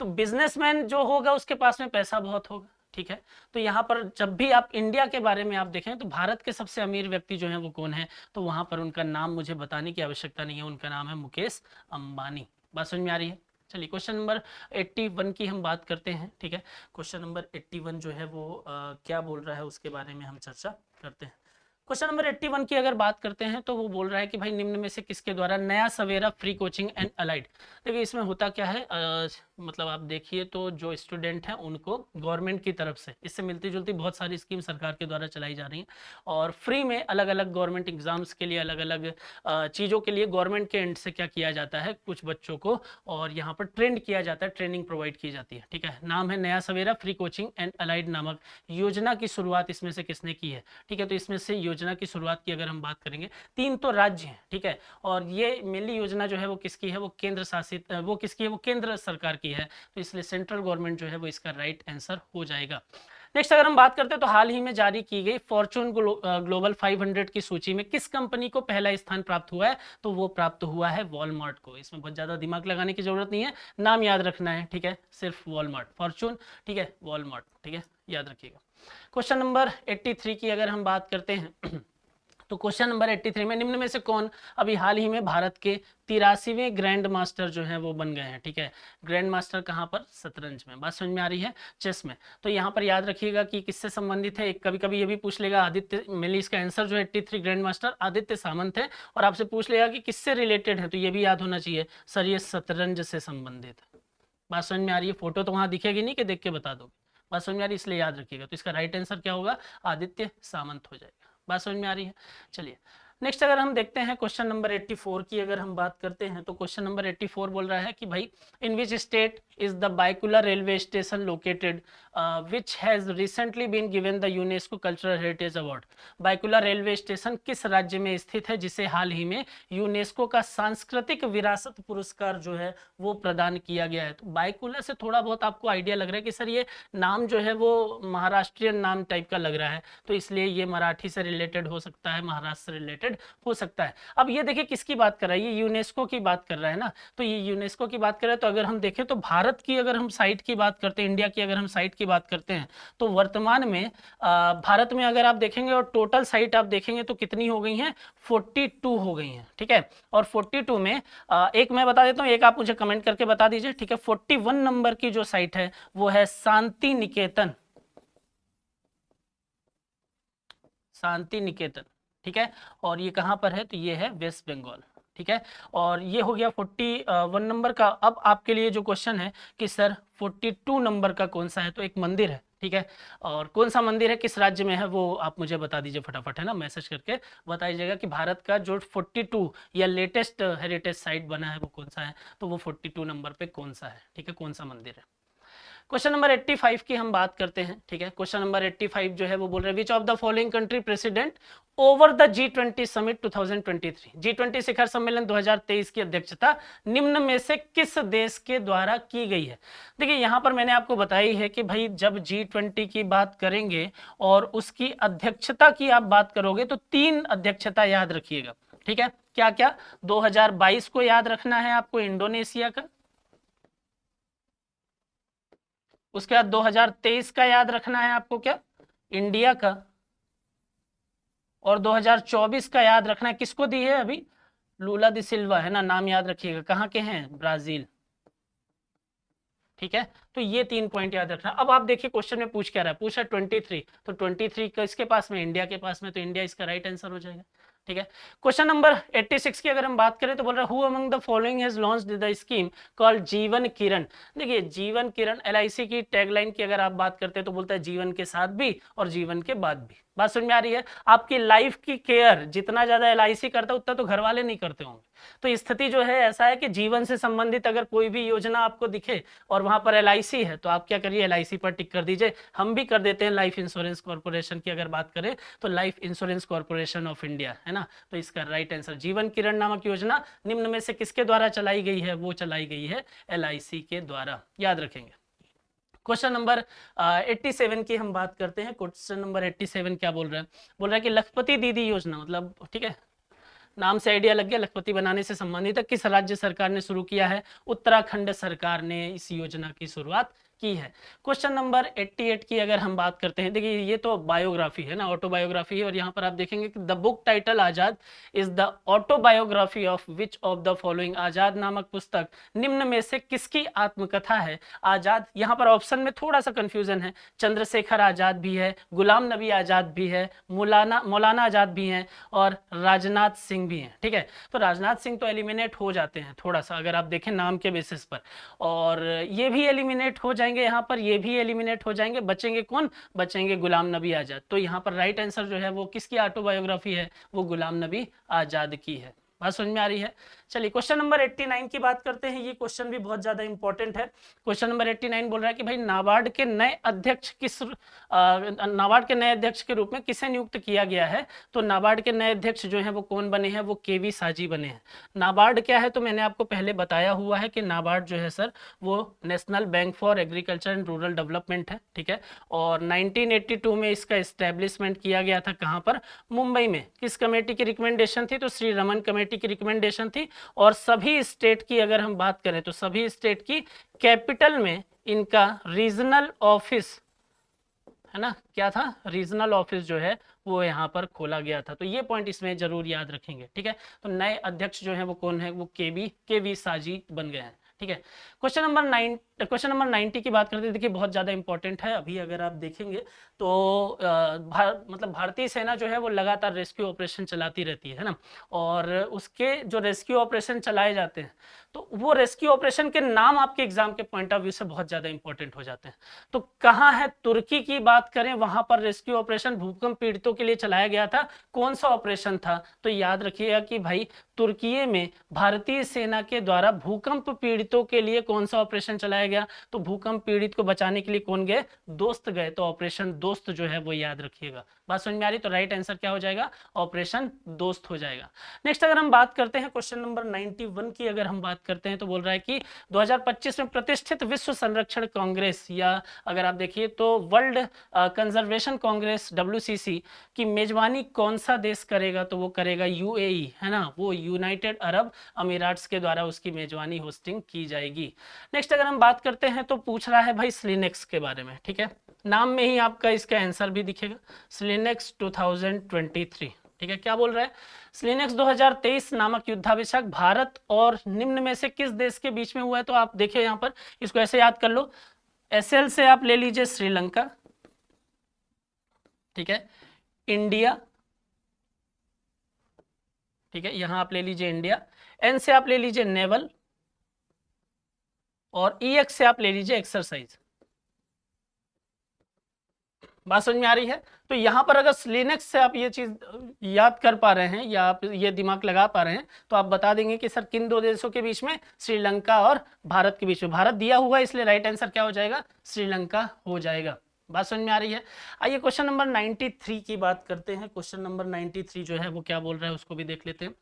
A: तो बिजनेसमैन जो होगा उसके पास में पैसा बहुत होगा। ठीक है, तो यहाँ पर जब भी आप इंडिया के बारे में आप देखें तो भारत के सबसे अमीर व्यक्ति जो है वो कौन है, तो वहां पर उनका नाम मुझे बताने की आवश्यकता नहीं है, उनका नाम है मुकेश अंबानी। बात समझ में आ रही है? चलिए क्वेश्चन नंबर 81 की हम बात करते हैं। ठीक है, क्वेश्चन नंबर 81 जो है वो क्या बोल रहा है उसके बारे में हम चर्चा करते हैं। क्वेश्चन नंबर 81 की अगर बात करते हैं तो वो बोल रहा है कि भाई निम्न में से किसके द्वारा नया सवेरा फ्री कोचिंग एंड अलाइड। देखिए, इसमें होता क्या है, मतलब आप देखिए तो जो स्टूडेंट हैं उनको गवर्नमेंट की तरफ से इससे मिलती जुलती बहुत सारी स्कीम सरकार के द्वारा चलाई जा रही हैं, और फ्री में अलग अलग गवर्नमेंट एग्जाम्स के लिए अलग अलग चीज़ों के लिए गवर्नमेंट के एंड से क्या किया जाता है, कुछ बच्चों को और यहाँ पर ट्रेंड किया जाता है, ट्रेनिंग प्रोवाइड की जाती है। ठीक है, नाम है नया सवेरा फ्री कोचिंग एंड अलाइड नामक योजना की शुरुआत इसमें से किसने की है? ठीक है, तो इसमें से योजना की शुरुआत की अगर हम बात करेंगे, 3 तो राज्य हैं। ठीक है, और ये मेनली योजना जो है वो किसकी है, वो केंद्र शासित, वो किसकी है, वो केंद्र सरकार की है, तो इसलिए सेंट्रल गवर्नमेंट जो है वो इसका राइट आंसर हो जाएगा। नेक्स्ट अगर हम बात करते हैं तो हाल ही में जारी की गई फॉर्चून ग्लोबल 500 की सूची में किस कंपनी को पहला स्थान प्राप्त हुआ है, तो वो प्राप्त हुआ है वॉलमार्ट को। इसमें बहुत ज्यादा दिमाग लगाने की जरूरत नहीं है, नाम याद रखना है, ठीक है, सिर्फ वॉलमार्ट, फॉर्चून, ठीक है, वॉलमार्ट, ठीक है, याद रखिएगा। क्वेश्चन नंबर 83 की अगर हम बात करते हैं तो क्वेश्चन नंबर 83 में निम्न में से कौन अभी हाल ही में भारत के 83वें ग्रैंड मास्टर जो है वो बन गए हैं, ठीक है। ग्रैंड मास्टर कहाँ पर, शतरंज में, बात समझ में आ रही है, चेस में। तो यहाँ पर याद रखिएगा कि किससे संबंधित है, कभी कभी ये भी पूछ लेगा आदित्य, मेनली इसका आंसर जो है 83 ग्रैंड मास्टर आदित्य सामंत है, और आपसे पूछ लेगा कि किससे रिलेटेड है, तो ये भी याद होना चाहिए सर ये शतरंज से संबंधित है। बात समझ में आ रही है, फोटो तो वहां दिखेगी नहीं कि देख के बता दोगे, बात समझ में आ रही है, इसलिए याद रखिएगा। तो इसका राइट आंसर क्या होगा, आदित्य सामंत हो जाएगा। बात समझ में आ रही है, चलिए नेक्स्ट अगर हम देखते हैं क्वेश्चन नंबर 84 की अगर हम बात करते हैं तो क्वेश्चन नंबर 84 बोल रहा है कि भाई in which state is the Byculla railway station located which has recently been given the UNESCO cultural heritage award. Byculla railway station किस राज्य में स्थित है जिसे हाल ही में यूनेस्को का सांस्कृतिक विरासत पुरस्कार जो है वो प्रदान किया गया है। तो बाइकुलर से थोड़ा बहुत आपको आइडिया लग रहा है कि सर ये नाम जो है वो महाराष्ट्रियन नाम टाइप का लग रहा है, तो इसलिए ये मराठी से रिलेटेड हो सकता है, महाराष्ट्र से रिलेटेड हो सकता है। अब ये देखिए किसकी बात कर रहा है, ये यूनेस्को की बात कर रहा है ना, तो ये यूनेस्को की बात कर रहा है। तो अगर हम देखें तो भारत की अगर हम साइट की बात करते हैं, इंडिया की अगर हम साइट की बात करते हैं तो वर्तमान में भारत में अगर आप देखेंगे और टोटल साइट आप देखेंगे तो कितनी हो गई हैं, 42 हो गई हैं, ठीक है। और 42 में एक मैं बता देता हूँ, एक आप मुझे कमेंट करके बता दीजिए, ठीक है। 41 नंबर की जो साइट है वो है शांति निकेतन, शांति निकेतन, ठीक है। और ये कहाँ पर है, तो ये है वेस्ट बंगाल, ठीक है। और ये हो गया 41 नंबर का। अब आपके लिए जो क्वेश्चन है कि सर 42 नंबर का कौन सा है, तो एक मंदिर है, ठीक है। और कौन सा मंदिर है, किस राज्य में है, वो आप मुझे बता दीजिए फटाफट, है ना, मैसेज करके बता दीजिएगा कि भारत का जो 42 या लेटेस्ट हेरिटेज साइट बना है वो कौन सा है, तो वो 42 नंबर पे कौन सा है, ठीक है, कौन सा मंदिर है। क्वेश्चन नंबर 85 की हम बात करते हैं, ठीक है। क्वेश्चन नंबर 85 जो है वो बोल रहे हैं which of the following country president over the G20 summit 2023, G20 शिखर सम्मेलन 2023 की अध्यक्षता निम्न में से किस देश के द्वारा की गई है। देखिए यहां पर मैंने आपको बताई है कि भाई जब G20 की बात करेंगे और उसकी अध्यक्षता की आप बात करोगे तो 3 अध्यक्षता याद रखिएगा, ठीक है। क्या क्या, 2022 को याद रखना है आपको, इंडोनेशिया का। उसके बाद 2023 का याद रखना है आपको, क्या, इंडिया का। और 2024 का याद रखना है, किसको दी है अभी, लूला दी सिल्वा, है ना, नाम याद रखिएगा, कहाँ के हैं, ब्राजील, ठीक है। तो ये 3 पॉइंट याद रखना। अब आप देखिए क्वेश्चन में पूछ क्या रहा है, पूछा 23, तो 23 का इसके पास में, इंडिया के पास में, तो इंडिया इसका राइट आंसर हो जाएगा, ठीक है। क्वेश्चन नंबर 86 की अगर हम बात करें तो बोल रहा है who among the following has launched the scheme called जीवन किरण। देखिए जीवन किरण LIC की टैगलाइन की अगर आप बात करते हैं तो बोलता है जीवन के साथ भी और जीवन के बाद भी। बात समझ में आ रही है, आपकी लाइफ की केयर जितना ज्यादा LIC करता है उतना तो घर वाले नहीं करते होंगे। तो स्थिति जो है ऐसा है कि जीवन से संबंधित अगर कोई भी योजना आपको दिखे और वहां पर LIC है तो आप क्या करिए, LIC पर टिक कर दीजिए। हम भी कर देते हैं लाइफ इंश्योरेंस कॉर्पोरेशन की अगर बात करें तो life insurance corporation of India, है ना। तो इसका राइट आंसर जीवन किरण नामक योजना निम्न में से किसके द्वारा चलाई गई है, वो चलाई गई है LIC के द्वारा, याद रखेंगे। क्वेश्चन नंबर 87 की हम बात करते हैं। क्वेश्चन नंबर 87 क्या बोल रहा है, बोल रहा है कि लखपति दीदी योजना, मतलब ठीक है, नाम से आइडिया लग गया, लखपति बनाने से संबंधित है, किस राज्य सरकार ने शुरू किया है, उत्तराखंड सरकार ने इस योजना की शुरुआत की है। क्वेश्चन नंबर 88 की अगर हम बात करते हैं, देखिए ये तो बायोग्राफी है ना, ऑटोबायोग्राफी है, और यहाँ पर आप देखेंगे कि the book title Azad is the autobiography of which of the following. Azad नामक पुस्तक निम्न में से किसकी आत्मकथा है। आजाद, यहाँ पर ऑप्शन में थोड़ा सा कंफ्यूजन है, चंद्रशेखर आजाद भी है, गुलाम नबी आजाद भी है, मौलाना आजाद भी हैं और राजनाथ सिंह भी हैं, ठीक है। तो राजनाथ सिंह तो एलिमिनेट हो जाते हैं थोड़ा सा अगर आप देखें नाम के बेसिस पर, और ये भी एलिमिनेट हो जाएंगे, यहाँ पर ये भी एलिमिनेट हो जाएंगे, बचेंगे कौन, बचेंगे गुलाम नबी आजाद। तो यहाँ पर राइट आंसर जो है वो किसकी ऑटोबायोग्राफी है, वो गुलाम नबी आजाद की है। बात समझ में आ रही है। चलिए क्वेश्चन नंबर 89 की बात करते हैं। ये क्वेश्चन भी बहुत ज्यादा इंपॉर्टेंट है। क्वेश्चन नंबर 89 बोल रहा है कि भाई नाबार्ड के नए अध्यक्ष नाबार्ड के नए अध्यक्ष के रूप में किसे नियुक्त किया गया है। तो नाबार्ड के नए अध्यक्ष जो है वो कौन बने हैं, वो केवी साजी बने हैं। नाबार्ड क्या है, तो मैंने आपको पहले बताया हुआ है कि नाबार्ड जो है सर वो national bank for agriculture and rural development है, ठीक है। और 1982 में इसका इस्टेब्लिशमेंट किया गया था, कहाँ पर, मुंबई में। किस कमेटी की रिकमेंडेशन थी, तो श्री रमन कमेटी की रिकमेंडेशन थी। और सभी स्टेट की अगर हम बात करें तो सभी स्टेट की कैपिटल में इनका रीजनल ऑफिस है ना, क्या था, रीजनल ऑफिस जो है वो यहाँ पर खोला गया था। तो ये पॉइंट इसमें जरूर याद रखेंगे, ठीक है। तो नए अध्यक्ष जो है वो कौन है, वो केवी साजी बन गए हैं, ठीक है। क्वेश्चन नंबर 90 की बात करते हैं। देखिए बहुत ज़्यादा इंपॉर्टेंट है। अभी अगर आप देखेंगे तो मतलब भारतीय सेना जो है वो लगातार रेस्क्यू ऑपरेशन चलाती रहती है ना। और उसके जो रेस्क्यू ऑपरेशन चलाए जाते हैं तो वो रेस्क्यू ऑपरेशन के नाम आपके एग्जाम के पॉइंट ऑफ व्यू से बहुत ज़्यादा इंपॉर्टेंट हो जाते हैं। तो कहाँ है, तुर्की की बात करें, वहां पर रेस्क्यू ऑपरेशन भूकंप पीड़ितों के लिए चलाया गया था। कौन सा ऑपरेशन था, तो याद रखिएगा कि भाई तुर्की में भारतीय सेना के द्वारा भूकंप पीड़ितों के लिए कौन सा ऑपरेशन चलाया गया। तो भूकंप पीड़ित को बचाने के लिए कौन गए, दोस्त गए। तो ऑपरेशन दोस्त जो है वो याद रखिएगा। बात समझ में आ रही, तो राइट आंसर क्या हो जाएगा, ऑपरेशन दोस्त हो जाएगा। नेक्स्ट अगर हम बात करते हैं क्वेश्चन नंबर 91 की, अगर हम बात करते हैं तो बोल रहा है कि 2025 में प्रतिष्ठित विश्व संरक्षण कांग्रेस, या अगर आप देखिए तो वर्ल्ड कंजर्वेशन कांग्रेस WCC की मेजबानी कौन सा देश करेगा। तो वो करेगा UAE, है ना, वो यूनाइटेड अरब अमीराट्स के द्वारा उसकी मेजबानी होस्टिंग की जाएगी। नेक्स्ट अगर हम बात करते हैं तो पूछ रहा है भाई स्लिनेक्स के बारे में, ठीक है। नाम में ही आपका इसका आंसर भी दिखेगा, स्लिनेक्स 2023, ठीक है। क्या बोल रहा है, स्लिनेक्स 2023 नामक युद्धाभिषेक भारत और निम्न में से किस देश के बीच में हुआ है। तो आप देखिए यहाँ पर इसको ऐसे याद कर लो, SL से आप ले लीजिए श्रीलंका, ठीक है, इंडिया, ठीक है, यहां आप ले लीजिए इंडिया, N से आप ले लीजिए नेवल, और EX से आप ले लीजिए एक्सरसाइज। बात समझ में आ रही है। तो यहां पर अगर स्लिनेक्स से आप ये चीज याद कर पा रहे हैं या आप ये दिमाग लगा पा रहे हैं तो आप बता देंगे कि सर किन दो देशों के बीच में, श्रीलंका और भारत के बीच में। भारत दिया हुआ है इसलिए राइट आंसर क्या हो जाएगा, श्रीलंका हो जाएगा। बात समझ में आ रही है। आइए क्वेश्चन नंबर 93 की बात करते हैं। क्वेश्चन नंबर 93 जो है वो क्या बोल रहा है उसको भी देख लेते हैं।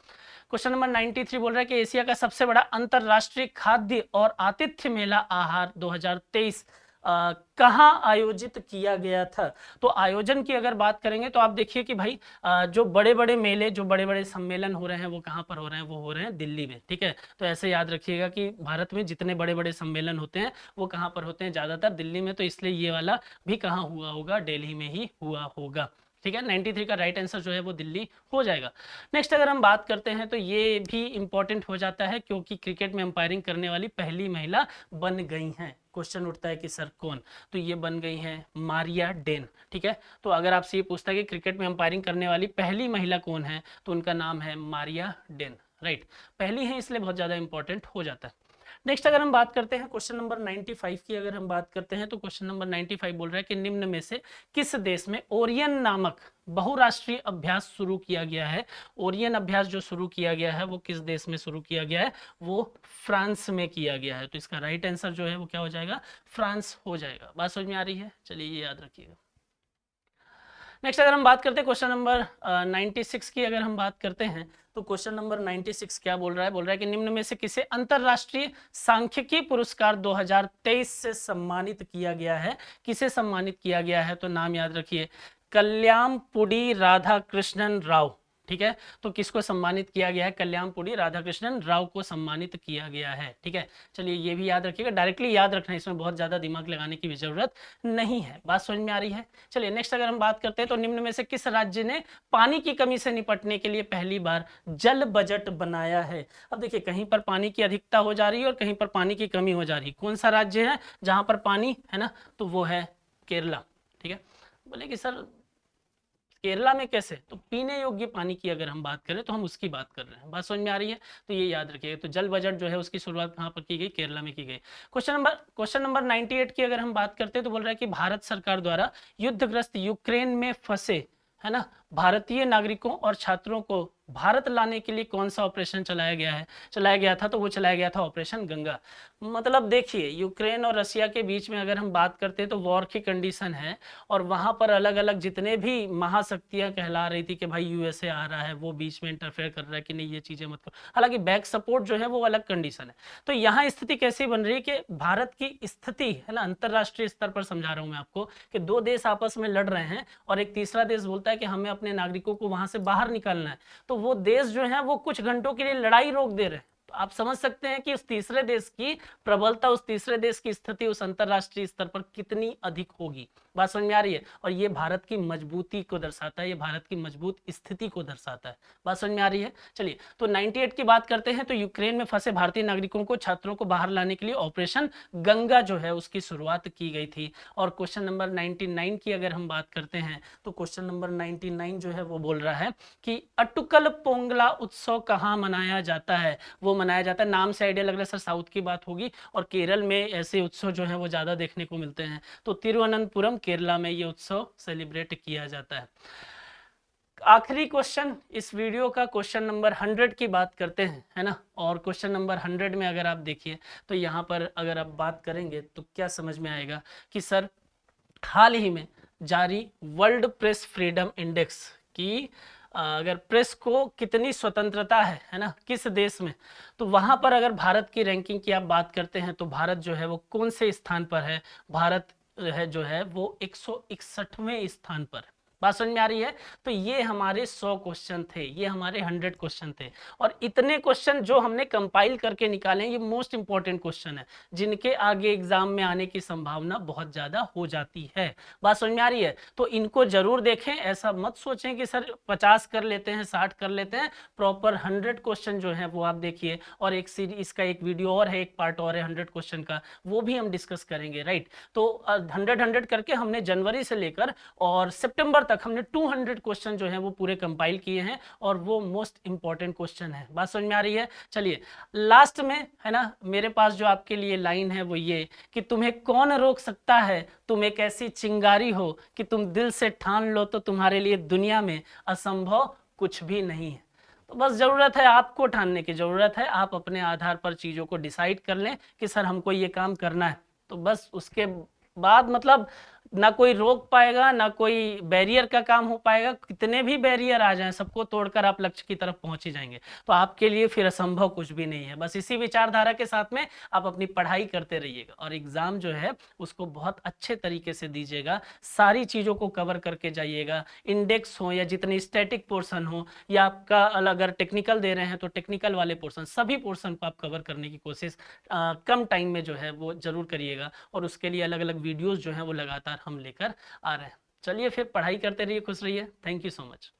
A: क्वेश्चन नंबर 93 बोल रहा है कि एशिया का सबसे बड़ा अंतरराष्ट्रीय खाद्य और आतिथ्य मेला आहार 2023 कहाँ आयोजित किया गया था। तो आयोजन की अगर बात करेंगे तो आप देखिए कि भाई जो बड़े बड़े मेले, जो बड़े बड़े सम्मेलन हो रहे हैं वो कहाँ पर हो रहे हैं, वो हो रहे हैं दिल्ली में, ठीक है। तो ऐसे याद रखिएगा कि भारत में जितने बड़े बड़े सम्मेलन होते हैं वो कहाँ पर होते हैं, ज्यादातर दिल्ली में। तो इसलिए ये वाला भी कहाँ हुआ होगा, दिल्ली में ही हुआ होगा, ठीक है। 93 का राइट आंसर जो है वो दिल्ली हो जाएगा। नेक्स्ट अगर हम बात करते हैं तो ये भी इंपॉर्टेंट हो जाता है क्योंकि क्रिकेट में अंपायरिंग करने वाली पहली महिला बन गई हैं। क्वेश्चन उठता है कि सर कौन, तो ये बन गई हैं मारिया डेन, ठीक है। तो अगर आपसे ये पूछता है कि क्रिकेट में अंपायरिंग करने वाली पहली महिला कौन है तो उनका नाम है मारिया डेन, राइट। पहली है इसलिए बहुत ज़्यादा इंपॉर्टेंट हो जाता है। नेक्स्ट अगर हम बात करते हैं क्वेश्चन नंबर 95 की, अगर हम बात करते हैं तो क्वेश्चन नंबर 95 बोल रहा है कि निम्न में से किस देश में ओरियन नामक बहुराष्ट्रीय अभ्यास शुरू किया गया है। ओरियन अभ्यास जो शुरू किया गया है वो किस देश में शुरू किया गया है, वो फ्रांस में किया गया है। तो इसका राइट आंसर जो है वो क्या हो जाएगा, फ्रांस हो जाएगा। बात समझ में आ रही है, चलिए ये याद रखिएगा। नेक्स्ट अगर हम बात करते हैं क्वेश्चन नंबर 96 की, अगर हम बात करते हैं तो क्वेश्चन नंबर 96 क्या बोल रहा है, बोल रहा है कि निम्न में से किसे अंतरराष्ट्रीय सांख्यिकी पुरस्कार 2023 से सम्मानित किया गया है। किसे सम्मानित किया गया है, तो नाम याद रखिए, कल्याणपुडी राधाकृष्णन राव, ठीक है। तो किसको सम्मानित किया गया है, कल्याणपुडी राधाकृष्णन राव को सम्मानित किया गया है, ठीक है। चलिए ये भी याद रखिएगा, डायरेक्टली याद रखना है, इसमें बहुत ज्यादा दिमाग लगाने की भी जरूरत नहीं है। बात समझ में आ रही है। चलिए नेक्स्ट अगर हम बात करते हैं तो निम्न में से किस राज्य ने पानी की कमी से निपटने के लिए पहली बार जल बजट बनाया है। अब देखिए कहीं पर पानी की अधिकता हो जा रही है और कहीं पर पानी की कमी हो जा रही है। कौन सा राज्य है जहां पर पानी है ना, तो वो है केरला, ठीक है। बोले कि सर केरला में कैसे, तो पीने योग्य पानी की अगर हम बात करें तो हम उसकी बात कर रहे हैं। बात समझ में आ रही है, तो ये याद रखिएगा। तो जल बजट जो है उसकी शुरुआत कहाँ पर की गई, केरला में की गई। क्वेश्चन नंबर 98 की अगर हम बात करते हैं तो बोल रहा है कि भारत सरकार द्वारा युद्धग्रस्त यूक्रेन में फंसे, है ना, भारतीय नागरिकों और छात्रों को भारत लाने के लिए कौन सा ऑपरेशन चलाया गया था, तो वो चलाया गया था ऑपरेशन गंगा। मतलब देखिए, यूक्रेन और रसिया के बीच में अगर हम बात करते हैं तो वॉर की कंडीशन है, और वहां पर अलग अलग जितने भी महाशक्तियां कहला रही थी कि भाई यूएसए आ रहा है, वो बीच में इंटरफेयर कर रहा है कि नहीं ये चीजें मत करो, हालांकि बैक सपोर्ट जो है वो अलग कंडीशन है। तो यहाँ स्थिति कैसी बन रही है कि भारत की स्थिति है ना, अंतरराष्ट्रीय स्तर पर समझा रहा हूं मैं आपको, कि दो देश आपस में लड़ रहे हैं और एक तीसरा देश बोलता है कि हमें अपने नागरिकों को वहां से बाहर निकालना है, तो वो देश जो है वो कुछ घंटों के लिए लड़ाई रोक दे रहे हैं। तो आप समझ सकते हैं कि उस तीसरे देश की प्रबलता, उस तीसरे देश की स्थिति उस अंतरराष्ट्रीय स्तर पर कितनी अधिक होगी। बात समझ में आ रही है? और ये भारत की मजबूती को दर्शाता है, ये भारत की मजबूत स्थिति को दर्शाता है। बात समझ में आ रही है? चलिए, तो 98 की बात करते हैं। तो यूक्रेन में फंसे भारतीय नागरिकों को, छात्रों को बाहर लाने के लिए ऑपरेशन गंगा जो है उसकी शुरुआत की गई थी। और क्वेश्चन नंबर 99 की अगर हम बात करते हैं तो क्वेश्चन नंबर 99 जो है वो बोल रहा है कि अटुकल पोंगला उत्सव कहाँ मनाया जाता है। वो मनाया जाता है, नाम से आइडिया लग रहा है सर साउथ की बात होगी, और केरल में ऐसे उत्सव जो है वो ज्यादा देखने को मिलते हैं। तो तिरुवनंतपुरम केरला में ये उत्सव सेलिब्रेट किया जाता है। आखिरी क्वेश्चन इस वीडियो का, क्वेश्चन नंबर 100 की बात करते हैं, है ना। और क्वेश्चन नंबर 100 में अगर आप देखिए तो यहाँ पर अगर आप बात करेंगे तो क्या समझ में आएगा कि सर हाल ही में जारी वर्ल्ड प्रेस फ्रीडम इंडेक्स की अगर प्रेस को कितनी स्वतंत्रता है ना, किस देश में, तो वहां पर अगर भारत की रैंकिंग की आप बात करते हैं तो भारत जो है वो कौन से स्थान पर है। भारत है जो है वो 161वें स्थान पर है। बात समझ में आ रही है? तो ये हमारे 100 क्वेश्चन थे, ये हमारे 100 क्वेश्चन थे, और इतने क्वेश्चन जो हमने कंपाइल करके निकाले ये मोस्ट इंपॉर्टेंट क्वेश्चन है, जिनके आगे एग्जाम में आने की संभावना बहुत ज्यादा हो जाती है। बात समझ में आ रही है? तो इनको जरूर देखें, ऐसा मत सोचें कि सर 50 कर लेते हैं, 60 कर लेते हैं। प्रॉपर 100 क्वेश्चन जो है वो आप देखिए, और एक सीरीज, इसका एक वीडियो और है, एक पार्ट और है 100 क्वेश्चन का, वो भी हम डिस्कस करेंगे, राइट। तो 100 करके हमने जनवरी से लेकर और सितंबर तक हमने 200 क्वेश्चन जो है वो पूरे कंपाइल किए हैं, और वो मोस्ट इंपॉर्टेंट क्वेश्चन है। बात समझ में आ रही है? चलिए, लास्ट में है ना, मेरे पास जो आपके लिए लाइन है वो ये कि तुम्हें कौन रोक सकता है, तुम एक ऐसी चिंगारी हो कि तुम दिल से ठान लो तो तुम्हारे लिए दुनिया में असंभव कुछ भी नहीं है। तो बस जरूरत है, आपको ठानने की जरूरत है, आप अपने आधार पर चीजों को डिसाइड कर लें कि सर हमको ये काम करना है, तो बस उसके बाद मतलब ना कोई रोक पाएगा, ना कोई बैरियर का काम हो पाएगा। कितने भी बैरियर आ जाएं सबको तोड़कर आप लक्ष्य की तरफ पहुंच ही जाएंगे। तो आपके लिए फिर असंभव कुछ भी नहीं है। बस इसी विचारधारा के साथ में आप अपनी पढ़ाई करते रहिएगा, और एग्जाम जो है उसको बहुत अच्छे तरीके से दीजिएगा, सारी चीजों को कवर करके जाइएगा। इंडेक्स हो या जितनी स्टैटिक पोर्शन हो, या आपका अगर टेक्निकल दे रहे हैं तो टेक्निकल वाले पोर्शन, सभी पोर्शन को आप कवर करने की कोशिश कम टाइम में जो है वो जरूर करिएगा। और उसके लिए अलग अलग वीडियोस जो है वो लगातार हम लेकर आ रहे हैं। चलिए फिर पढ़ाई करते रहिए, खुश रहिए। Thank you so much.